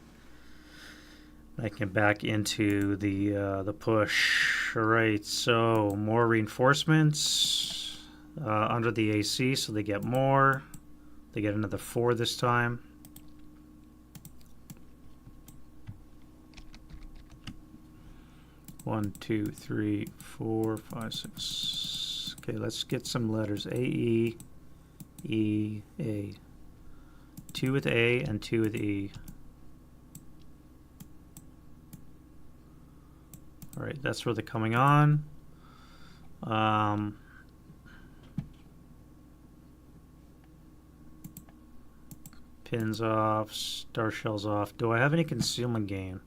I can back into the push. All right, so more reinforcements under the AC, so they get more. They get another 4 this time. One, two, three, 4, 5, 6. Okay, let's get some letters. A, E, E, A. 2 with A and 2 with E. All right, that's where they're coming on. Pins off, star shells off. Do I have any concealment gain?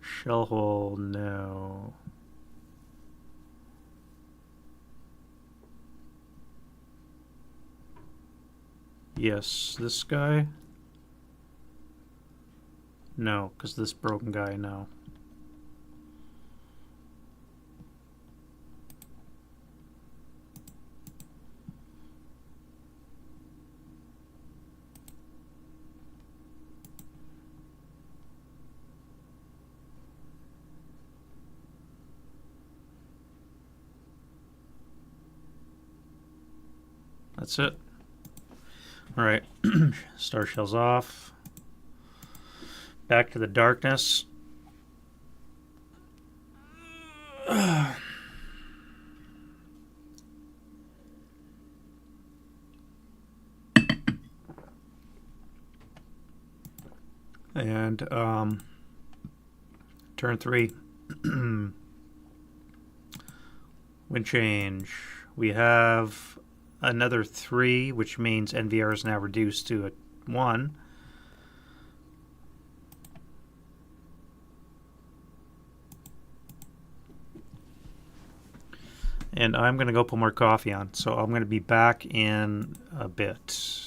Shell hole, no. Yes, this guy? No, because this broken guy, no. That's it. All right, star shells off. Back to the darkness. And turn 3. Wind change. We have another 3, which means NVR is now reduced to a 1. And I'm going to go put more coffee on, so I'm going to be back in a bit.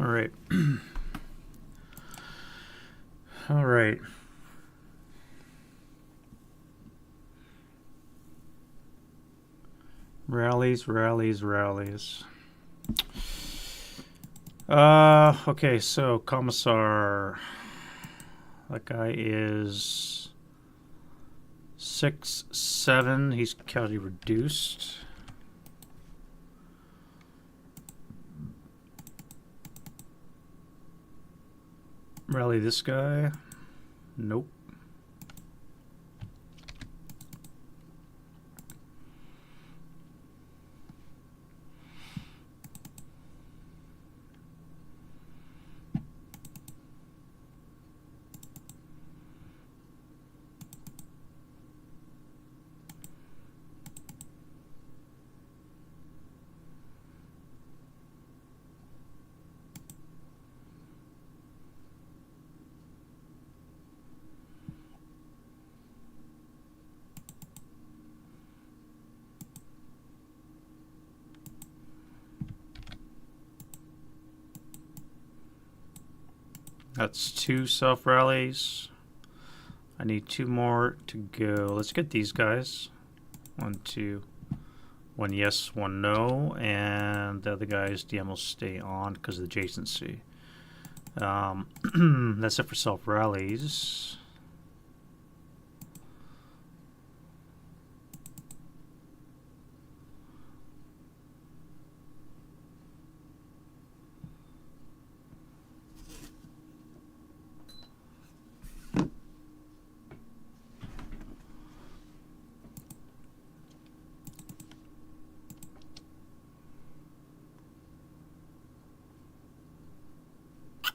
All right. All right. Rallies, rallies, rallies. Okay, so Commissar. That guy is 6'7". He's county reduced. Rally this guy. Nope. That's 2 self rallies. I need 2 more to go. Let's get these guys. 1, 2. 1 yes, 1 no. And the other guy's DM will stay on because of the adjacency. That's it for self rallies.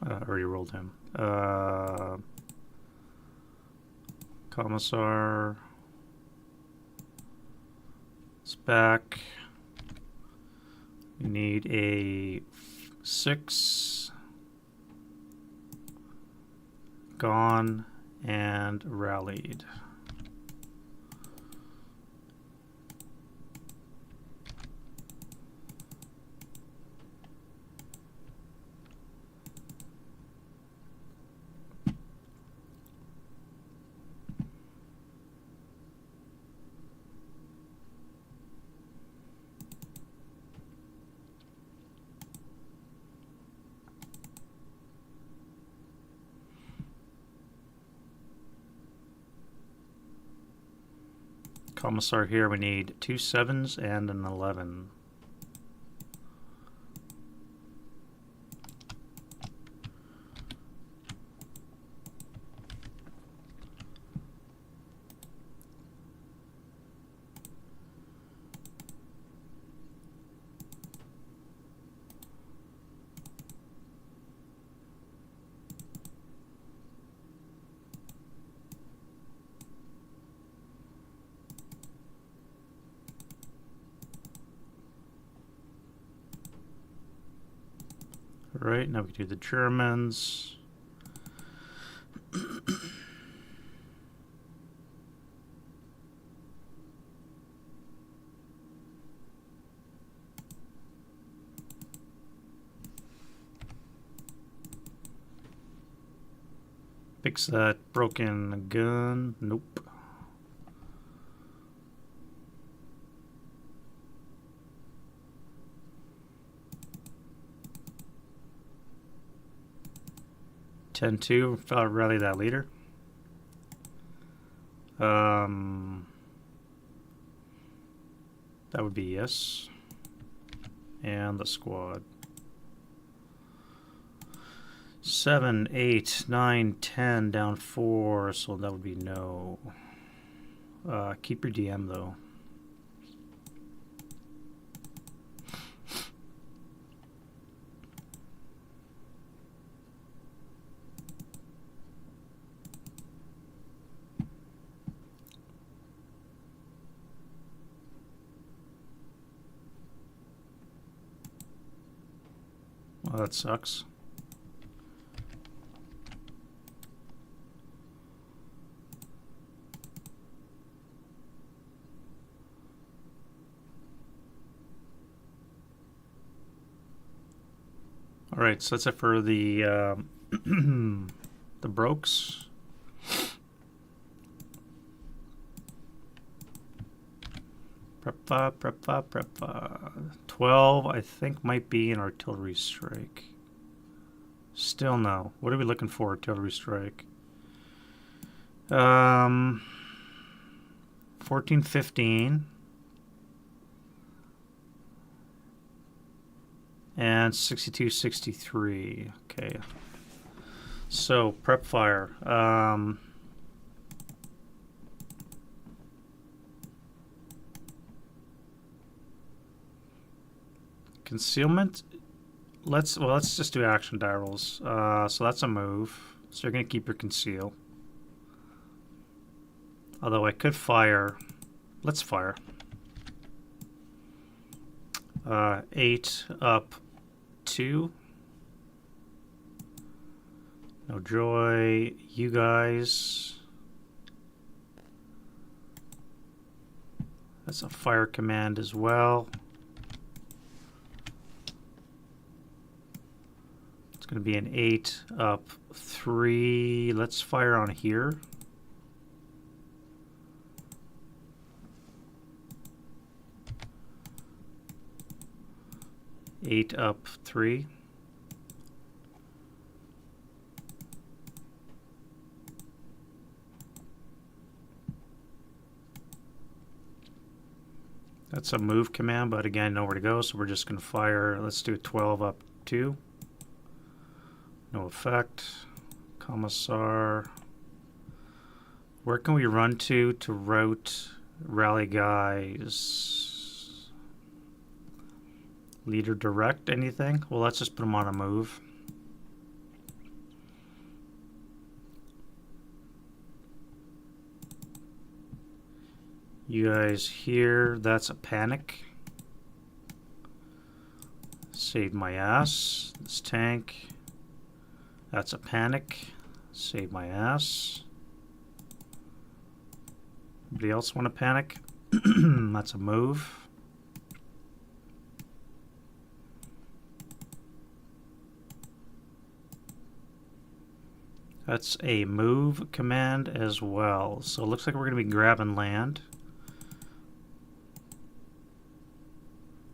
Already rolled him. Commissar. It's back. We need a 6. Gone and rallied. Commissar here, we need 2 7s and an 11. Right, now we can do the Germans. Fix that broken gun. Nope. (10-2). Rally that leader. That would be yes. And the squad. 7, 8, 9, 10 down 4, so that would be no. Keep your DM though. Well, that sucks. All right, so that's it for the the brokes. Prep 12, I think, might be an artillery strike. Still no. What are we looking for, artillery strike? 14, 15. And 62, 63. Okay. So, prep fire. Concealment. Let's just do action die rolls. So that's a move. So you're gonna keep your conceal. Although I could fire. Let's fire. 8 up 2. No joy. You guys. That's a fire command as well. It's going to be an 8 up 3. Let's fire on here. Eight up 3. That's a move command, but again, nowhere to go, so we're just going to fire. Let's do 12 up 2. No effect. Commissar. Where can we run to route rally guys? Leader direct, anything? Well, let's just put them on a move. You guys here, that's a panic. Save my ass. This tank. That's a panic. Save my ass. Anybody else want to panic? That's a move. That's a move command as well. So it looks like we're going to be grabbing land.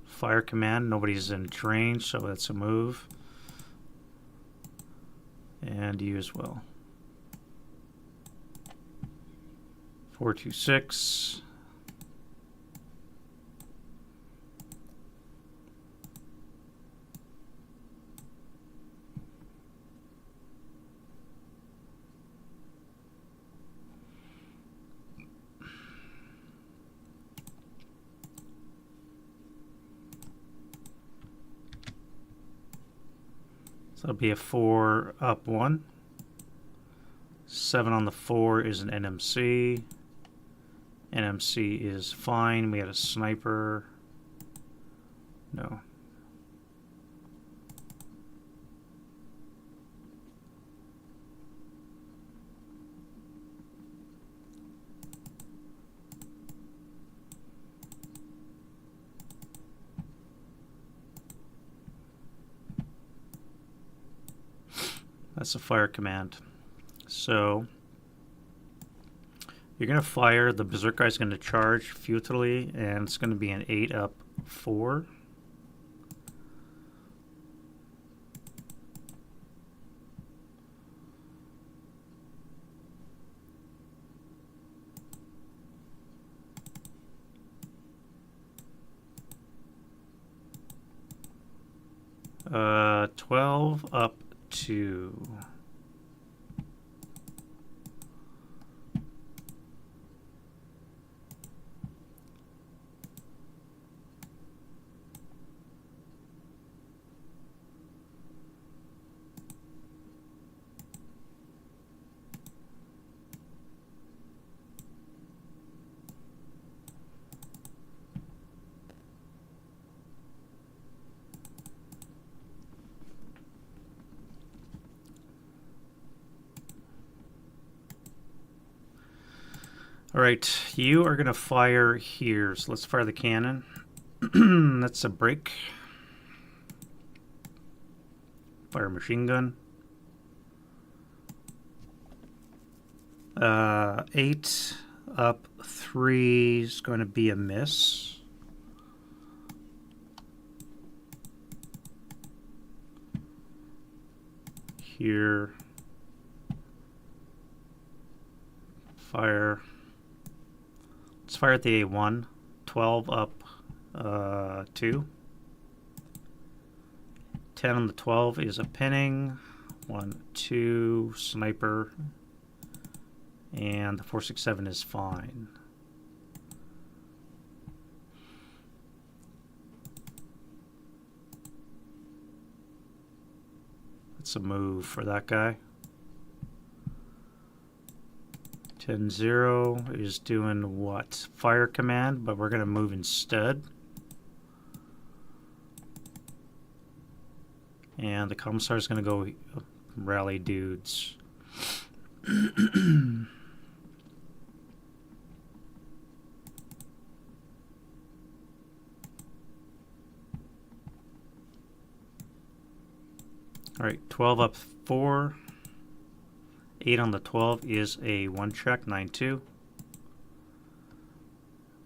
Fire command, nobody's in range, so that's a move. And you as well. 426. So it'll be a 4 up 1. 7 on the 4 is an NMC. NMC is fine. We had a sniper. No. That's a fire command. So you're going to fire, the berserk guy is going to charge futilely, and it's going to be an 8 up 4. Uh, 12 up 2. All right, you are going to fire here. So let's fire the cannon. That's a break. Fire machine gun. 8 up 3 is going to be a miss. Here. Fire. Let's fire at the A1. 12 up 2. 10 on the 12 is a pinning. 1, 2, sniper. And the 467 is fine. That's a move for that guy. 10-0 is doing what? Fire command, but we're going to move instead. And the commissar is going to go rally dudes. All right, 12 up 4. 8 on the 12 is a 1 check, 9-2.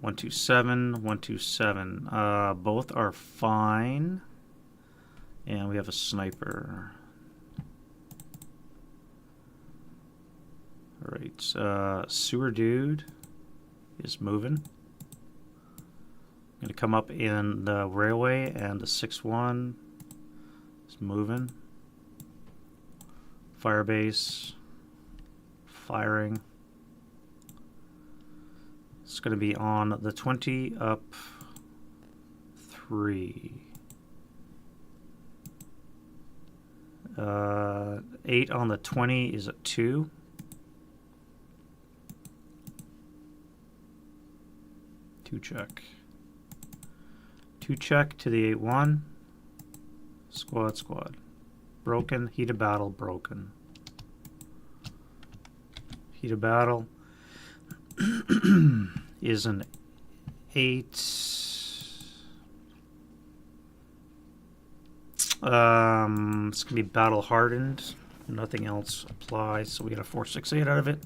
127, 127. Both are fine. And we have a sniper. All right, sewer dude is moving. Gonna come up in the railway, and the 6-1 is moving. Firebase, firing. It's going to be on the 20 up 3. 8 on the 20 is a 2. Two check. 2 check to the 8-1. Squad. Broken. Heat of battle. Broken. Heat of battle is an 8. It's going to be battle hardened. Nothing else applies, so we got a 468 out of it.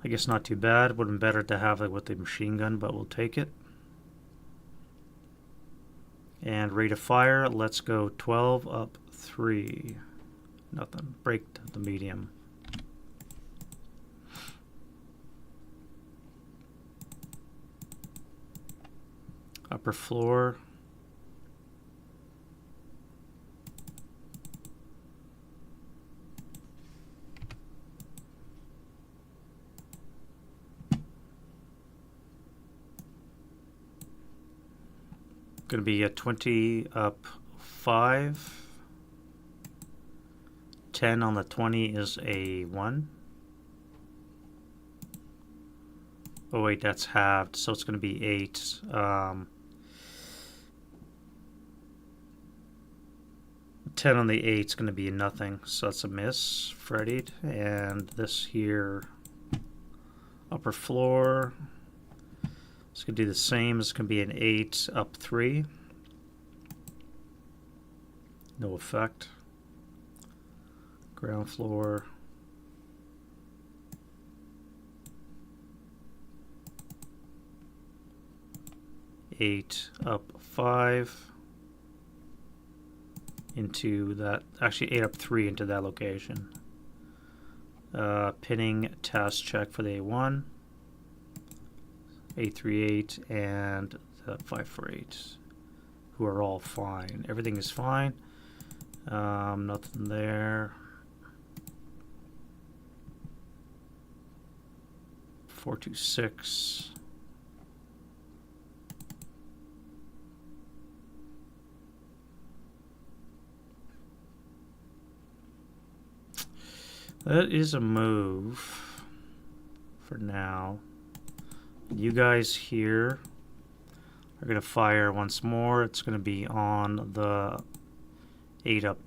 I guess not too bad. Would have been better to have it with the machine gun, but we'll take it. And rate of fire, let's go 12 up 3. Nothing. Break the medium. Upper floor. Going to be a 20 up 5. 10 on the 20 is a 1. Oh wait, that's halved, so it's going to be 8. 10 on the 8 is going to be nothing, so that's a miss, Freddied. And this here, upper floor, it's going to do the same. It's going to be an 8 up 3. No effect. Ground floor. Eight up 5 into that, actually 8 up 3 into that location. Pinning test check for the A1. 838 and the 548, who are all fine. Everything is fine. Nothing there. 426. That is a move for now. You guys here are going to fire once more. It's going to be on the 8 up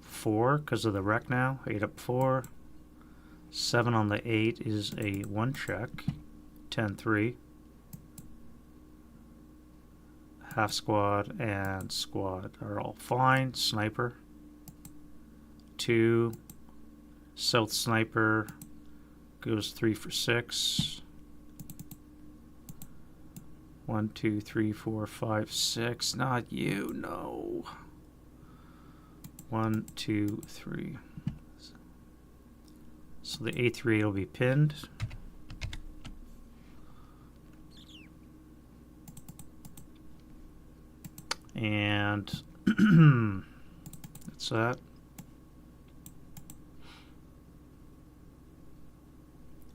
4 because of the wreck now. 8 up 4. 7 on the 8 is a 1 check. 10-3. Half squad and squad are all fine. Sniper. 2. South Sniper goes 3 for 6. 1, 2, 3, 4, 5, 6. Not you, no. 1, 2, 3. So the A3 will be pinned. And that's that.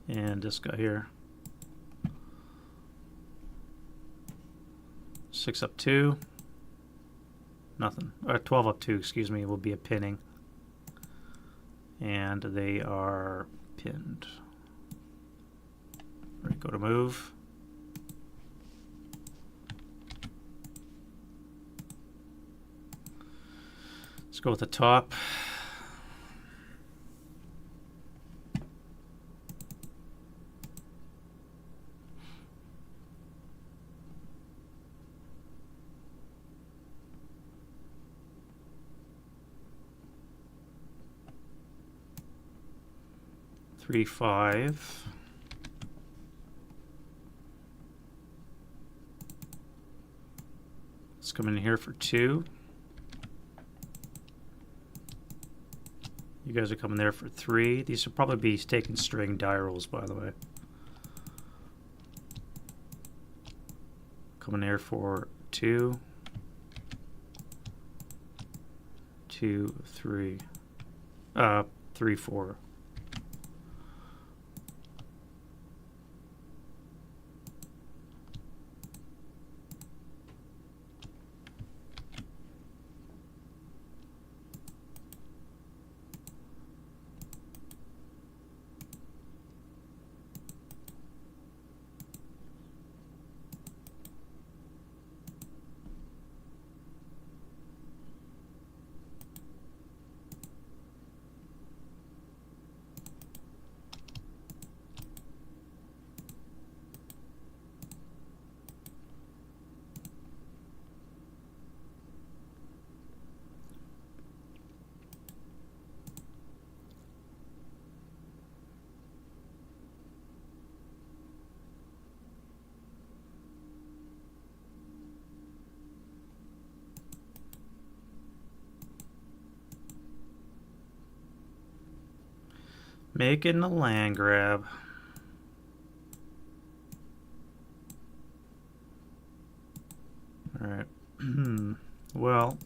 And this guy here. 6 up 2. Nothing. 12 up 2, excuse me, will be a pinning. And they are pinned. All right, go to move. Let's go with the top. Three, 5. Let's come in here for 2. You guys are coming there for 3. These will probably be taking string die rolls, by the way. Coming there for 2. 2, 3. 3, 4. Making the land grab. All right. Well,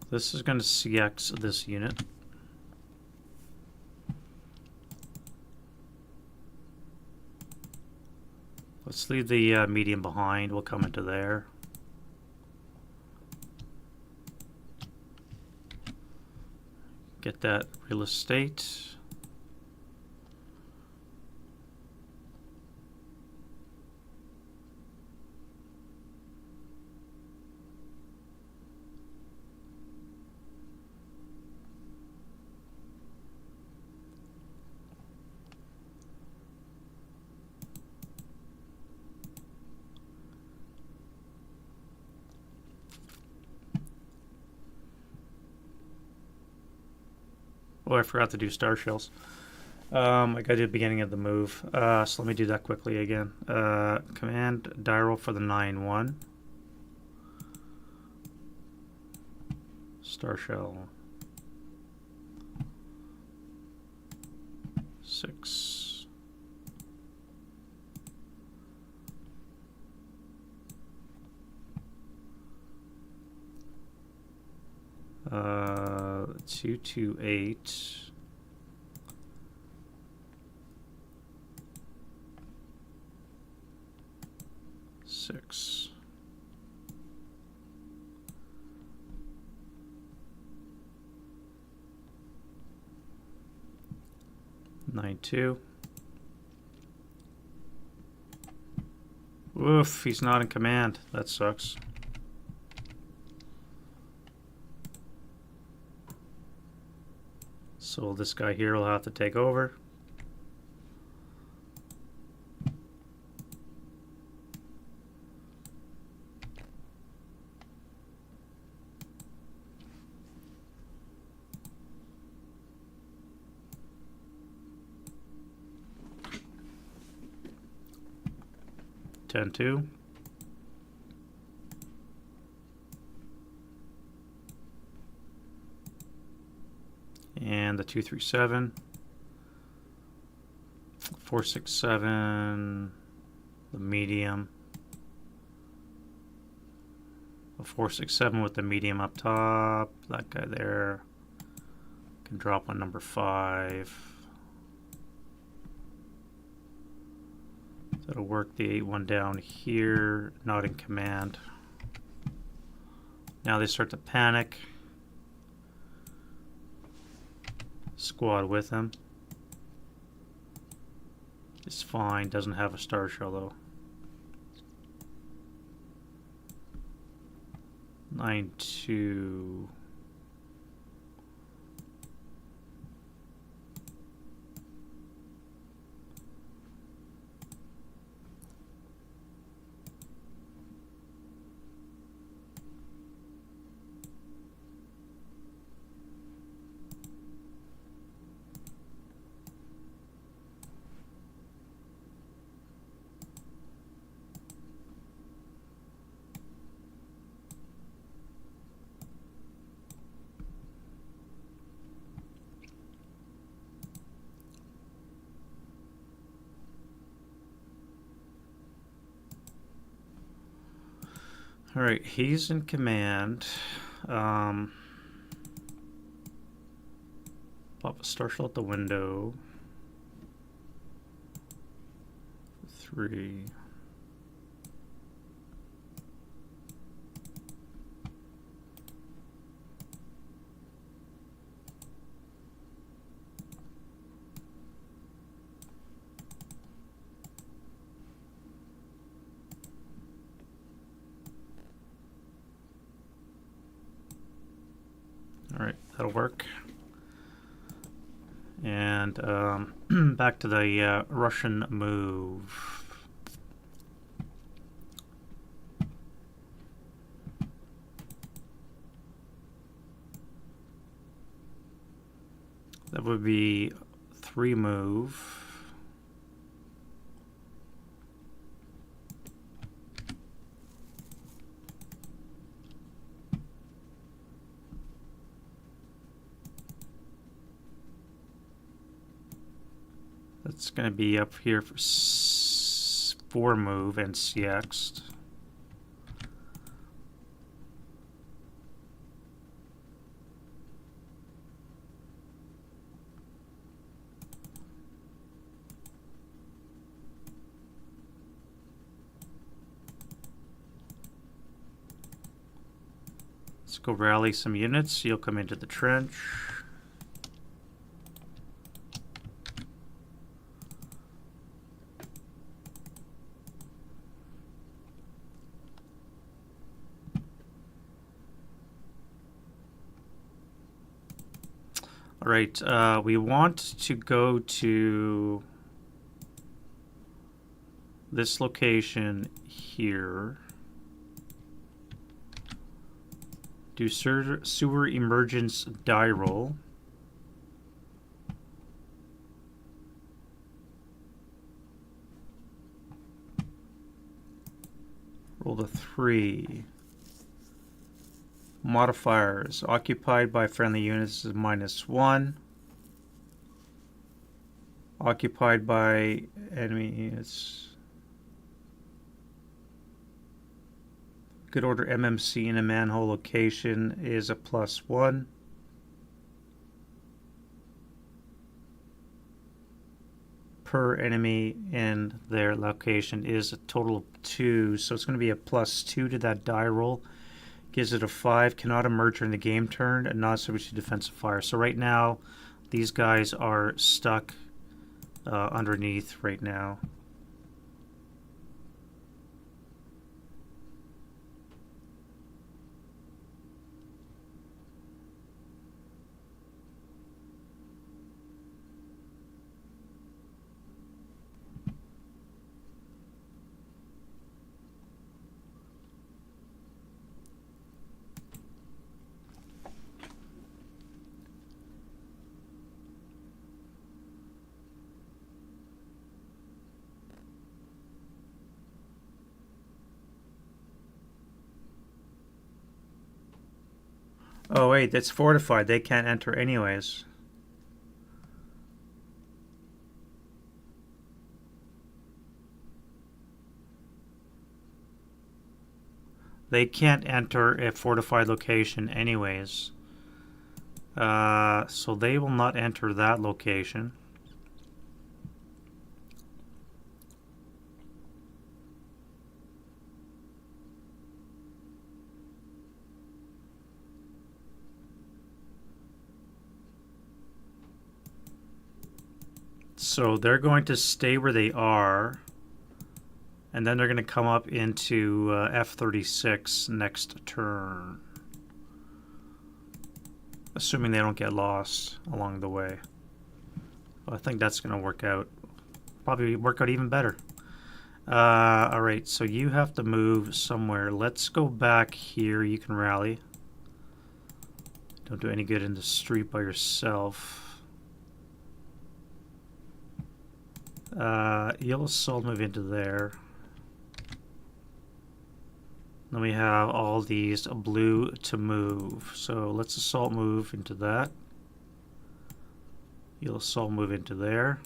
this is going to CX this unit. Let's leave the medium behind. We'll come into there. Get that real estate. Oh, I forgot to do star shells. I got to do the beginning of the move. So let me do that quickly again. Command die roll for the 9-1. Star shell. 6. Uh, 2, 2, 8. Six. Nine, 2. Oof, he's not in command. That sucks. So this guy here will have to take over. 10-2. And the 237. 467. The medium. A 467 with the medium up top. That guy there can drop on number 5. That'll work. The 8-1 down here, not in command. Now they start to panic. Squad with him. It's fine. Doesn't have a star shell though. 9-2. All right, he's in command. Pop a star shell at the window. 3. All right, that'll work. And back to the Russian move. That would be 3 move. That's going to be up here for 4 move and CX. Let's go rally some units. You'll come into the trench. All right, we want to go to this location here. Do sewer emergence die roll. Roll the 3. Modifiers. Occupied by friendly units is -1. Occupied by enemy units. Good order MMC in a manhole location is a +1. Per enemy in their location is a total of 2. So it's going to be a +2 to that die roll. Gives it a 5. Cannot emerge during the game turn and not subject to defensive fire. So right now, these guys are stuck underneath right now. Oh wait, that's fortified. They can't enter anyways. They can't enter a fortified location anyways. So they will not enter that location. So they're going to stay where they are. And then they're going to come up into F36 next turn. Assuming they don't get lost along the way. Well, I think that's going to work out. Probably work out even better. Alright, so you have to move somewhere. Let's go back here. You can rally. Don't do any good in the street by yourself. You'll assault move into there. Then we have all these blue to move. So let's assault move into that. You'll assault move into there.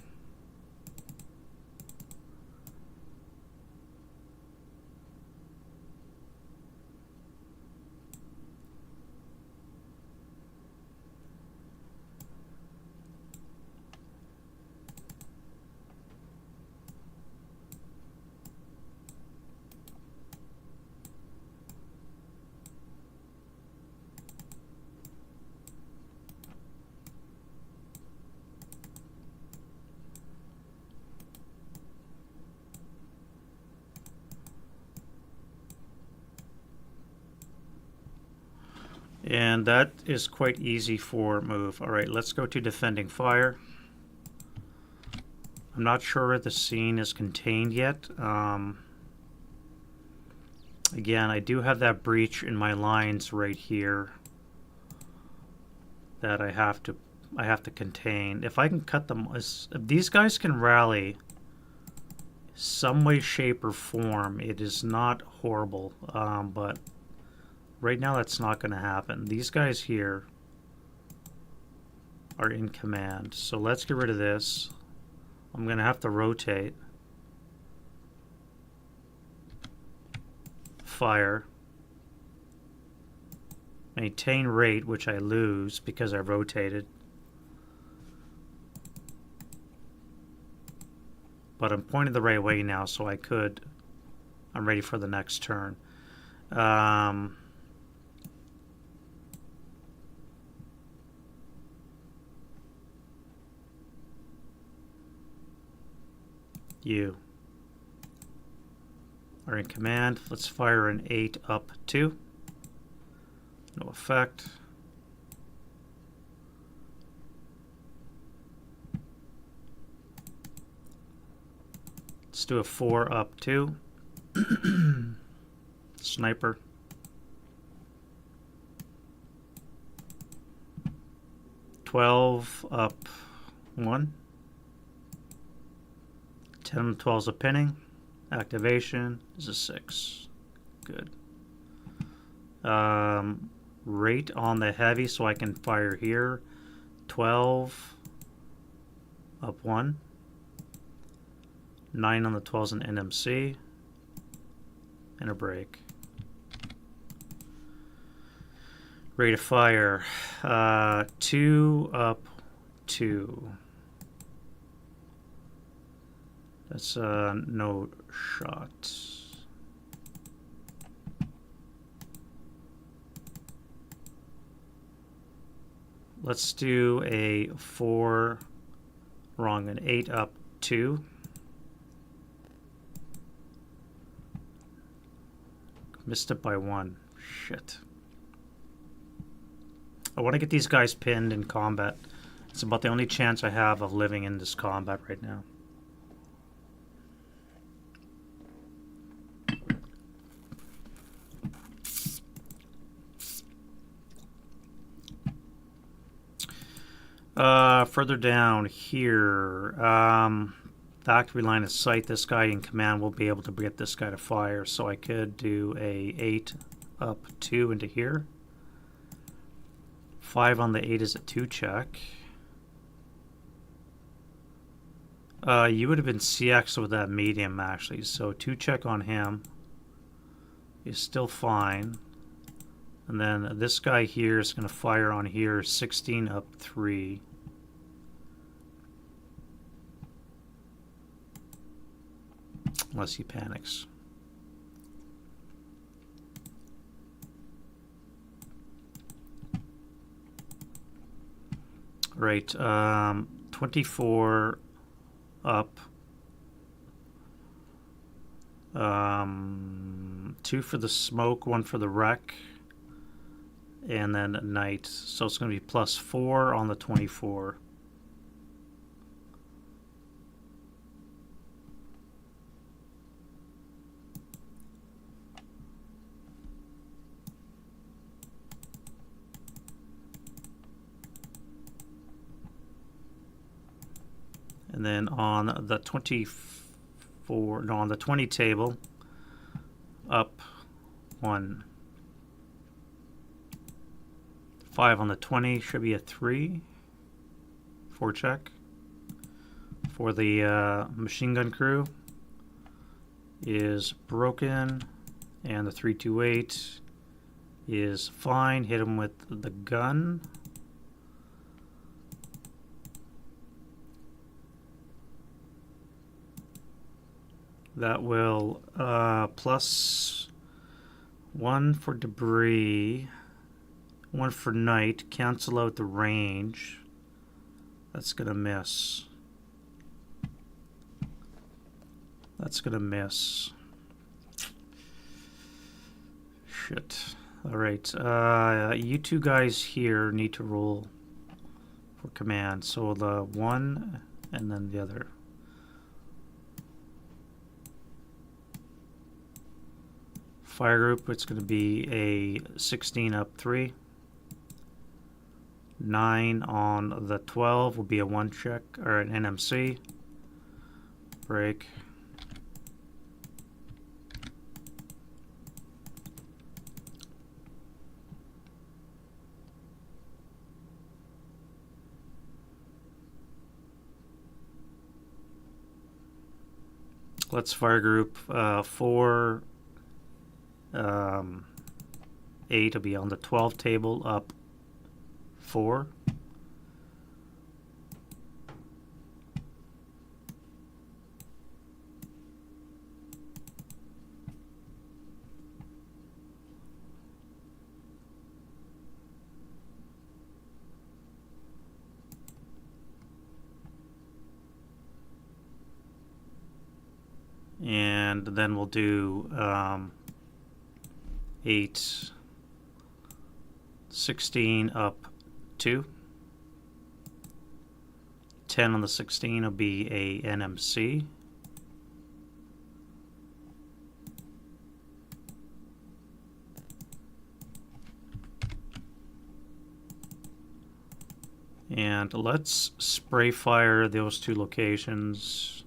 And that is quite easy for move. Alright, let's go to defending fire. I'm not sure if the scene is contained yet. Again, I do have that breach in my lines right here that I have to contain. If I can cut them, if these guys can rally some way, shape, or form, it is not horrible. But right now that's not going to happen. These guys here are in command. So let's get rid of this. I'm going to have to rotate. Fire. Maintain rate, which I lose because I rotated. But I'm pointing the right way now, so I'm ready for the next turn. You are in command. Let's fire an 8 up 2. No effect. Let's do a 4 up 2. Sniper. $12 up 1. 10 and 12 is a pinning. Activation is a 6. Good. Rate on the heavy, so I can fire here. 12 up 1. 9 on the 12 is an NMC. And a break. Rate of fire. 2 up 2. That's no shot. Let's do a 4, wrong, an 8 up 2. Missed it by 1. Shit. I want to get these guys pinned in combat. It's about the only chance I have of living in this combat right now. Further down here, factory line of sight, this guy in command will be able to get this guy to fire, so I could do a 8 up 2 into here. 5 on the 8 is a 2 check. You would have been CX with that medium actually, so 2 check on him is still fine. And then this guy here is going to fire on here, 16 up 3. Unless he panics. Right, 24 up. 2 for the smoke, 1 for the wreck. And then night. So it's going to be +4 on the 24. And then on the 24, no, on the 20 table, up 1. 5 on the 20 should be a 3. 4 check. For the machine gun crew is broken, and the 328 is fine. Hit him with the gun. That will +1 for debris, 1 for night, cancel out the range. That's gonna miss. That's gonna miss. Shit. Alright, you two guys here need to roll for command. So the 1 and then the other. Fire group, it's going to be a 16 up 3. 9 on the 12 will be a 1 check, or an NMC. Break. Let's fire group 4. 8 will be on the 12 table, up 4. And then we'll do 8, 16 up 2. 10 on the 16 will be a NMC. And let's spray fire those 2 locations.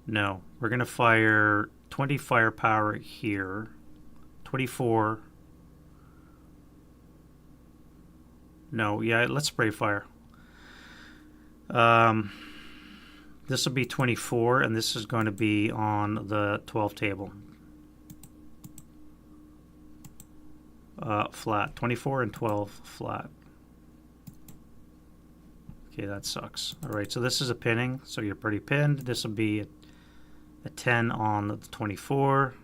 No, we're going to fire 20 firepower here. 24. No, yeah, let's spray fire. This will be 24, and this is going to be on the 12 table. Flat. 24 and 12 flat. Okay, that sucks. Alright, so this is a pinning, so you're pretty pinned. This will be a 10 on the 24.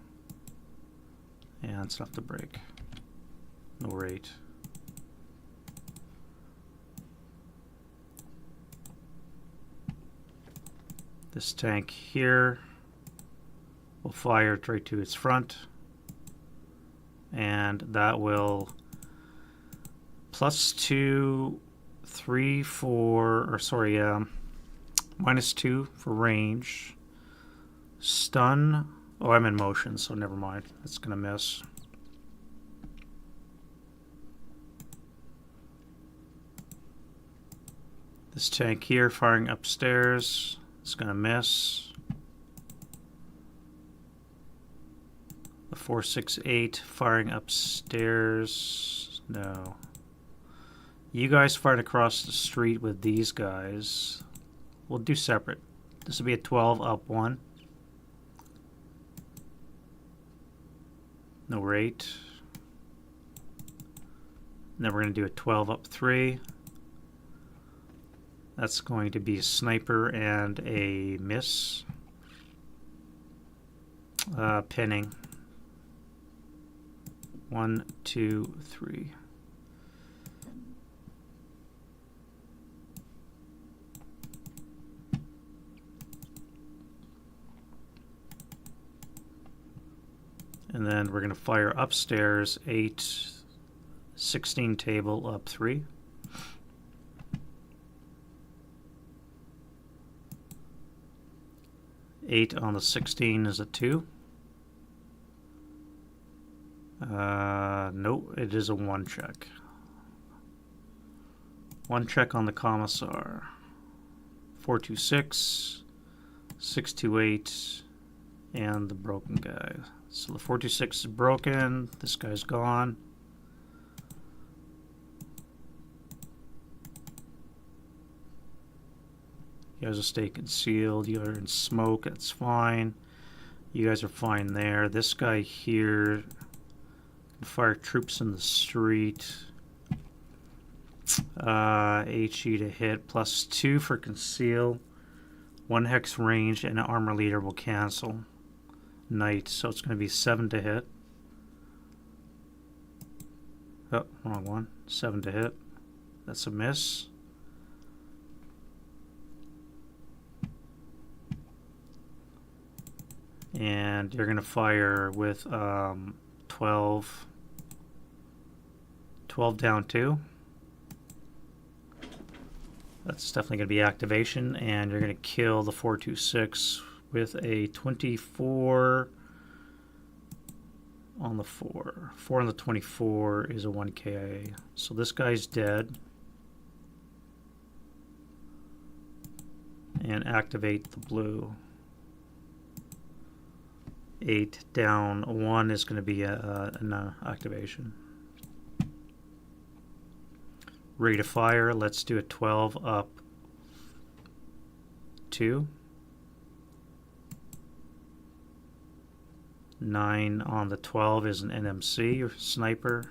And it's enough to break. No rate. This tank here will fire right to its front. And that will +2, 3, 4, or sorry, -2 for range. Stun. Oh, I'm in motion, so never mind. That's gonna miss. This tank here firing upstairs. It's gonna miss. The 468 firing upstairs. No. You guys fight across the street with these guys. We'll do separate. This will be a 12 up 1. No rate. Then we're going to do a 12 up 3. That's going to be a sniper and a miss. Pinning. 1, 2, 3. And then we're going to fire upstairs 8, 16 table up 3. Eight on the 16 is a 2. No, it is a 1 check. 1 check on the commissar. 426, 628, and the broken guy. So the 426 is broken. This guy's gone. You guys will stay concealed. You're in smoke. That's fine. You guys are fine there. This guy here can fire troops in the street. HE to hit. +2 for conceal. 1 hex range and an armor leader will cancel. Knight. So it's going to be 7 to hit. Oh, wrong one. 7 to hit. That's a miss. And you're going to fire with 12 down 2. That's definitely going to be activation, and you're going to kill the 426 with a 24 on the 4. 4 on the 24 is a 1 KIA. So this guy's dead. And activate the blue. 8 down 1 is going to be an activation. Rate of fire, let's do a 12 up 2. 9 on the 12 is an NMC or sniper.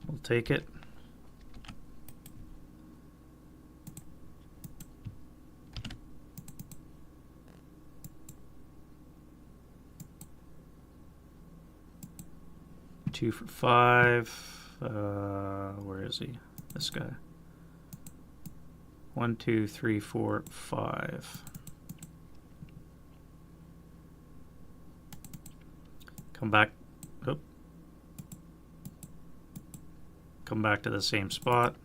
We'll take it. Two for 5. Where is he? This guy. 1, 2, 3, 4, 5. Come back. Oop. Come back to the same spot.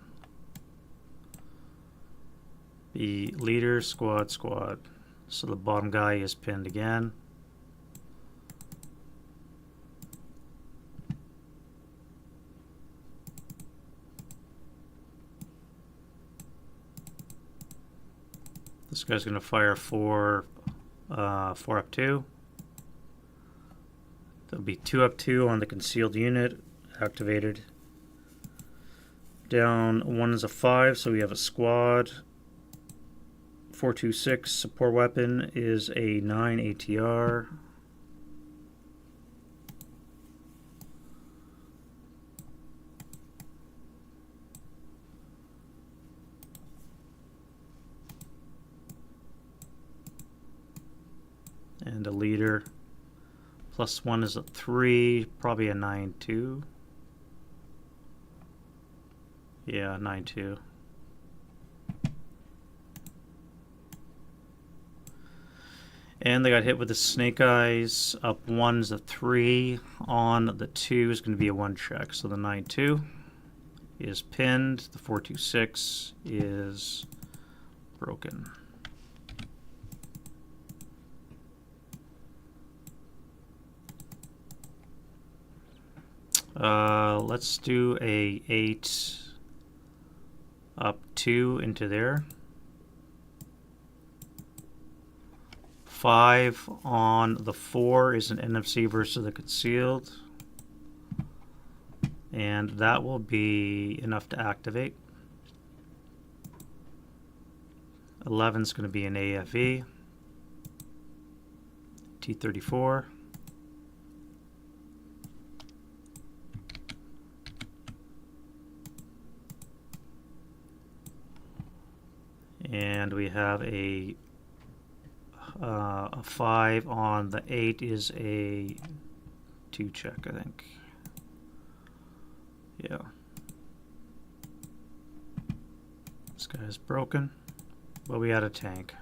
Be leader, squad. So the bottom guy is pinned again. This guy's going to fire 4 up 2. There'll be 2 up 2 on the concealed unit, activated. Down 1 is a 5, so we have a squad. 426 support weapon is a 9 ATR. And a leader. +1 is a 3, probably a 9-2. Yeah, 9-2. And they got hit with the snake eyes. Up 1 is a 3. On the 2 is going to be a 1 check. So the 9-2 is pinned. The 426 is broken. Let's do a 8 up 2 into there. 5 on the 4 is an NFC versus the concealed. And that will be enough to activate. 11 is going to be an AFE. T34. And we have a 5 on the 8 is a 2 check, I think. Yeah. This guy's broken, but we had a tank.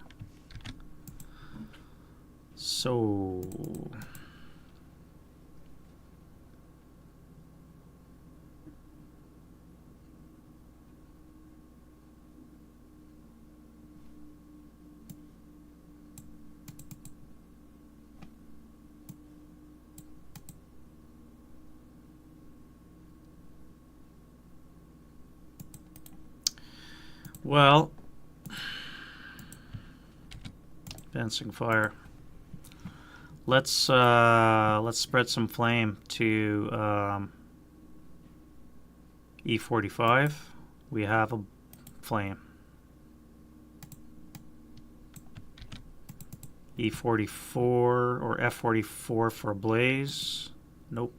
So well, advancing fire. Let's spread some flame to E45. We have a flame. E44 or F44 for a blaze. Nope.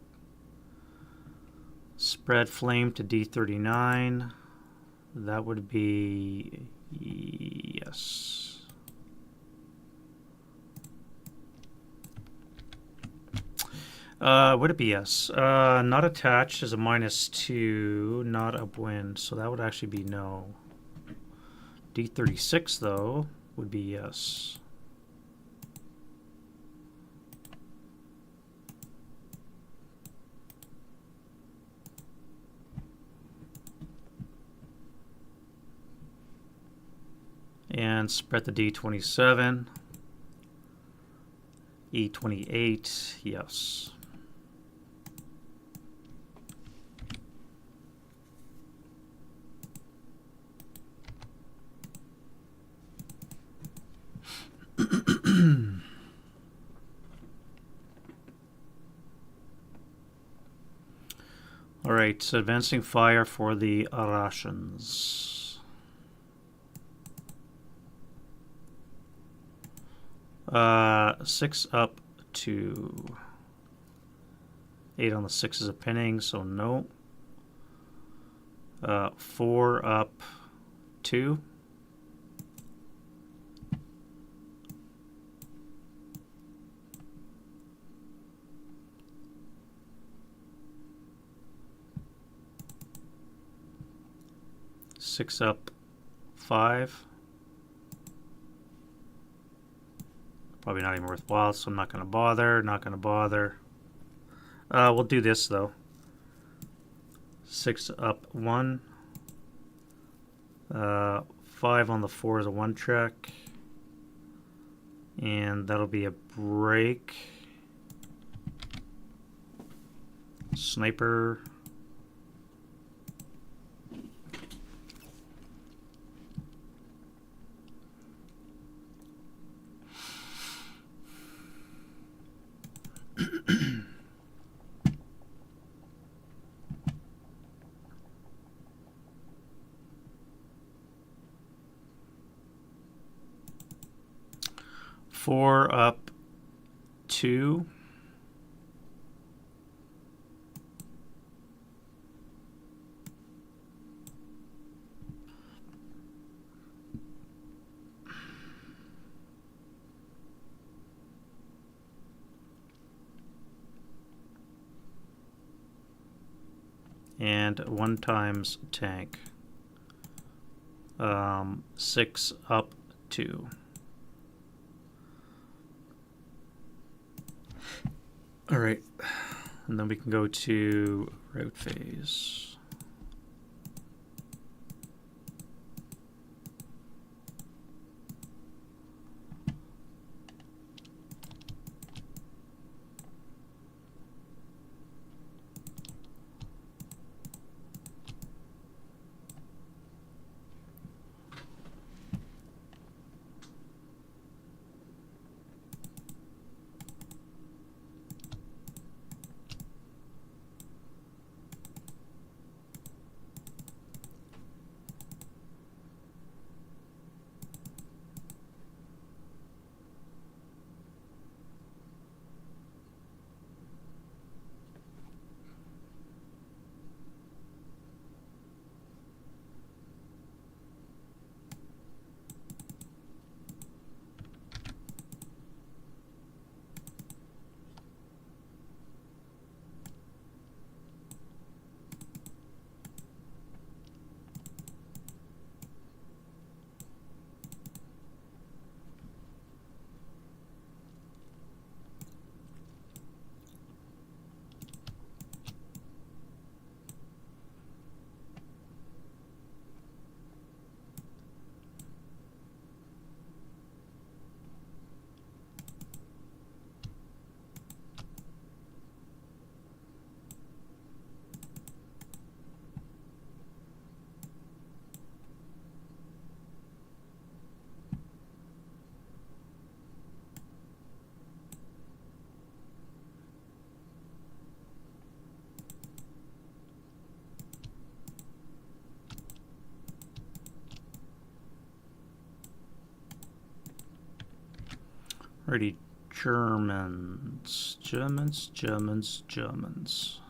Spread flame to D39. That would be yes. Would it be yes? Not attached is a -2, not upwind, so that would actually be no. D36 though would be yes. And spread the D27. E28, yes. All right, so advancing fire for the Russians. 6 up to 8 on the 6 is a pinning, so no. 4 up 2. Six up 5. Probably not even worthwhile, so I'm not going to bother. Not going to bother. We'll do this though. 6 up 1. 5 on the 4 is a 1 check. And that'll be a break. Sniper. Four up 2. And 1 times tank. 6 up 2. All right, and then we can go to route phase. Alrighty, Germans, Germans, Germans, Germans.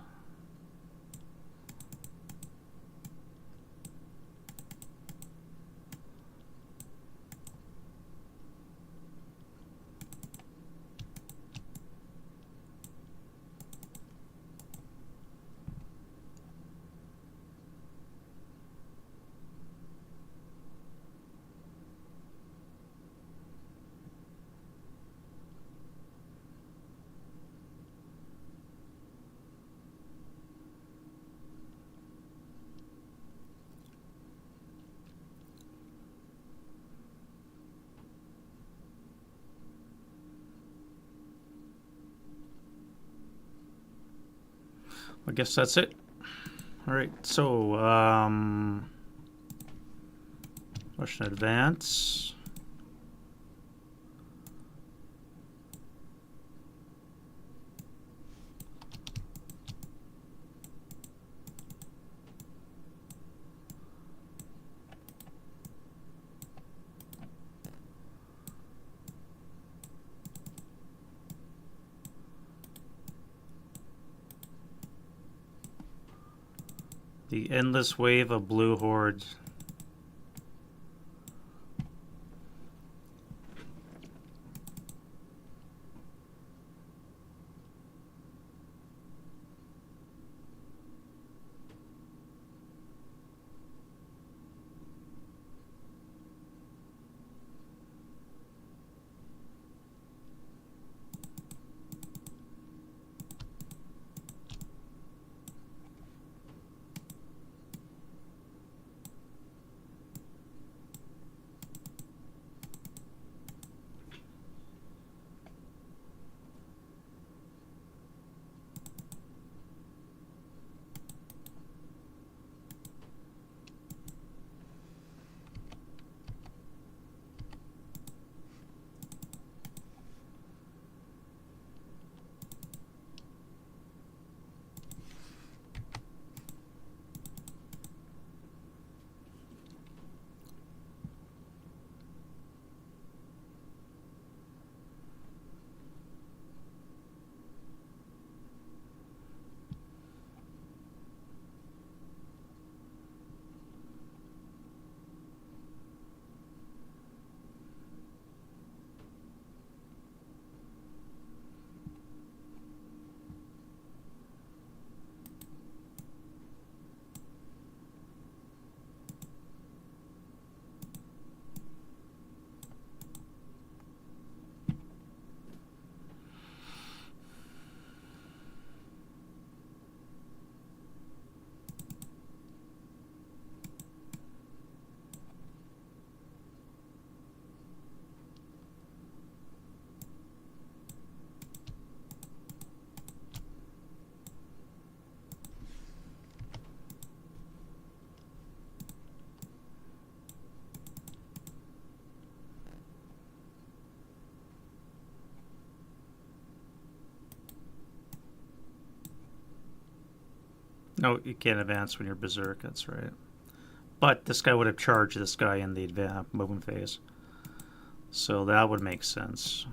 I guess that's it. All right, so Russian advance. The endless wave of blue hordes. No, you can't advance when you're berserk. That's right. But this guy would have charged this guy in the movement phase, so that would make sense.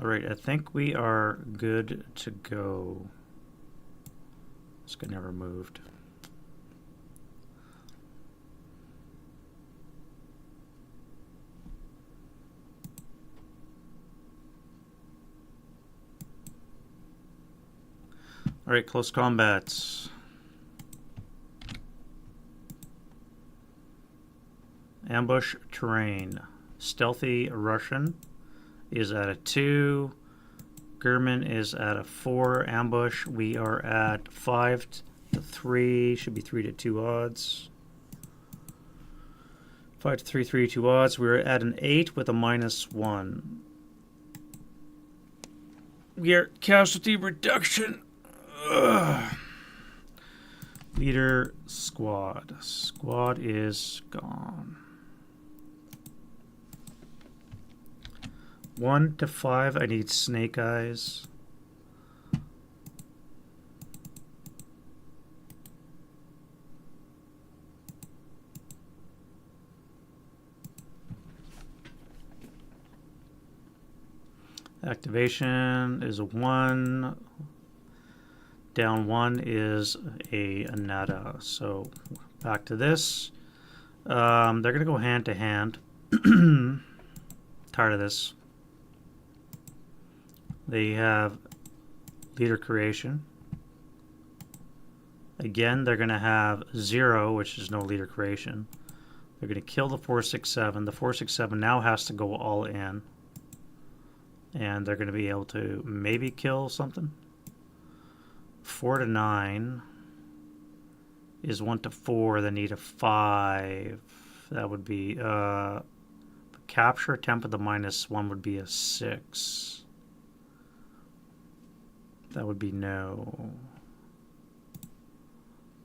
All right, I think we are good to go. This guy never moved. All right, close combats. Ambush terrain. Stealthy Russian is at a 2. German is at a 4. Ambush, we are at 5 to 3. Should be 3 to 2 odds. 5 to 3, 3 to 2 odds. We're at an 8 with a -1. We are casualty reduction. Ugh. Leader squad. Squad is gone. 1 to 5, I need snake eyes. Activation is a 1. Down 1 is a nada. So back to this. They're going to go hand to hand. Tired of this. They have leader creation. Again, they're going to have 0, which is no leader creation. They're going to kill the 467. The 467 now has to go all in. And they're going to be able to maybe kill something. 4 to 9 is 1 to 4. They need a 5. That would be capture attempt with the -1 would be a 6. That would be no.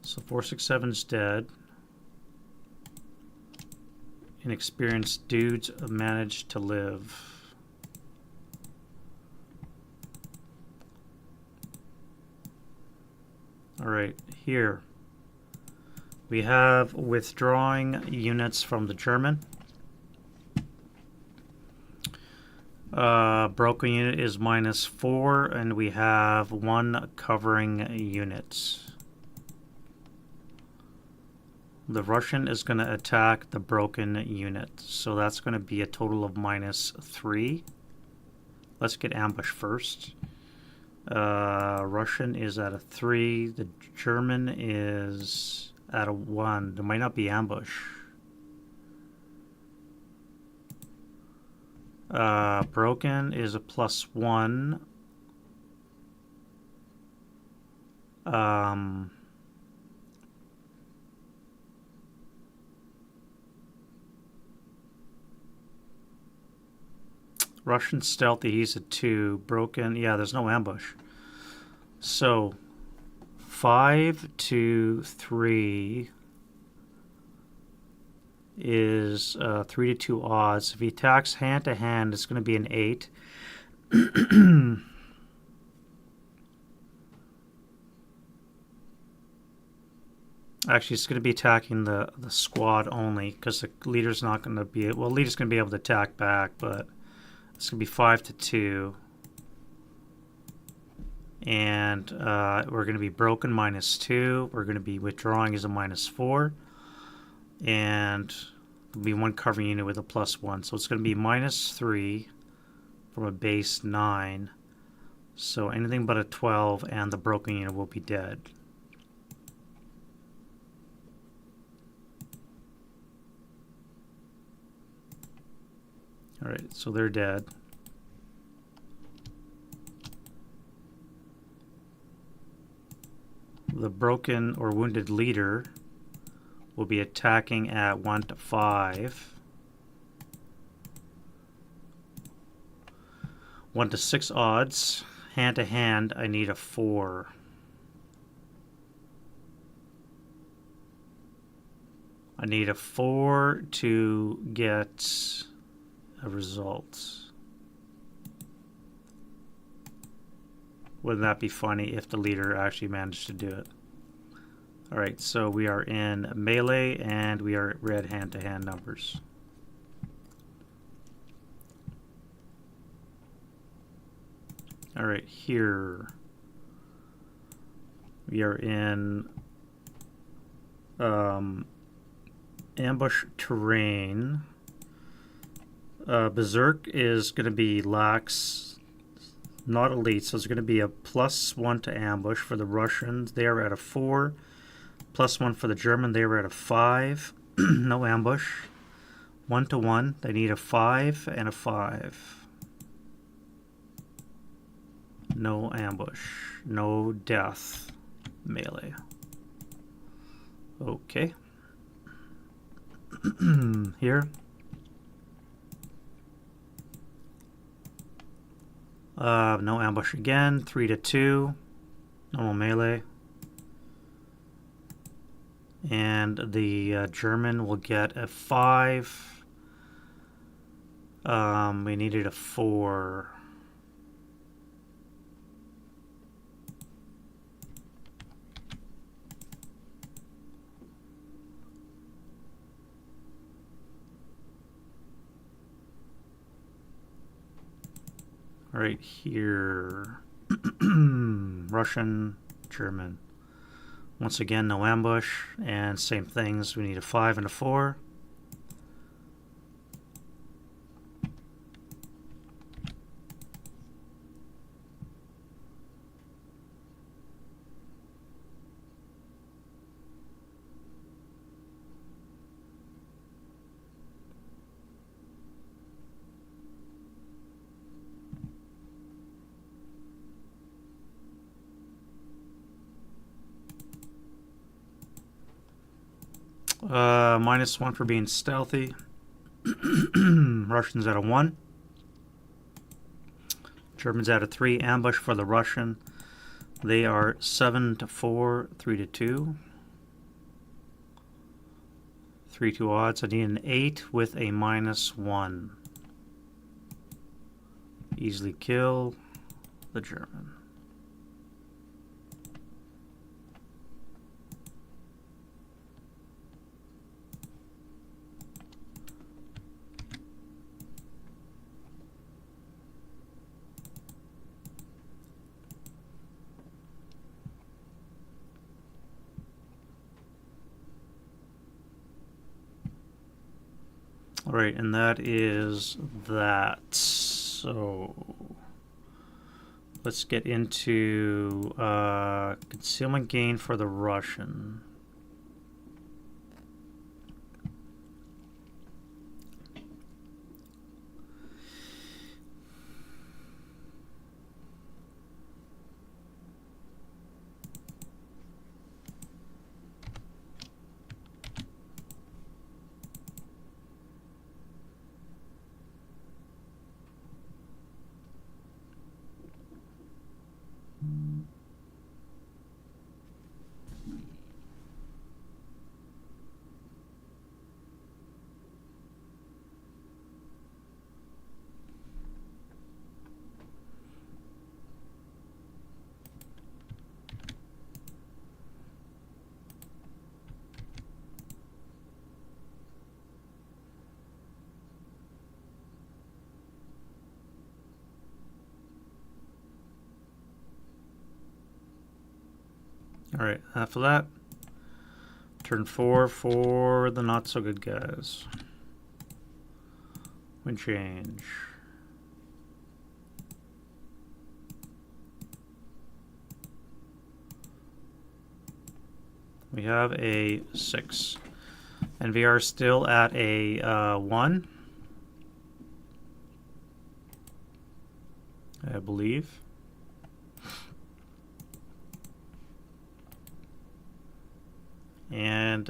So 467 is dead. Inexperienced dudes managed to live. All right, here we have withdrawing units from the German. Broken unit is -4, and we have 1 covering unit. The Russian is going to attack the broken unit, so that's going to be a total of -3. Let's get ambush first. Russian is at a 3. The German is at a 1. There might not be ambush. Broken is a +1. Russian stealthy, he's a 2. Broken, yeah, there's no ambush. So 5 to 3 is 3 to 2 odds. If he attacks hand to hand, it's going to be an 8. Actually, it's going to be attacking the squad only, because the leader's not going to be, well, leader's going to be able to attack back, but it's going to be 5 to 2. And we're going to be broken -2. We're going to be withdrawing as a -4. And it'll be 1 covering unit with a +1. So it's going to be -3 from a base 9. So anything but a 12 and the broken unit will be dead. Alright, so they're dead. The broken or wounded leader will be attacking at 1 to 5. 1 to 6 odds. Hand to hand, I need a 4. I need a 4 to get a result. Wouldn't that be funny if the leader actually managed to do it? Alright, so we are in melee and we are at red hand-to-hand numbers. All right, here we are in ambush terrain. Berserk is going to be lax, not elite, so it's going to be a +1 to ambush for the Russians. They are at a 4. +1 for the German. They are at a 5. No ambush. 1 to 1. They need a 5 and a 5. No ambush. No death. Melee. Okay. Here. No ambush again. 3 to 2. Normal melee. And the German will get a 5. We needed a 4. Right here. Russian, German. Once again, no ambush, and same things. We need a 5 and a 4. -1 for being stealthy. Russians at a 1. Germans at a 3. Ambush for the Russian. They are 7 to 4, 3 to 2. 3-2 odds. I need an 8 with a -1. Easily kill the German. All right, and that is that. So let's get into concealment gain for the Russian. All right, after that, turn 4 for the not so good guys. Wind change. We have a 6. And we are still at a 1, I believe. And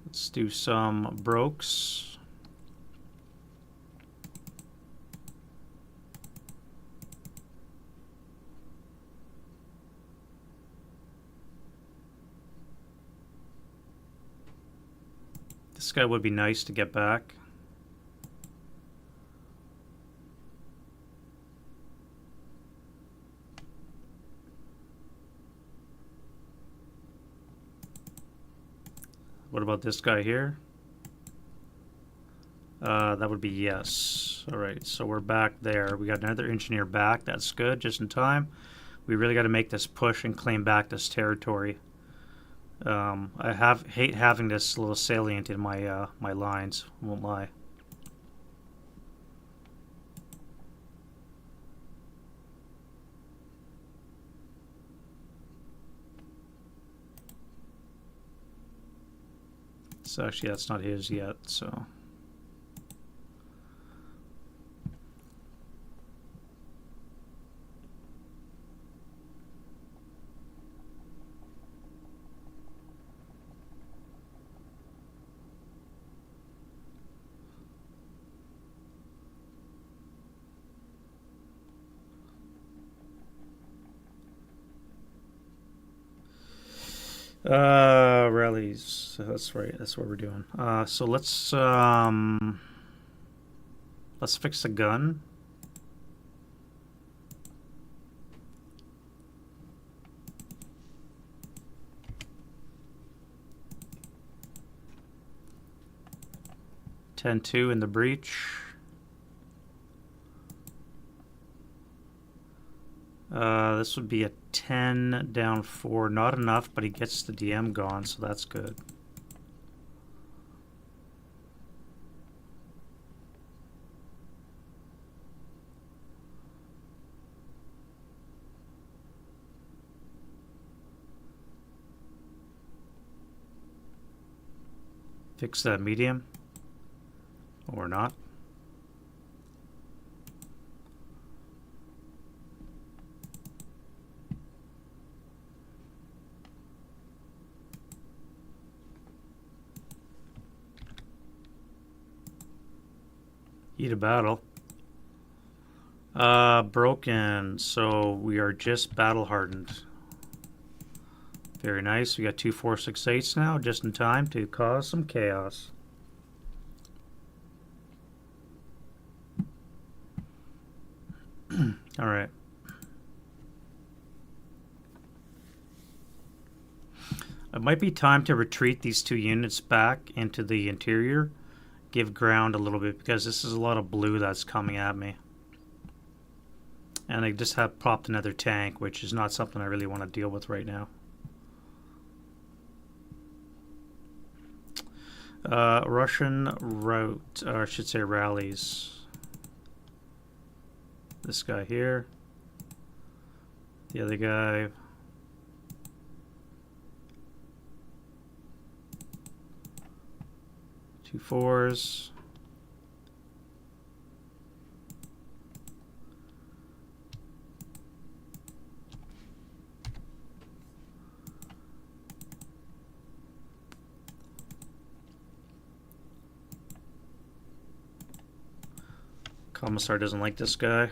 let's do some brokes. This guy would be nice to get back. What about this guy here? That would be yes. All right, so we're back there. We got another engineer back. That's good, just in time. We really got to make this push and claim back this territory. I hate having this little salient in my my lines. Won't lie. So actually, that's not his yet. So. Rallies. That's right. That's what we're doing. So let's fix the gun. (10-2) in the breach. This would be a 10 down 4. Not enough, but he gets the DM gone, so that's good. Fix that medium. Or not. Heat of battle. Broken. So we are just battle hardened. Very nice. We got 2 4-6-8s now, just in time to cause some chaos. All right. It might be time to retreat these 2 units back into the interior. Give ground a little bit, because this is a lot of blue that's coming at me. And they just have popped another tank, which is not something I really want to deal with right now. Russian route, or I should say rallies. This guy here. The other guy. Two 4s. Commissar doesn't like this guy.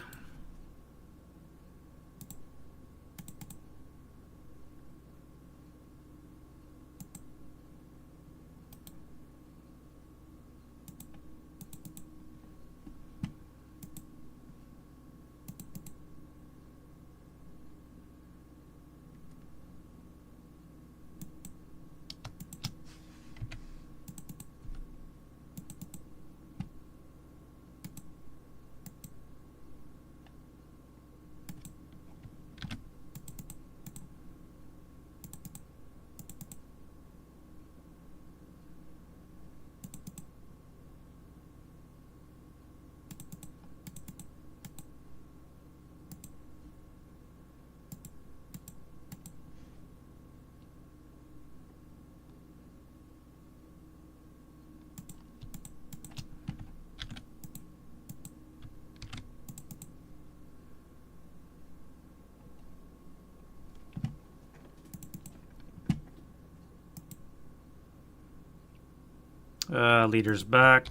Leader's back.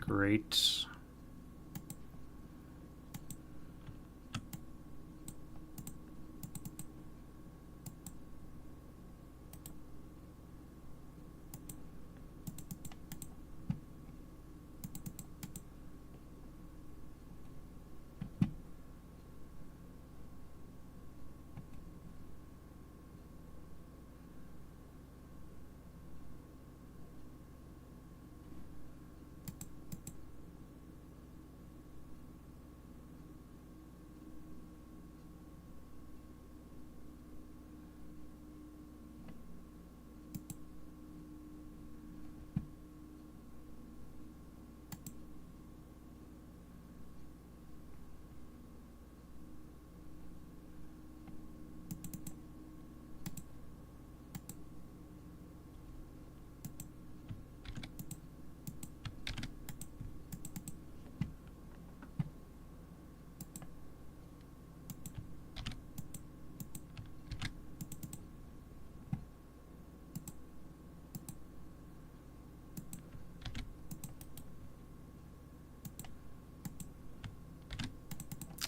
Great.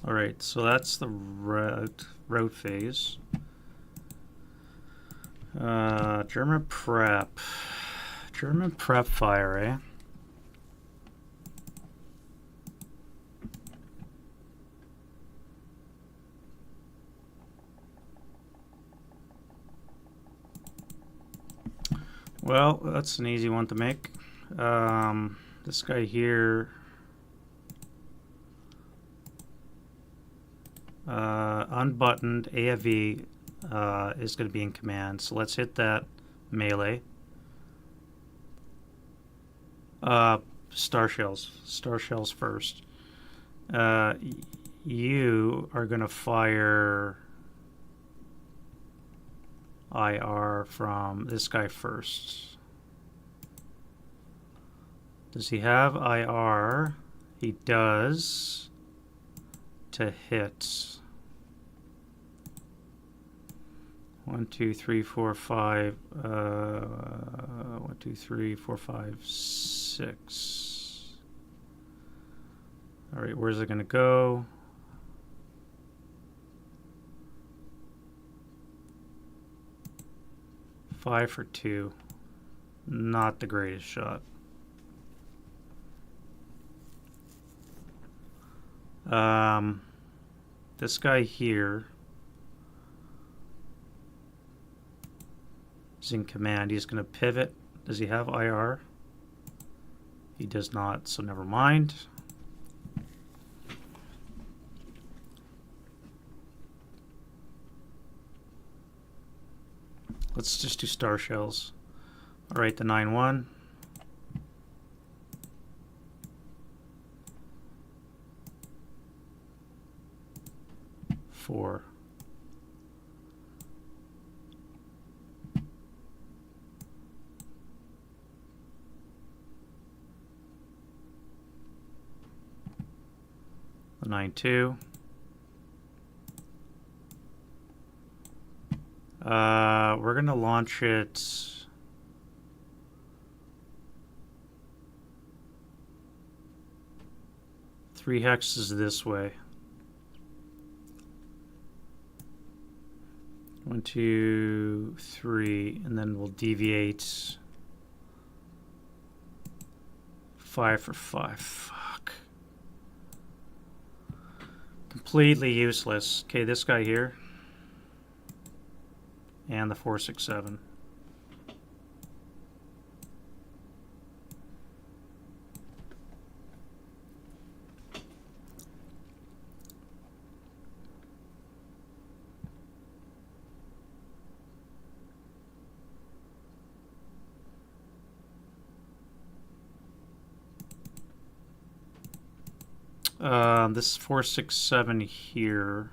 All right, so that's the route phase. German prep fire, eh? Well, that's an easy one to make. This guy here, unbuttoned AFV is going to be in command. So let's hit that melee. Star shells first. You are going to fire IR from this guy first. Does he have IR? He does. To hit. 1, 2, 3, 4, 5. 1, 2, 3, 4, 5, 6. All right, where's it going to go? Five for 2. Not the greatest shot. This guy here is in command. He's going to pivot. Does he have IR? He does not, so never mind. Let's just do star shells. All right, the 9-1. Four. The 9-2. We're going to launch it. Three hexes this way. 1, 2, 3, and then we'll deviate 5 for 5. Fuck. Completely useless. Okay, this guy here. And the 4, 6, 7. This 4, 6, 7 here.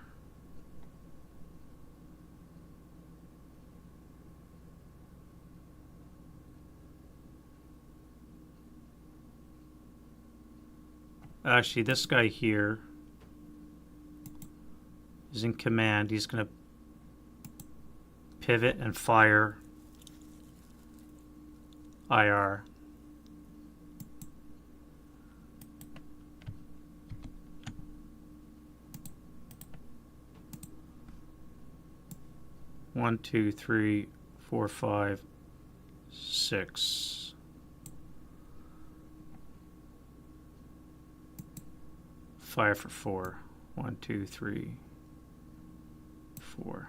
Actually, this guy here is in command. He's going to pivot and fire IR. One, 2, 3, 4, 5, 6. Fire for 4. 1, 2, 3, 4.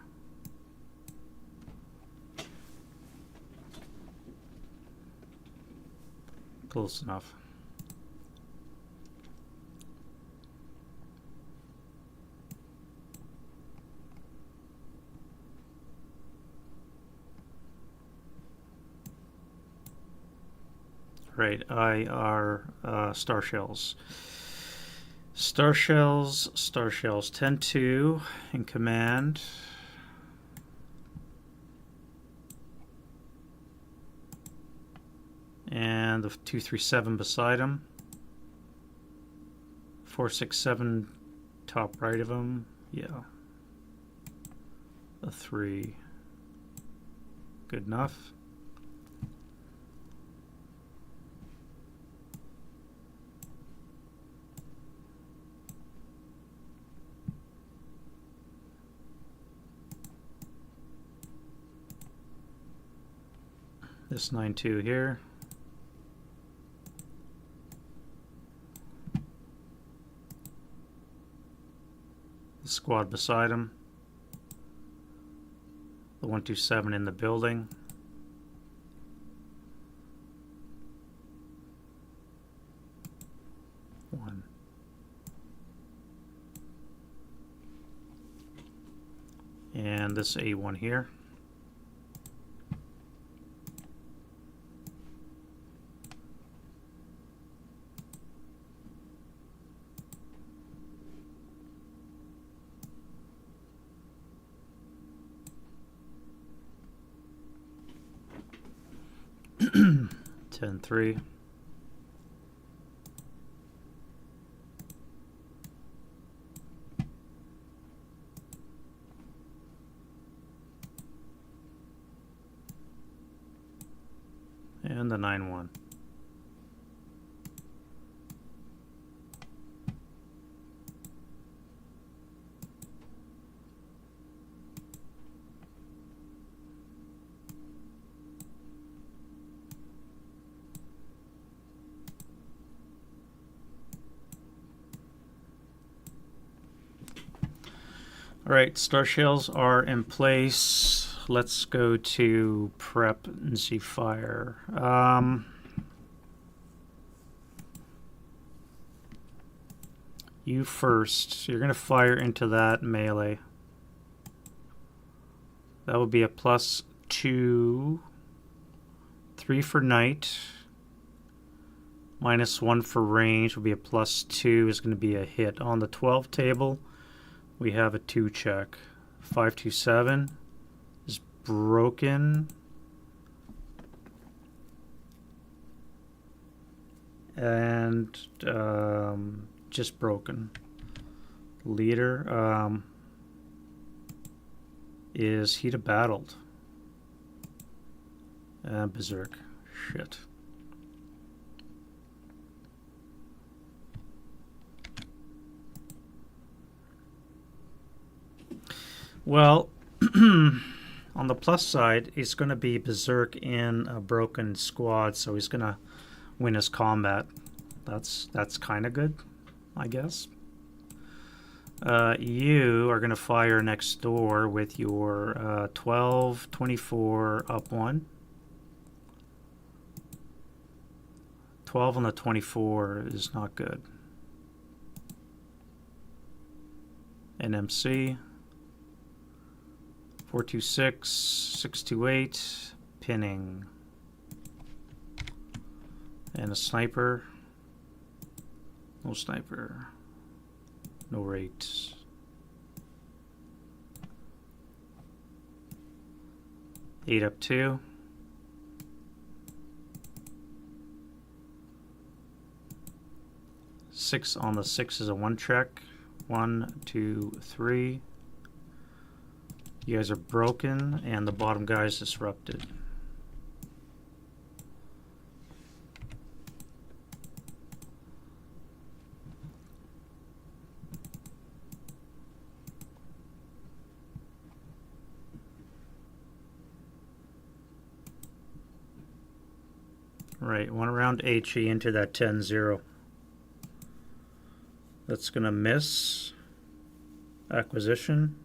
Close enough. Right, IR star shells. Star shells, 10-2 in command. And the 2, 3, 7 beside him. 4, 6, 7 top right of him. Yeah. The 3. Good enough. this 9-2 here. The squad beside him. The 127 in the building. One. And this A1 here. Ten three. And the 9-1. All right, star shells are in place. Let's go to prep and see fire. You first. You're going to fire into that melee. That would be a +2, 3 for night. -1 for range would be a +2. Is going to be a hit. On the 12 table, we have a 2 check. 527 is broken. And just broken. Leader is heat of battled. Berserk. Shit. Well, on the plus side, he's going to be Berserk in a broken squad, so he's going to win his combat. That's kind of good, I guess. You are going to fire next door with your 12, 24, up 1. 12 on the 24 is not good. NMC. 426, 628, pinning. And a sniper. No sniper. No rate. Eight up 2. Six on the 6 is a 1 check. 1, 2, 3. You guys are broken, and the bottom guy is disrupted. Right, 1 round HE into that 10-0. That's going to miss. Acquisition.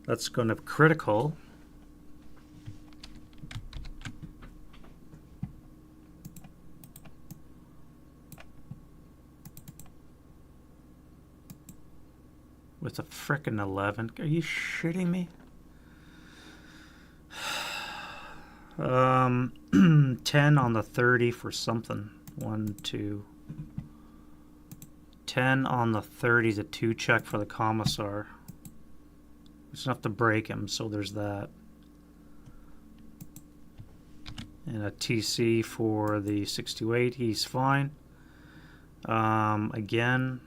That's going to critical. With a frickin' 11. Are you shitting me? 10 on the 30 for something. 1, 2. 10 on the 30 is a 2 check for the commissar. It's enough to break him, so there's that. And a TC for the 628, he's fine. Again,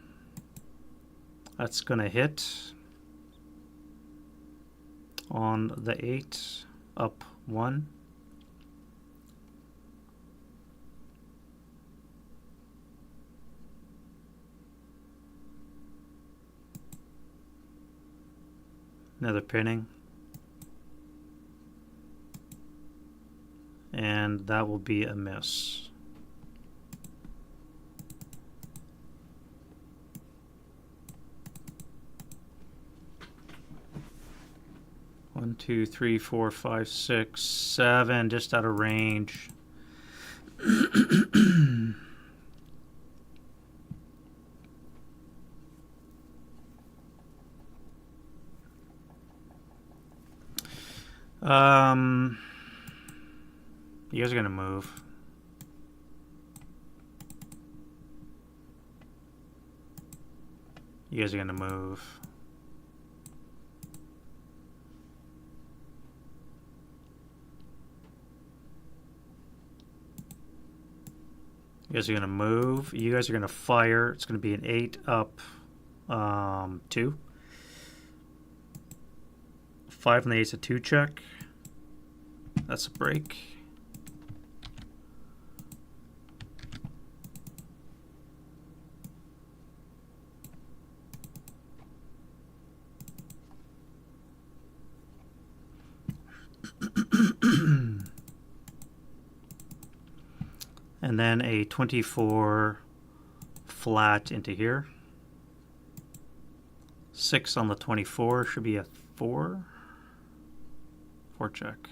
that's going to hit on the 8, up 1. Another pinning. and that will be a miss. One, two, three, four, five, six, seven, just out of range. You guys are gonna move. You guys are gonna move. You guys are gonna move. You guys are gonna fire. It's gonna be an 8 up 2. 5 on the 8's a 2 check. That's a break. And then a 24 flat into here. 6 on the 24 should be a 4. 4 check.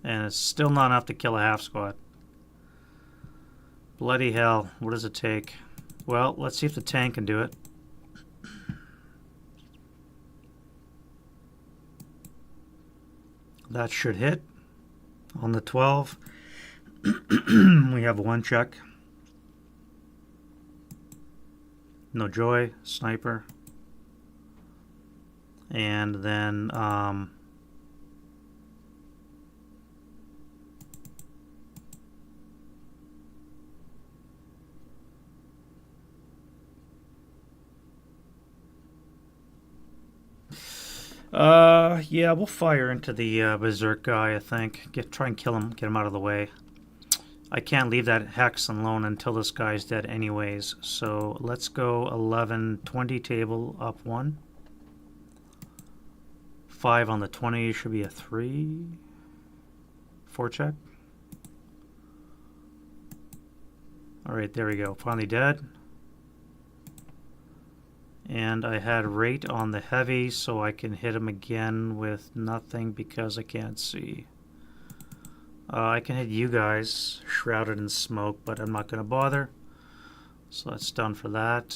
And it's still not enough to kill a half squad. Bloody hell, what does it take? Well, let's see if the tank can do it. That should hit. On the 12, we have 1 check. No joy, sniper. And then yeah, we'll fire into the berserk guy, I think. Try and kill him, get him out of the way. I can't leave that hex alone until this guy's dead anyways. So let's go 11, 20 table up 1. 5 on the 20 should be a 3. 4 check. Alright, there we go. Finally dead. And I had rate on the heavy, so I can hit him again with nothing because I can't see. I can hit you guys, shrouded in smoke, but I'm not going to bother. So that's done for that.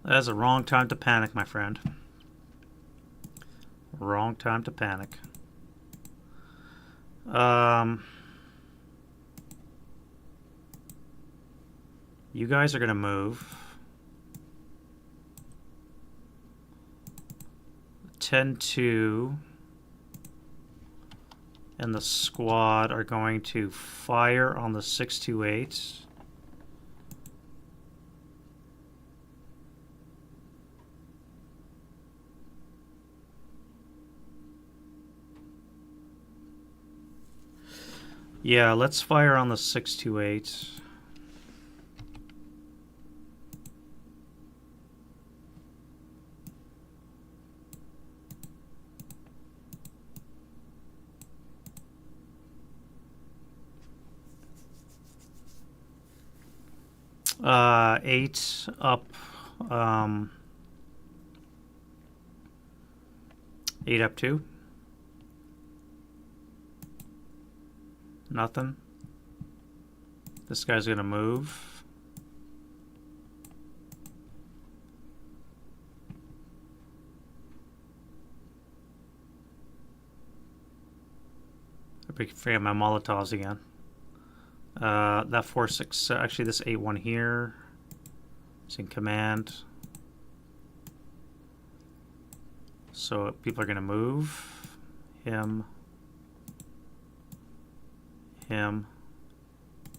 That is a wrong time to panic, my friend. Wrong time to panic. You guys are going to move. 10-2. And the squad are going to fire on the 628. Yeah, let's fire on the 628. Eight up, 8 up 2. Nothing. This guy's gonna move. I forget my Molotovs again. That 4-6, actually this 8-1 here is in command. So people are gonna move. Him.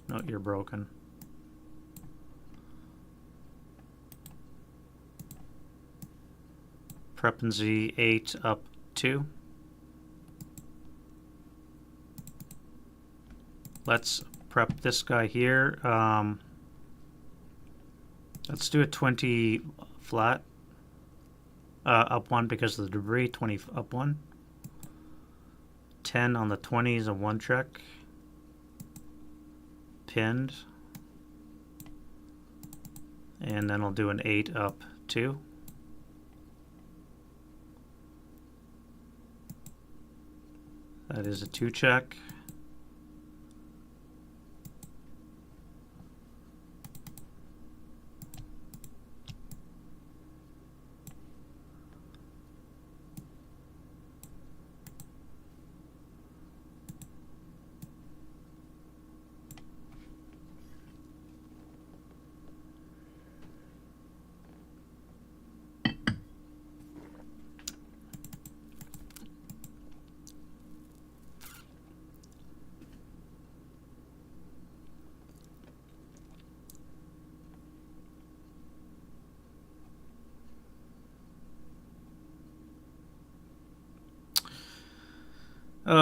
No, you're broken. prepping Z8 up 2. Let's prep this guy here. Let's do a 20 flat. Up 1 because of the debris. 20 up 1. 10 on the 20 is a 1 check. Pinned. And then I'll do an 8 up 2. That is a 2 check. You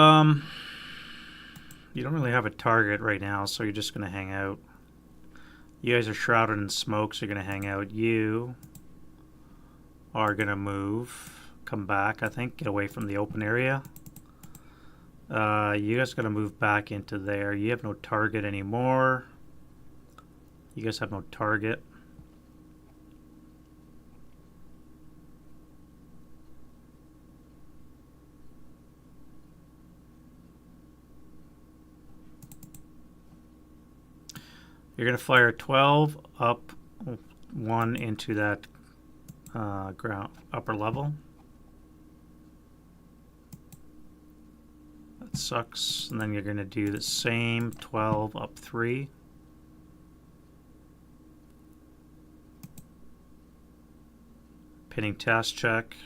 don't really have a target right now, so you're just going to hang out. You guys are shrouded in smoke, so you're going to hang out. You are going to move, come back, I think, get away from the open area. You guys are going to move back into there. You have no target anymore. You guys have no target. You're going to fire 12 up 1 into that ground upper level. That sucks. And then you're going to do the same 12 up 3. Pinning task check.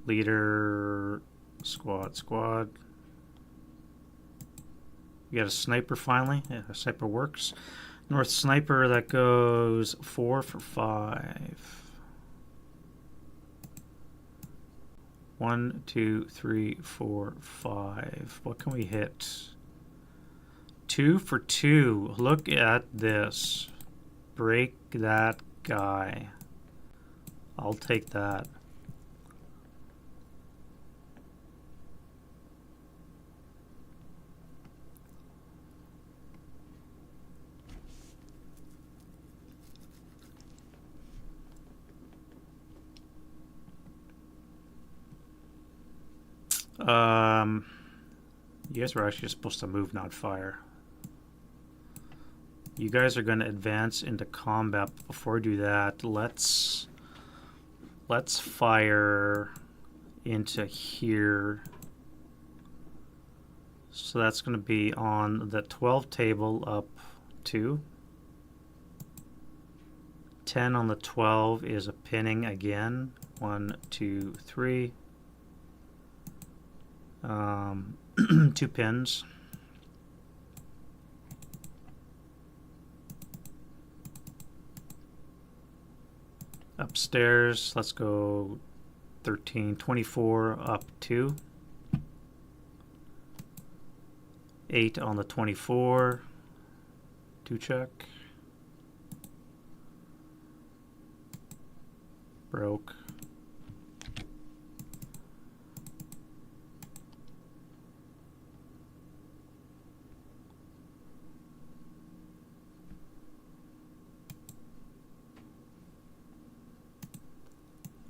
Leader, squad. You got a sniper finally. Yeah, a sniper works. North sniper, that goes 4 for 5. 1, 2, 3, 4, 5. What can we hit? 2 for 2. Look at this. Break that guy. I'll take that. You guys were actually supposed to move, not fire. You guys are going to advance into combat. Before we do that, let's fire into here. So that's going to be on the 12 table up 2. 10 on the 12 is a pinning again. 1, 2, 3. 2 pins. Upstairs, let's go 13, 24 up 2. 8 on the 24. 2 check. Broke.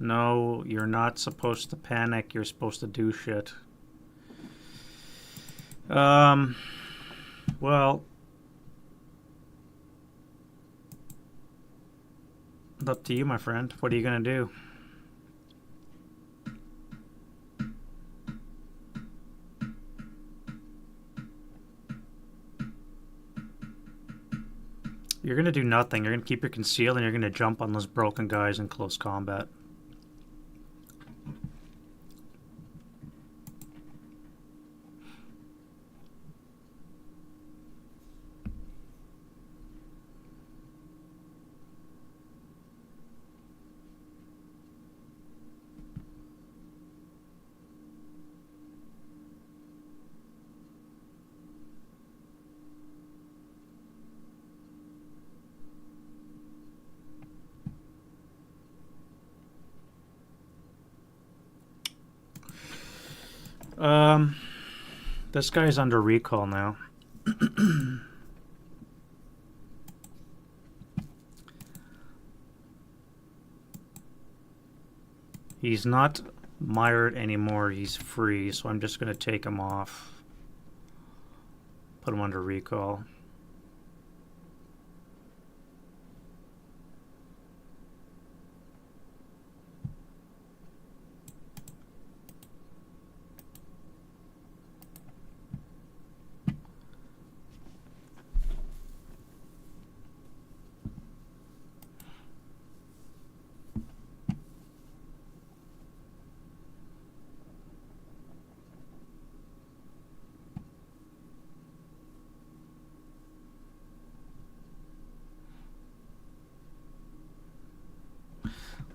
No, you're not supposed to panic. You're supposed to do shit. Well, up to you, my friend. What are you gonna do? You're gonna do nothing. You're gonna keep your conceal and you're gonna jump on those broken guys in close combat. This guy's under recall now. He's not mired anymore, he's free, so I'm just going to take him off. Put him under recall.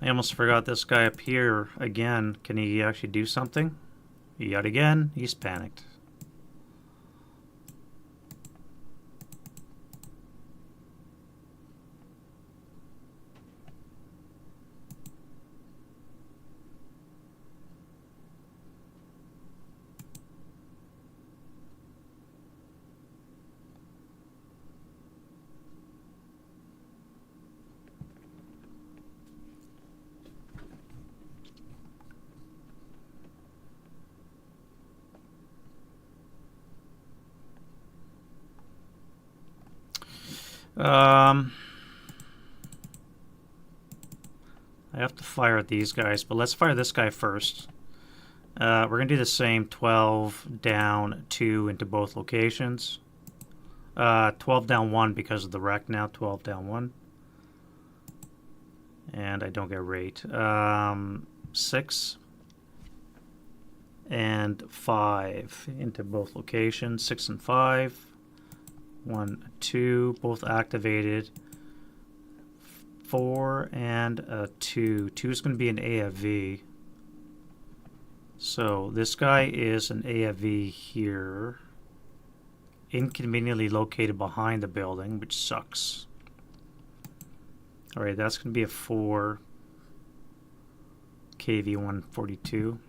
I almost forgot this guy up here again. Can he actually do something? Yet again, he's panicked. I have to fire at these guys, but let's fire this guy first. We're going to do the same 12 down 2 into both locations. 12 down 1 because of the wreck now, 12 down 1. And I don't get rate. 6 and 5 into both locations, 6 and 5. 1, 2, both activated. 4 and 2. 2 is going to be an AFV. So this guy is an AFV here. Inconveniently located behind the building, which sucks. Alright, that's going to be a 4. KV 142.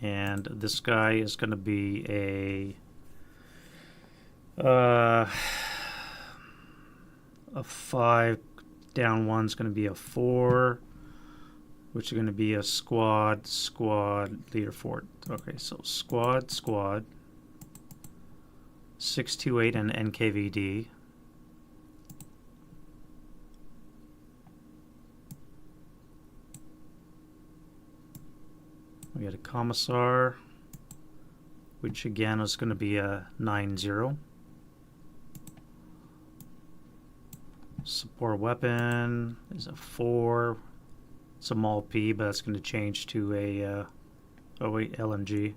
And this guy is going to be a 5 down 1 is going to be a 4, which is going to be a squad leader fort. Okay, so squad 628 and NKVD. We got a commissar, which again is going to be a 9-0. Support weapon is a 4. It's a MAL-P, but that's going to change to a 08 LMG.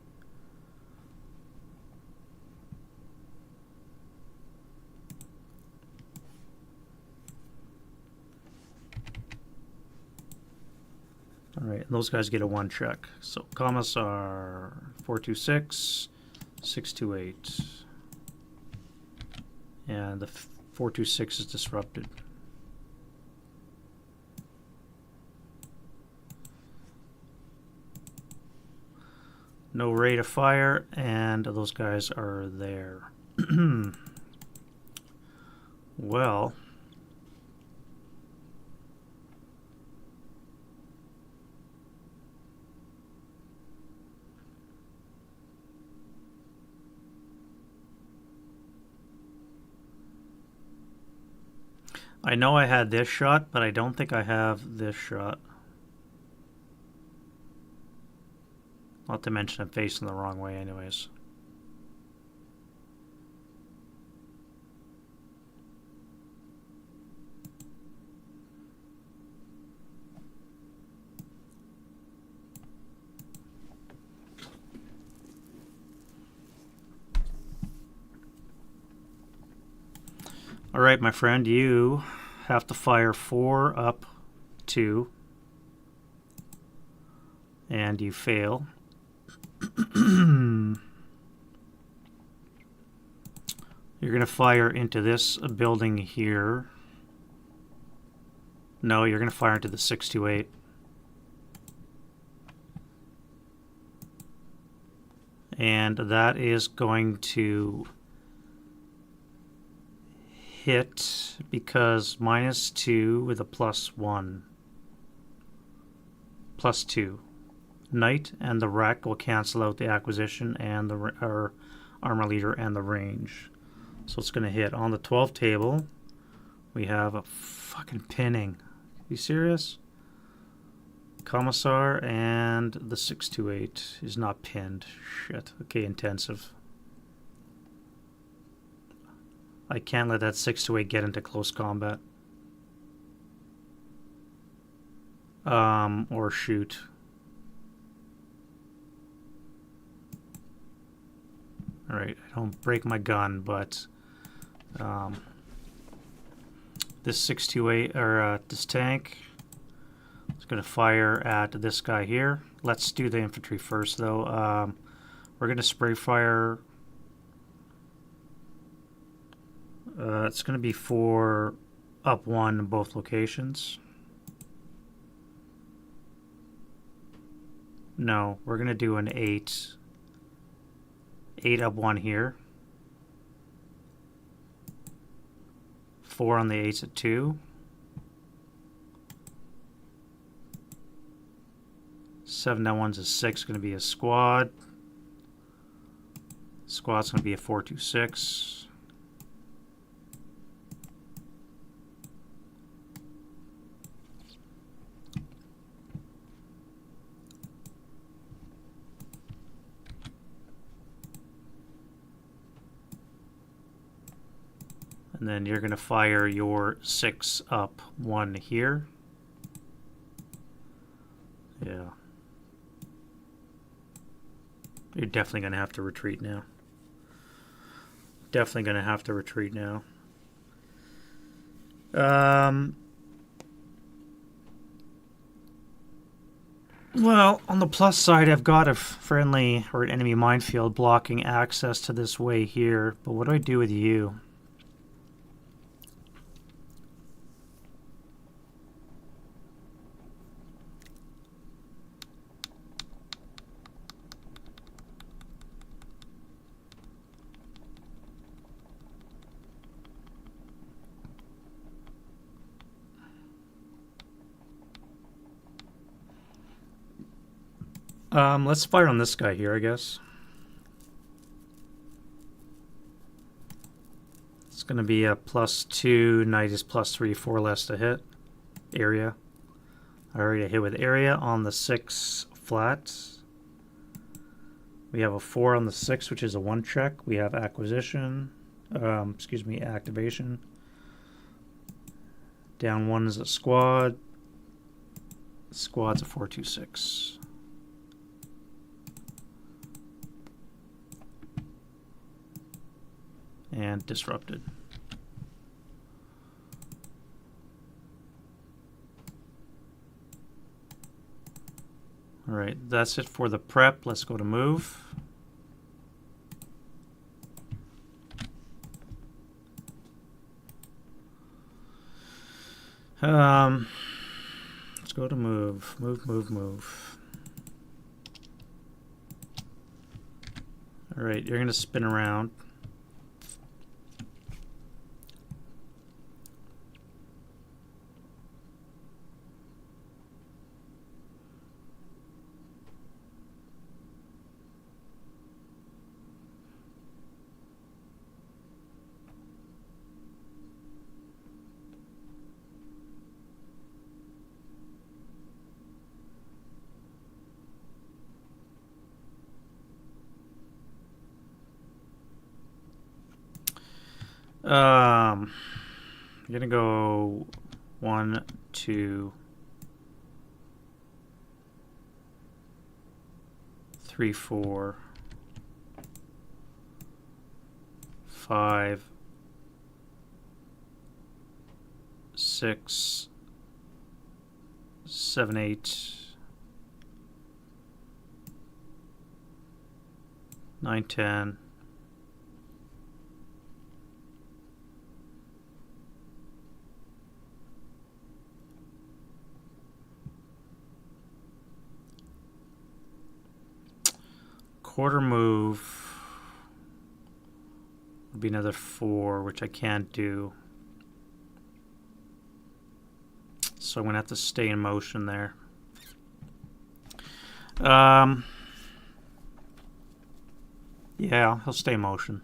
Alright, those guys get a 1 check. So commissar 426, 628. And the 426 is disrupted. No rate of fire, and those guys are there. Well, I know I had this shot, but I don't think I have this shot. Not to mention I'm facing the wrong way anyways. Alright, my friend, you have to fire 4 up 2. And you fail. You're going to fire into this building here. No, you're going to fire into the 628. And that is going to hit because -2 with a +1. +2. Knight and the wreck will cancel out the acquisition and the armor leader and the range. So it's going to hit on the 12 table. We have a fucking pinning. You serious? Commissar and the 628 is not pinned. Shit. Okay, intensive. I can't let that 628 get into close combat. Or shoot. Alright, I don't break my gun, but this 628 or this tank is going to fire at this guy here. Let's do the infantry first, though. We're going to spray fire. It's going to be for up 1 in both locations. No, we're going to do an 8. 8 up 1 here. 4 on the 8s at 2. 7 down 1's a 6, going to be a squad. Squad's going to be a 4-2-6. And then you're going to fire your 6 up 1 here. Yeah. You're definitely going to have to retreat now. Definitely going to have to retreat now. Well, on the plus side, I've got a friendly or an enemy minefield blocking access to this way here. But what do I do with you? Let's fire on this guy here, I guess. It's going to be a +2. Knight is +3, 4 less to hit. Area. I already hit with area on the 6 flat. We have a 4 on the 6, which is a 1 check. We have acquisition. Activation. Down 1 is a squad. Squad's a 4-2-6. And disrupted. All right, that's it for the prep. Let's go to move. Let's go to move. Move. All right, you're going to spin around. You're gonna go 1, 2, 3, 4, 5, 6, 7, 8, 9, 10. quarter move would be another 4, which I can't do. So I'm going to have to stay in motion there. Yeah, he'll stay in motion.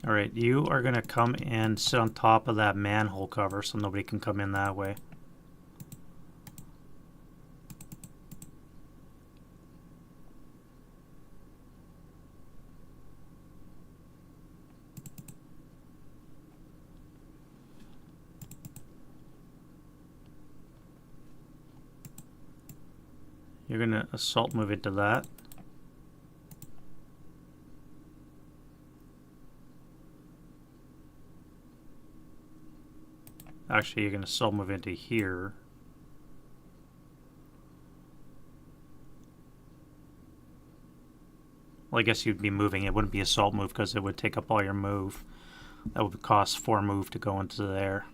Alright, you are going to come and sit on top of that manhole cover so nobody can come in that way. You're going to assault move into that. Actually, you're going to assault move into here. Well, I guess you'd be moving. It wouldn't be assault move because it would take up all your move. That would cost 4 move to go into there.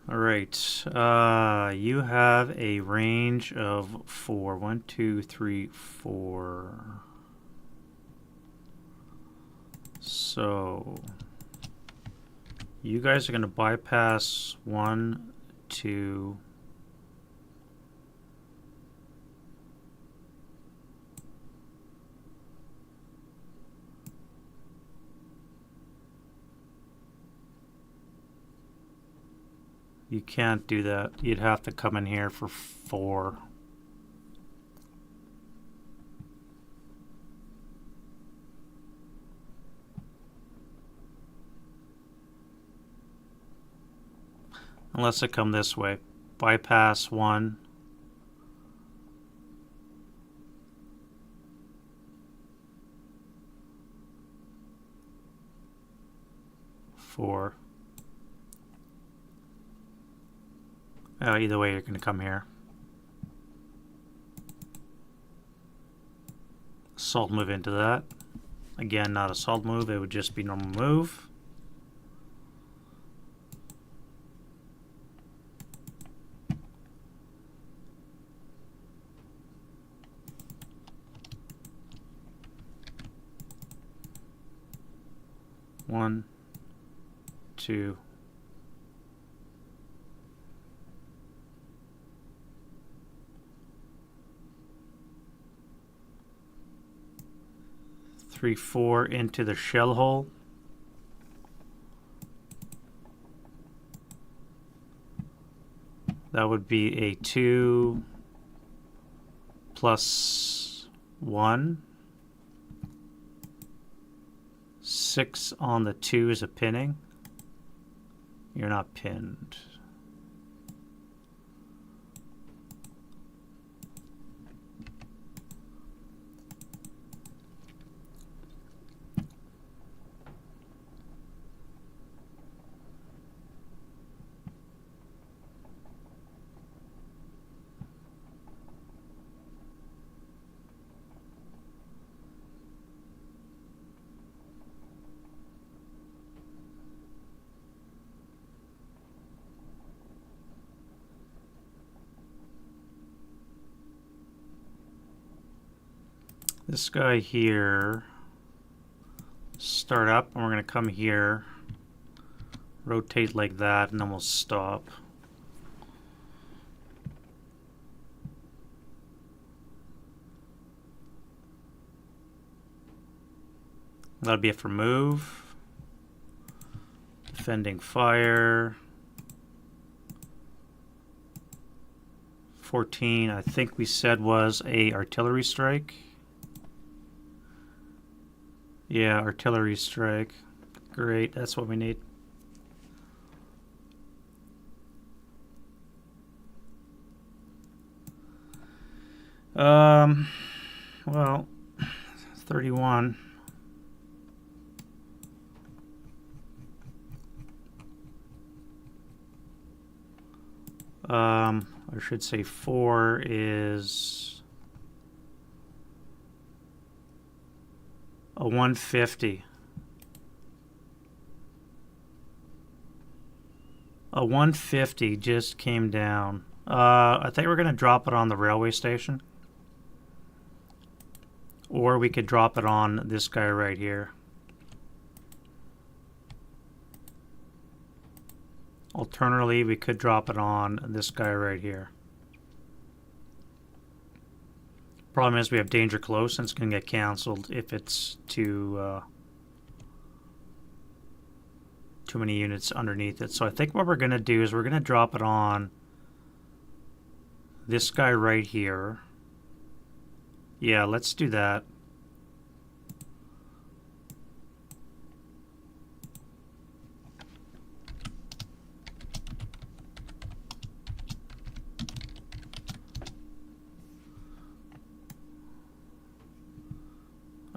Alright, you have a range of 4. 1, 2, 3, 4. So, you guys are going to bypass 1, 2, you can't do that. You'd have to come in here for 4. Unless I come this way. Bypass 1. Four. Either way, you're going to come here. Assault move into that. Again, not assault move. It would just be normal move. One, 2. 3, 4 into the shell hole. That would be a 2 plus 1. 6 on the 2 is a pinning. You're not pinned. This guy here, start up, and we're going to come here, rotate like that, and then we'll stop. That'll be it for move. Defending fire. 14, I think we said was a artillery strike. Yeah, artillery strike. Great, that's what we need. Well, 31. I should say 4 is a 150. A 150 just came down. I think we're going to drop it on the railway station. Or we could drop it on this guy right here. Alternatively, we could drop it on this guy right here. Problem is we have danger close and it's going to get canceled if it's too many units underneath it. So I think what we're going to do is we're going to drop it on this guy right here. Yeah, let's do that.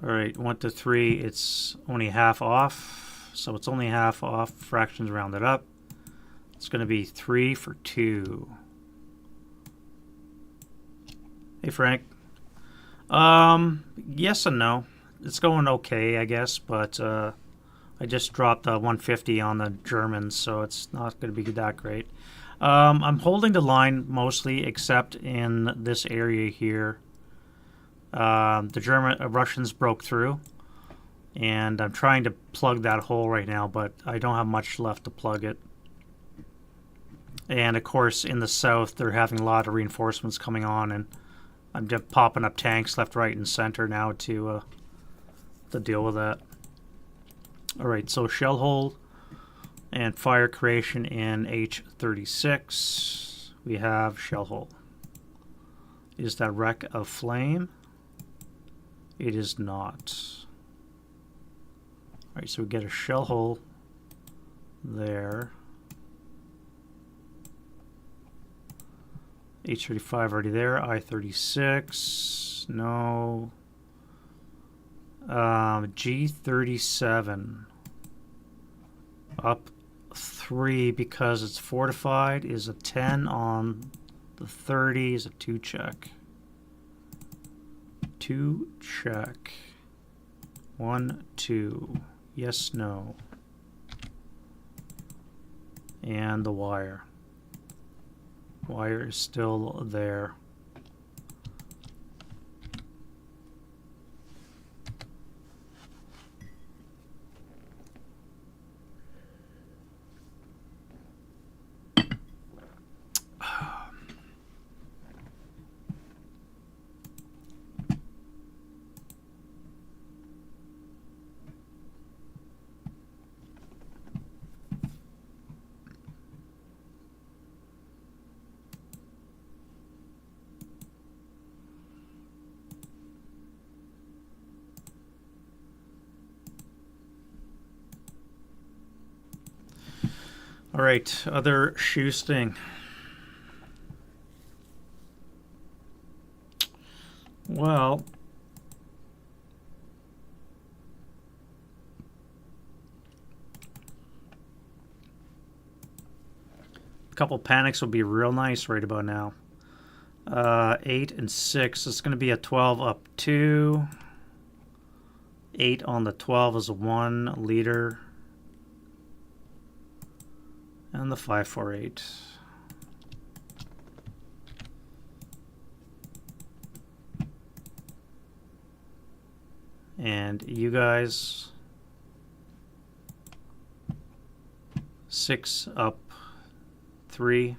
All right, 1 to 3, it's only half off. So it's only half off, fractions rounded up. It's going to be 3 for 2. Hey, Frank. Yes and no. It's going okay, I guess, but I just dropped 150 on the Germans, so it's not going to be that great. I'm holding the line mostly, except in this area here. The Russians broke through, and I'm trying to plug that hole right now, but I don't have much left to plug it. And of course, in the south, they're having a lot of reinforcements coming on, and I'm just popping up tanks left, right, and center now to deal with that. All right, so shell hole and fire creation in H36. We have shell hole. Is that wreck of flame? It is not. All right, so we get a shell hole there. H35 already there. I36. No. G37. Up 3 because it's fortified. Is a 10 on the 30. Is a 2 check. 2 check. 1, 2. Yes, no. And the wire. Wire is still there. All right, other Shoesting. Well, a couple panics would be real nice right about now. 8 and 6. It's going to be a 12 up 2. 8 on the 12 is a 1 leader. And the 548. And you guys 6 up 3.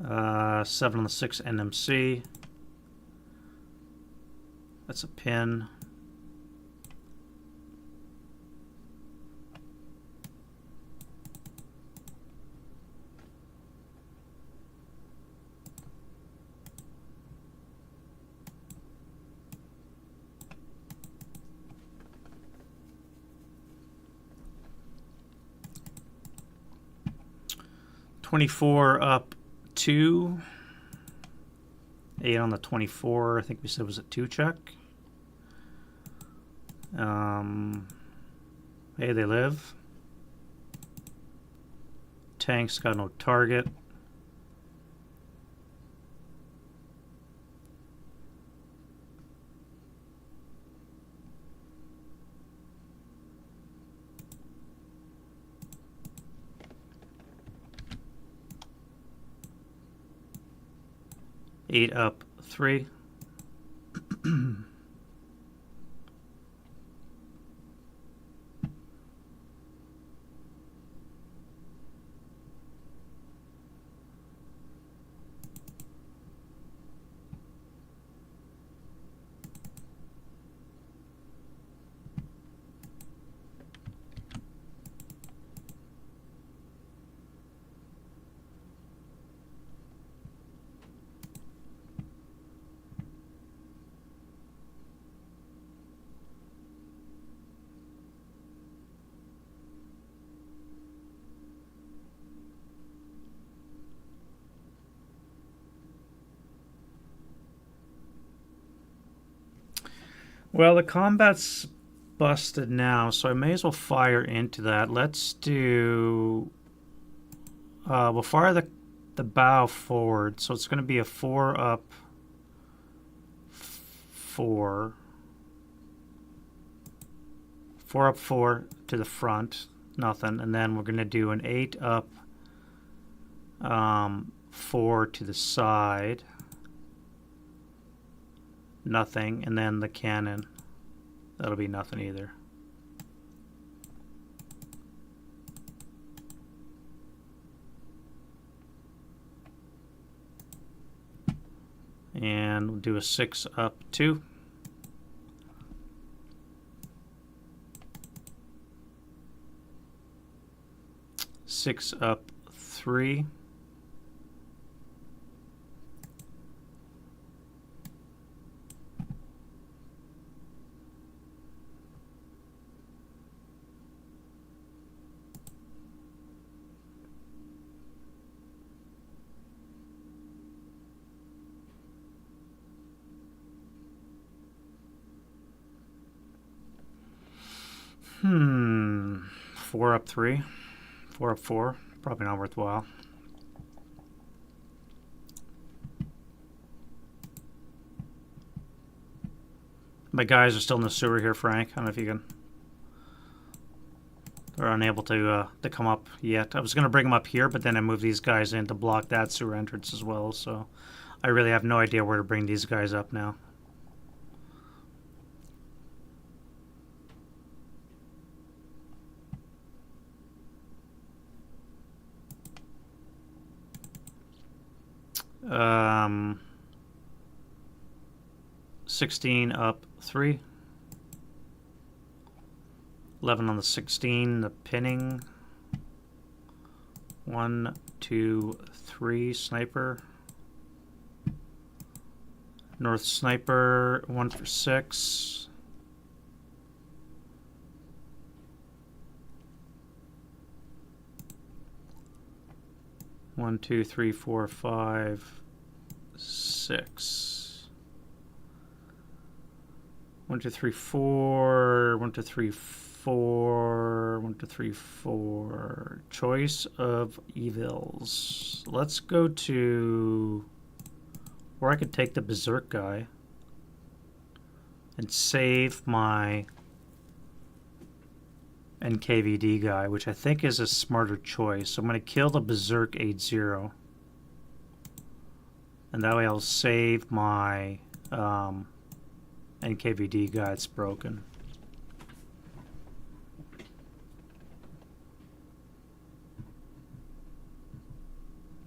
Uh, 7 on the 6 NMC. That's a pin. 24 up 2. 8 on the 24. I think we said was a 2 check. Hey, they live. Tank's got no target. Eight up 3. Well, the combat's busted now, so I may as well fire into that. Let's do... we'll fire the bow forward, so it's going to be a 4 up 4. 4 up 4 to the front, nothing. And then we're going to do an 8 up 4 to the side. Nothing, and then the cannon. That'll be nothing either. And we'll do a 6 up 2. Six up 3. Four up 3. 4 up 4. Probably not worthwhile. My guys are still in the sewer here, Frank. I don't know if you can... They're unable to come up yet. I was going to bring them up here, but then I moved these guys in to block that sewer entrance as well, so I really have no idea where to bring these guys up now. Um, 16 up 3. 11 on the 16, the pinning. 1, 2, 3, sniper. North sniper, 1 for 6. One, 2, 3, 4, 5, 6. 1, 2, 3, 4. 1, 2, 3, 4. 1, 2, 3, 4. Choice of evils. Let's go to where I could take the berserk guy and save my NKVD guy, which I think is a smarter choice. So I'm going to kill the berserk 8-0. And that way I'll save my NKVD guy that's broken.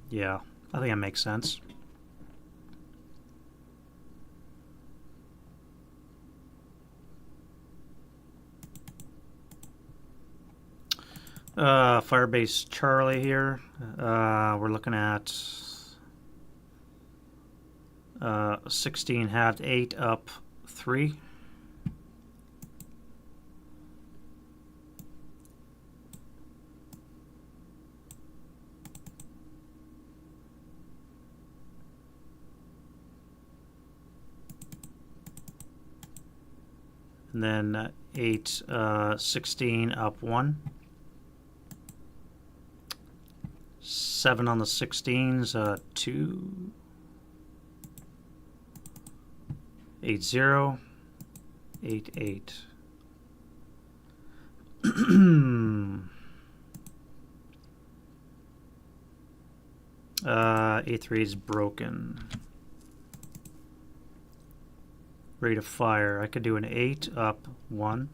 Yeah, I think that makes sense. Firebase Charlie here. We're looking at 16 halved, 8 up 3. And then 8, 16 up 1. 7 on the 16s, 2. 8, 0. 8, 8. 8-3 is broken. Rate of fire. I could do an 8 up 1.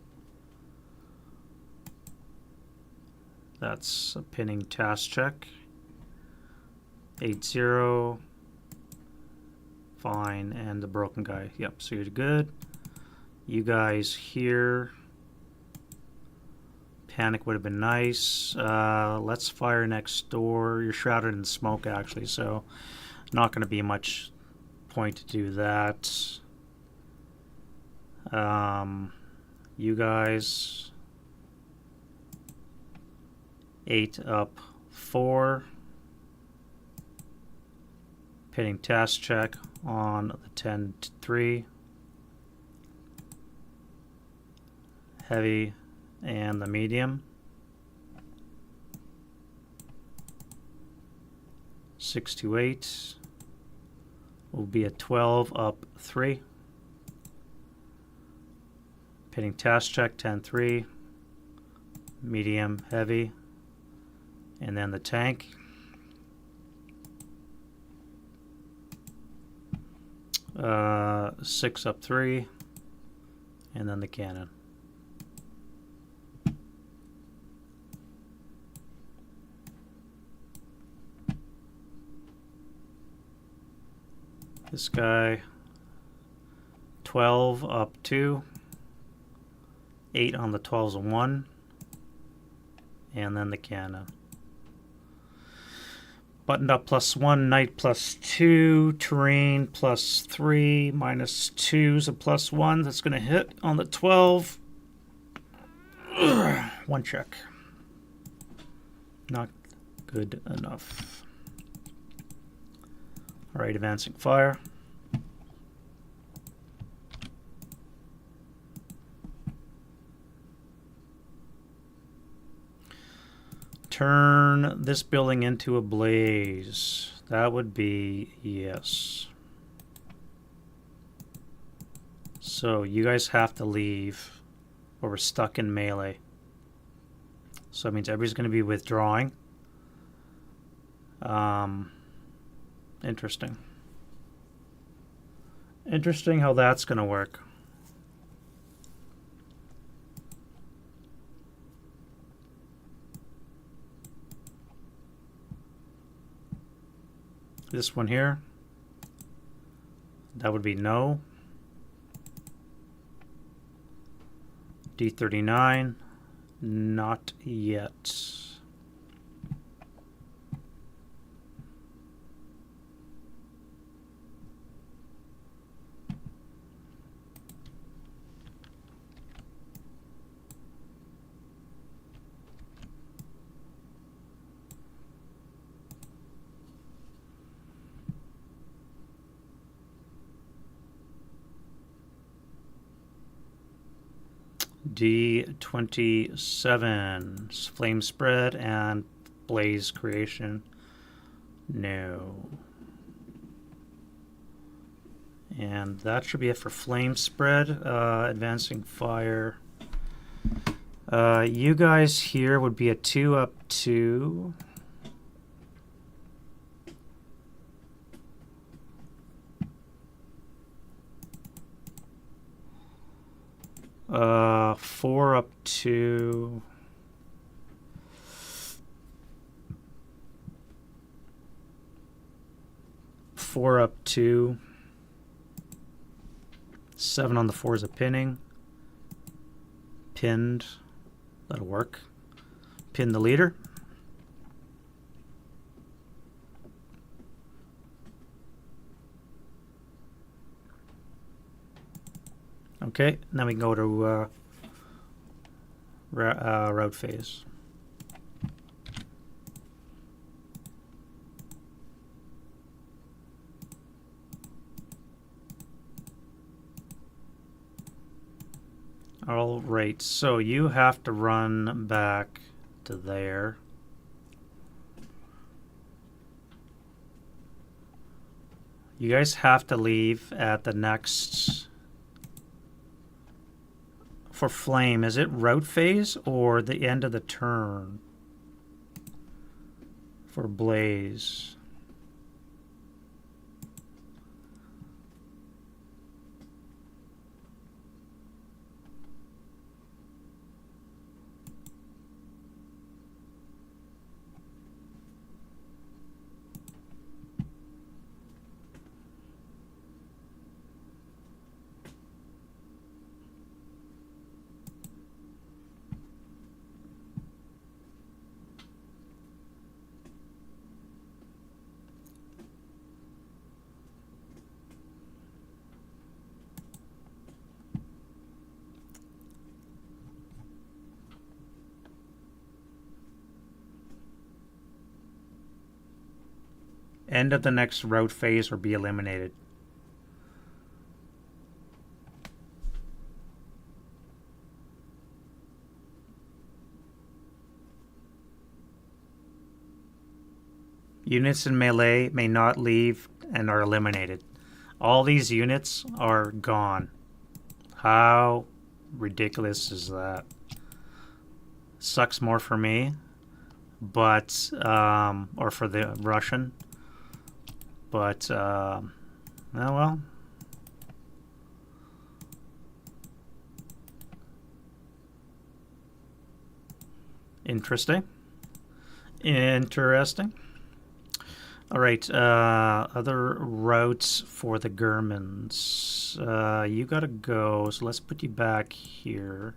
That's a pinning task check. 8, 0. Fine. And the broken guy. Yep, so you're good. You guys here. Panic would have been nice. Let's fire next door. You're shrouded in smoke, actually, so not going to be much point to do that. You guys 8 up 4. Pinning task check on the 10-3. Heavy and the medium. 6 to 8 will be a 12 up 3. Pinning task check 10-3. Medium, heavy, and then the tank. Uh, 6 up 3, and then the cannon. This guy 12 up 2, 8 on the 12s and 1, and then the cannon. Buttoned up +1, knight +2, terrain +3, -2 is a +1. That's going to hit on the 12. One check. Not good enough. All right, advancing fire. Turn this building into a blaze. That would be yes. So you guys have to leave, or we're stuck in melee. So that means everybody's going to be withdrawing. Interesting. Interesting how that's going to work. This one here, that would be no. D39, not yet. D27, flame spread and blaze creation. No. And that should be it for flame spread. Advancing fire. You guys here would be a 2 up 2. Four up 2. Four up 2. 7 on the 4 is a pinning. Pinned. That'll work. Pin the leader. Okay, now we can go to route phase. All right, so you have to run back to there. You guys have to leave at the next... For flame, is it route phase or the end of the turn? For blaze. End of the next route phase or be eliminated. Units in melee may not leave and are eliminated. All these units are gone. How ridiculous is that? Sucks more for me, but or for the Russian. But oh well. Interesting. Interesting. All right, other routes for the Germans. You gotta go, so let's put you back here.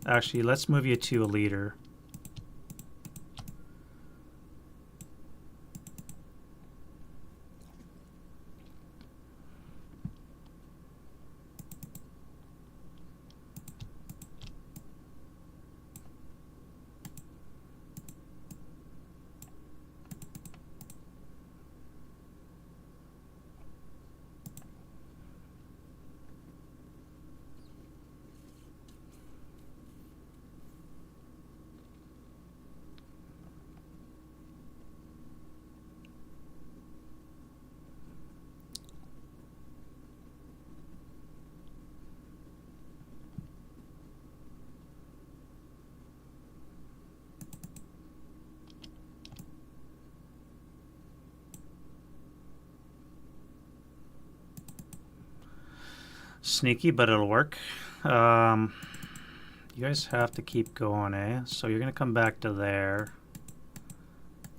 Actually, let's move you to a leader. Sneaky, but it'll work. You guys have to keep going, eh? So you're gonna come back to there.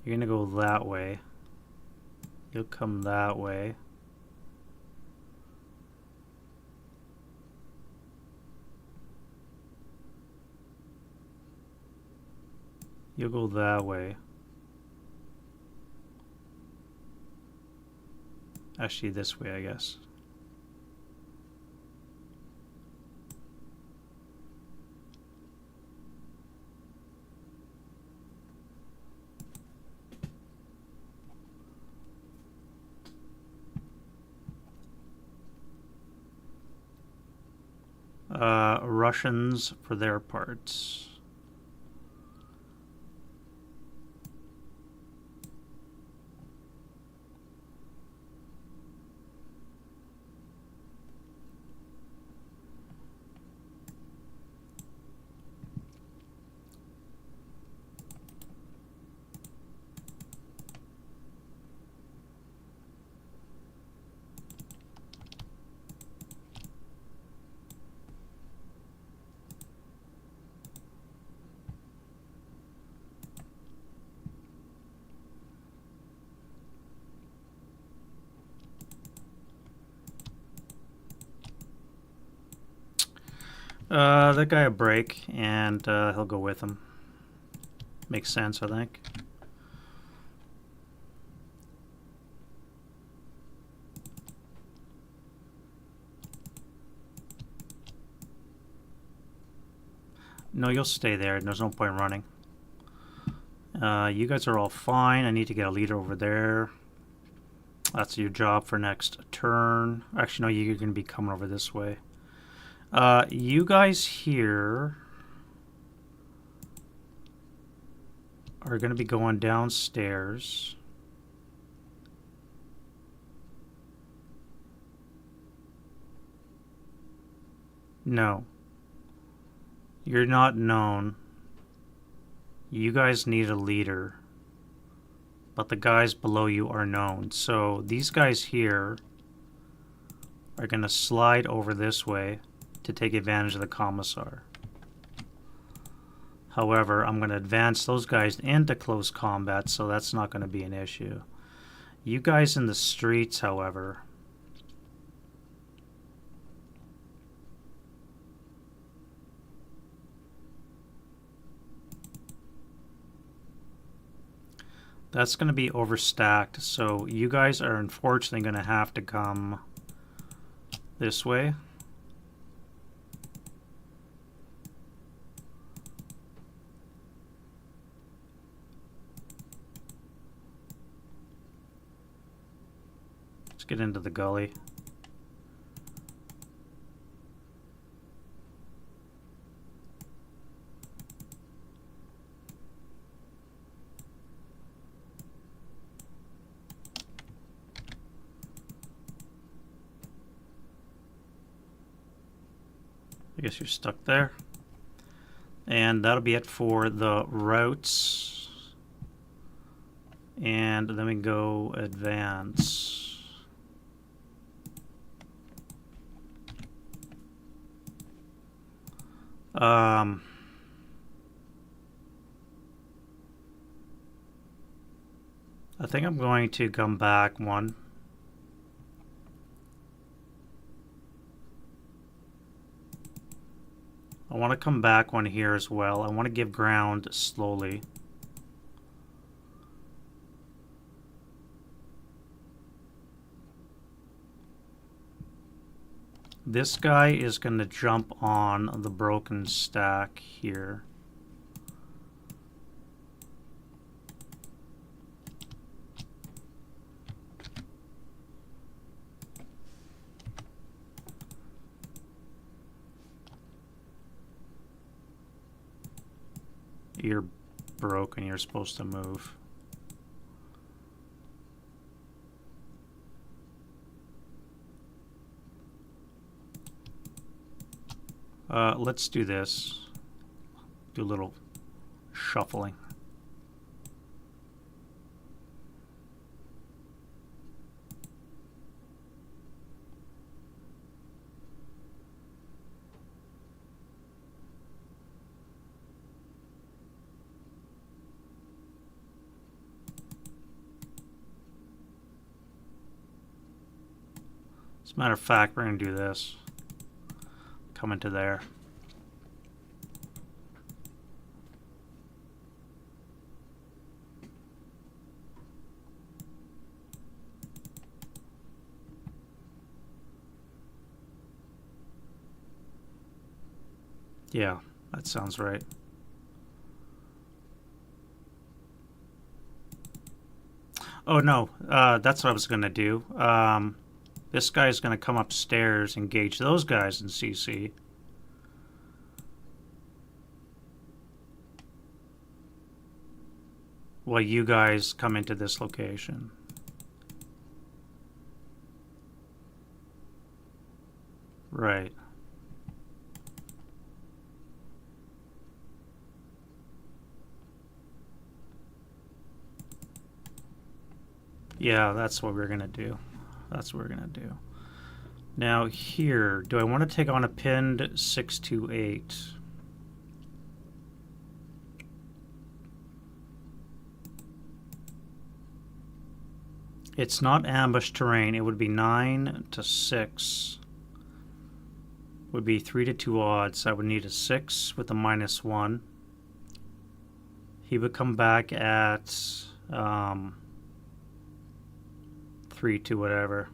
You're gonna go that way. You'll come that way. You'll go that way. Actually, this way, I guess. Russians for their parts. That guy a break, and he'll go with him. Makes sense, I think. No, you'll stay there. There's no point running. You guys are all fine. I need to get a leader over there. That's your job for next turn. Actually, no, you're going to be coming over this way. You guys here are going to be going downstairs. No. You're not known. You guys need a leader. But the guys below you are known. So these guys here are going to slide over this way to take advantage of the commissar. However, I'm going to advance those guys into close combat, so that's not going to be an issue. You guys in the streets, however, that's going to be overstacked, so you guys are unfortunately going to have to come this way. Let's get into the gully. I guess you're stuck there. And that'll be it for the routes. And then we go advance. I think I'm going to come back one. I want to come back one here as well. I want to give ground slowly. This guy is going to jump on the broken stack here. You're broken. You're supposed to move. Let's do this. Do a little shuffling. As a matter of fact, we're going to do this. Come into there. Yeah, that sounds right. Oh no, that's what I was going to do. This guy's going to come upstairs, engage those guys in CC. While you guys come into this location. Right. Yeah, that's what we're going to do. That's what we're going to do. Now here, do I want to take on a pinned 628? It's not ambush terrain. It would be 9 to 6. Would be 3 to 2 odds. I would need a 6 with a -1. He would come back at 3 to whatever.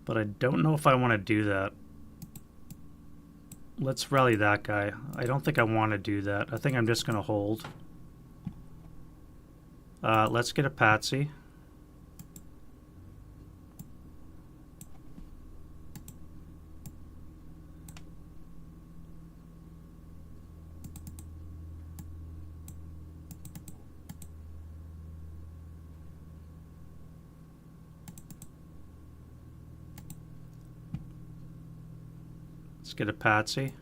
But I don't know if I want to do that. let's rally that guy. I don't think I want to do that. I think I'm just going to hold. Let's get a patsy. Let's get a patsy.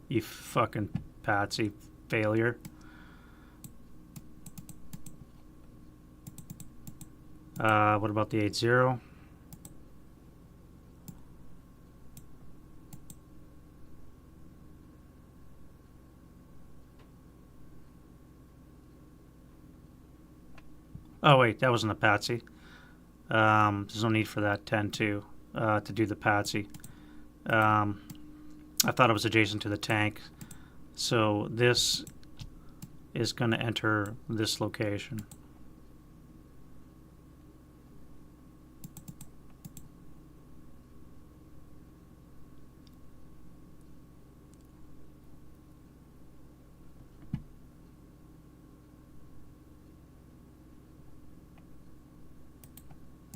You fucking patsy failure. What about the 8-0? Oh wait, that wasn't a patsy. There's no need for that 10-2 to do the patsy. I thought it was adjacent to the tank. So this is going to enter this location.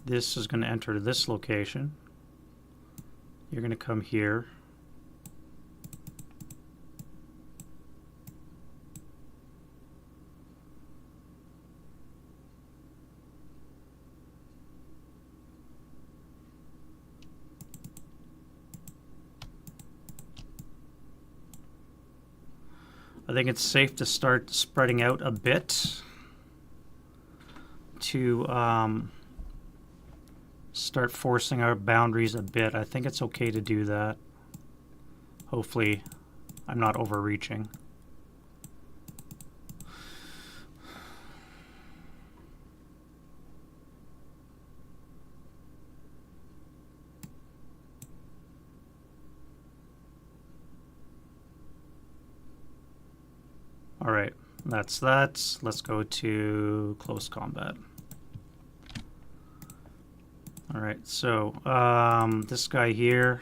This is going to enter this location. You're going to come here. I think it's safe to start spreading out a bit to start forcing our boundaries a bit. I think it's okay to do that. Hopefully I'm not overreaching. All right, that's that. Let's go to close combat. All right, so this guy here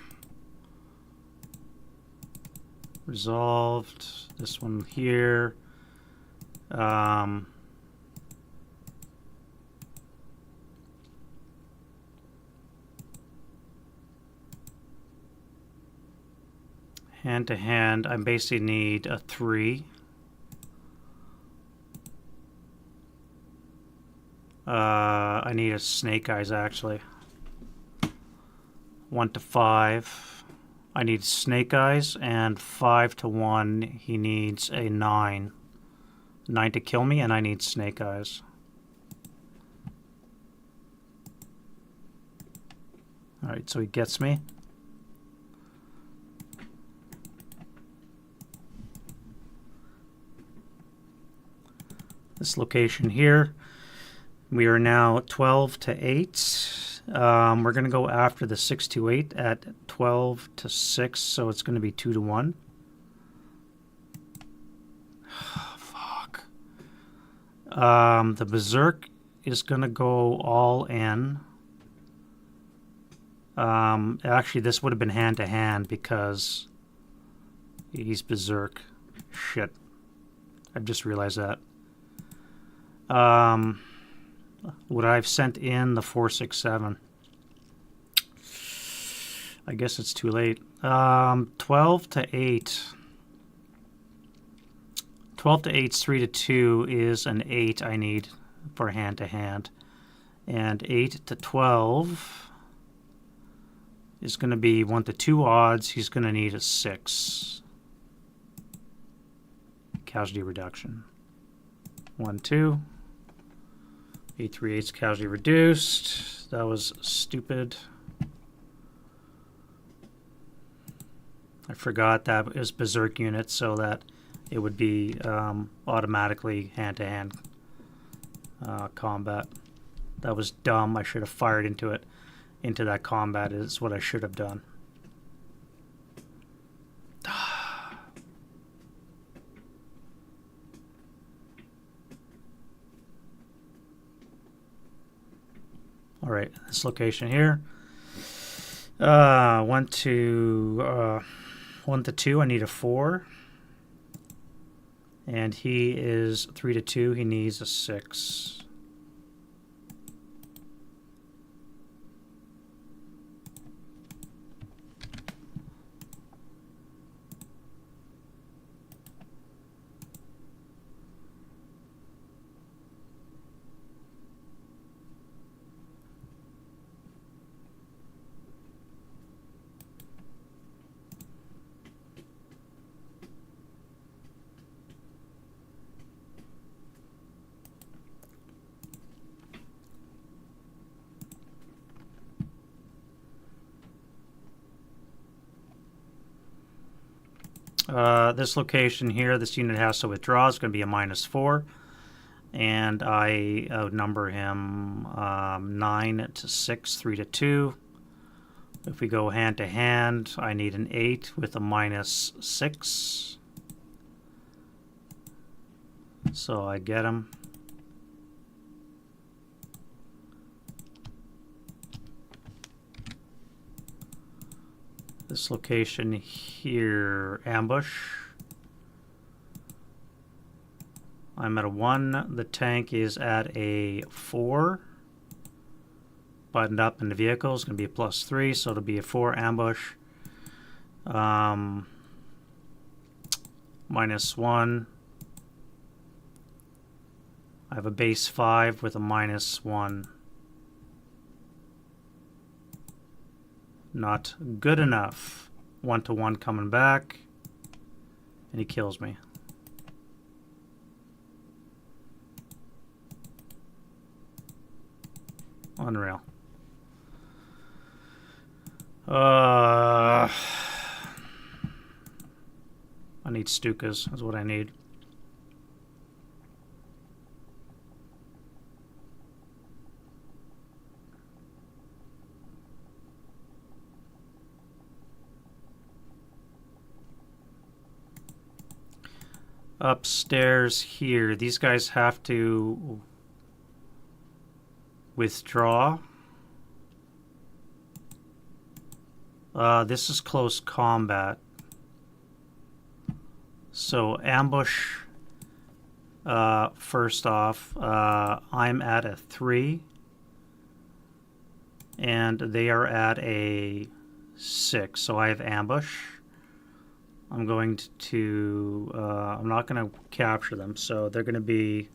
resolved. This one here. Hand to hand, I basically need a 3. I need a snake eyes actually. 1 to 5. I need snake eyes, and 5 to 1. He needs a 9. 9 to kill me, and I need snake eyes. Alright, so he gets me. This location here. We are now 12 to 8. We're going to go after the 6 to 8 at 12 to 6, so it's going to be 2 to 1. Fuck. The Berserk is going to go all in. Actually, this would have been hand to hand because he's Berserk. Shit. I've just realized that. Would I have sent in the 467? I guess it's too late. 12 to 8. 12 to 8's 3 to 2 is an 8 I need for hand to hand. And 8 to 12 is going to be 1 to 2 odds. He's going to need a 6. Casualty reduction. 1, 2. 838's casualty reduced. That was stupid. I forgot that it was Berserk unit, so that it would be automatically hand-to-hand combat. That was dumb. I should have fired into it. Into that combat is what I should have done. All right, this location here. 1 to 2. I need a 4. And he is 3 to 2. He needs a 6. This location here, this unit has to withdraw. It's going to be a -4. And I outnumber him 9 to 6, 3 to 2. If we go hand to hand, I need an 8 with a -6. So I get him. This location here, ambush. I'm at a 1. The tank is at a 4. Buttoned up in the vehicle is going to be a +3, so it'll be a 4 ambush. -1. I have a base 5 with a -1. Not good enough. 1 to 1 coming back. And he kills me. Unreal. I need Stukas, is what I need. Upstairs here, these guys have to withdraw. This is close combat. So ambush, first off, I'm at a 3. And they are at a 6, so I have ambush. I'm going to, I'm not going to capture them, so they're going to be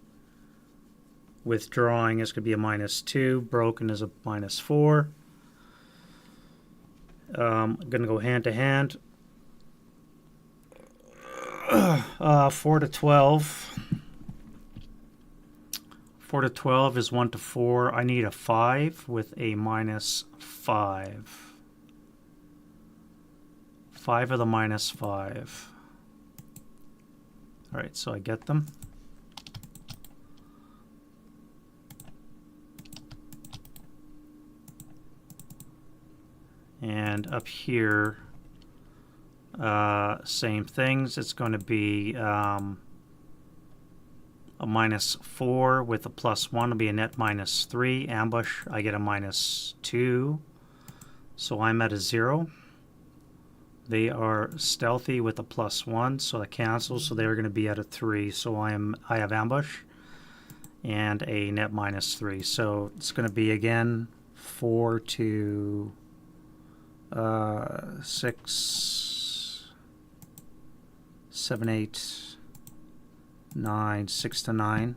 withdrawing. It's going to be a -2. Broken is a -4. I'm going to go hand to hand. 4 to 12. 4 to 12 is 1 to 4. I need a 5 with a -5. 5 of the -5. Alright, so I get them. And up here, same things. It's going to be a -4 with a +1. It'll be a net -3. Ambush, I get a -2. So I'm at a 0. They are stealthy with a +1, so that cancels. So they're going to be at a 3. So I have ambush and a net -3. So it's going to be again 4 to 6, 7, 8, 9, 6 to 9.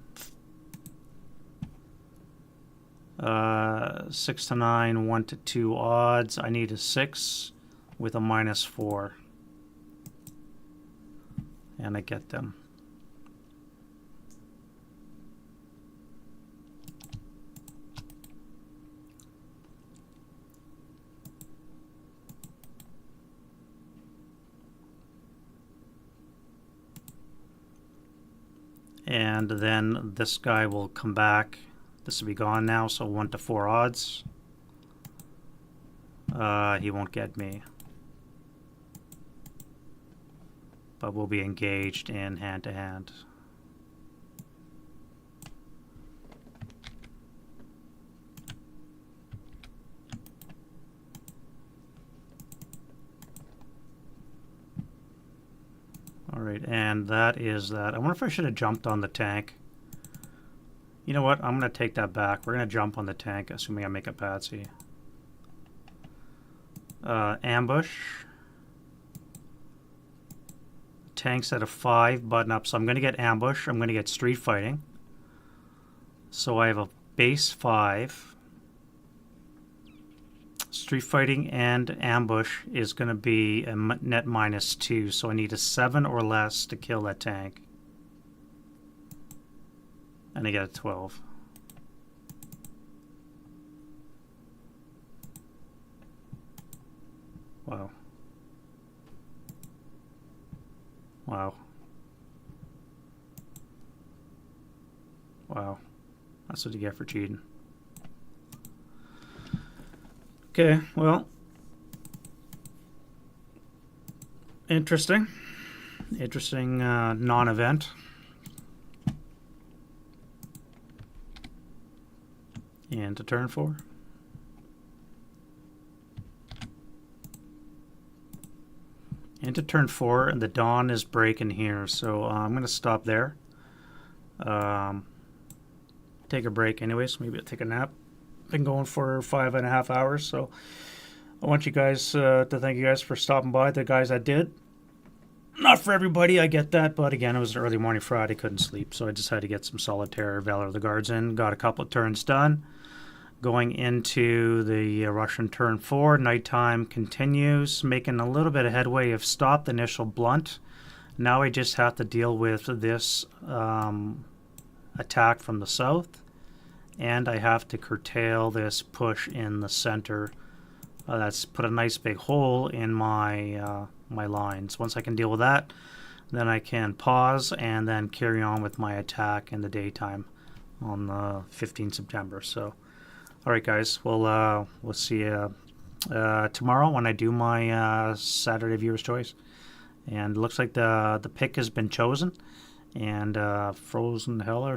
6 to 9, 1 to 2 odds. I need a 6 with a -4. And I get them. And then this guy will come back. This will be gone now, so 1 to 4 odds. He won't get me. But we'll be engaged in hand-to-hand. and that is that. I wonder if I should have jumped on the tank. You know what? I'm going to take that back. We're going to jump on the tank, assuming I make a patsy. Ambush. Tank's at a 5, button up. So I'm going to get ambush. I'm going to get street fighting. So I have a base 5. Street fighting and ambush is going to be a net -2. So I need a 7 or less to kill that tank. And I get a 12. Wow. Wow. Wow. That's what you get for cheating. Okay, well. Interesting. Interesting non-event. And to turn 4. Into turn 4, and the dawn is breaking here, so I'm going to stop there. Take a break anyways. Maybe I'll take a nap. Been going for 5.5 hours, so I want you guys to thank you guys for stopping by. The guys that did. Not for everybody, I get that, but again, it was an early morning Friday, couldn't sleep, so I decided to get some solitaire Valor of the Guards in. Got a couple of turns done. Going into the Russian turn 4, nighttime continues, making a little bit of headway. Have stopped the initial blunt. Now I just have to deal with this attack from the south, and I have to curtail this push in the center. That's put a nice big hole in my my lines. Once I can deal with that, then I can pause and then carry on with my attack in the daytime on the 15th September. So. All right, guys. We'll see you tomorrow when I do my Saturday Viewer's Choice. And it looks like the pick has been chosen. And Frozen Hell or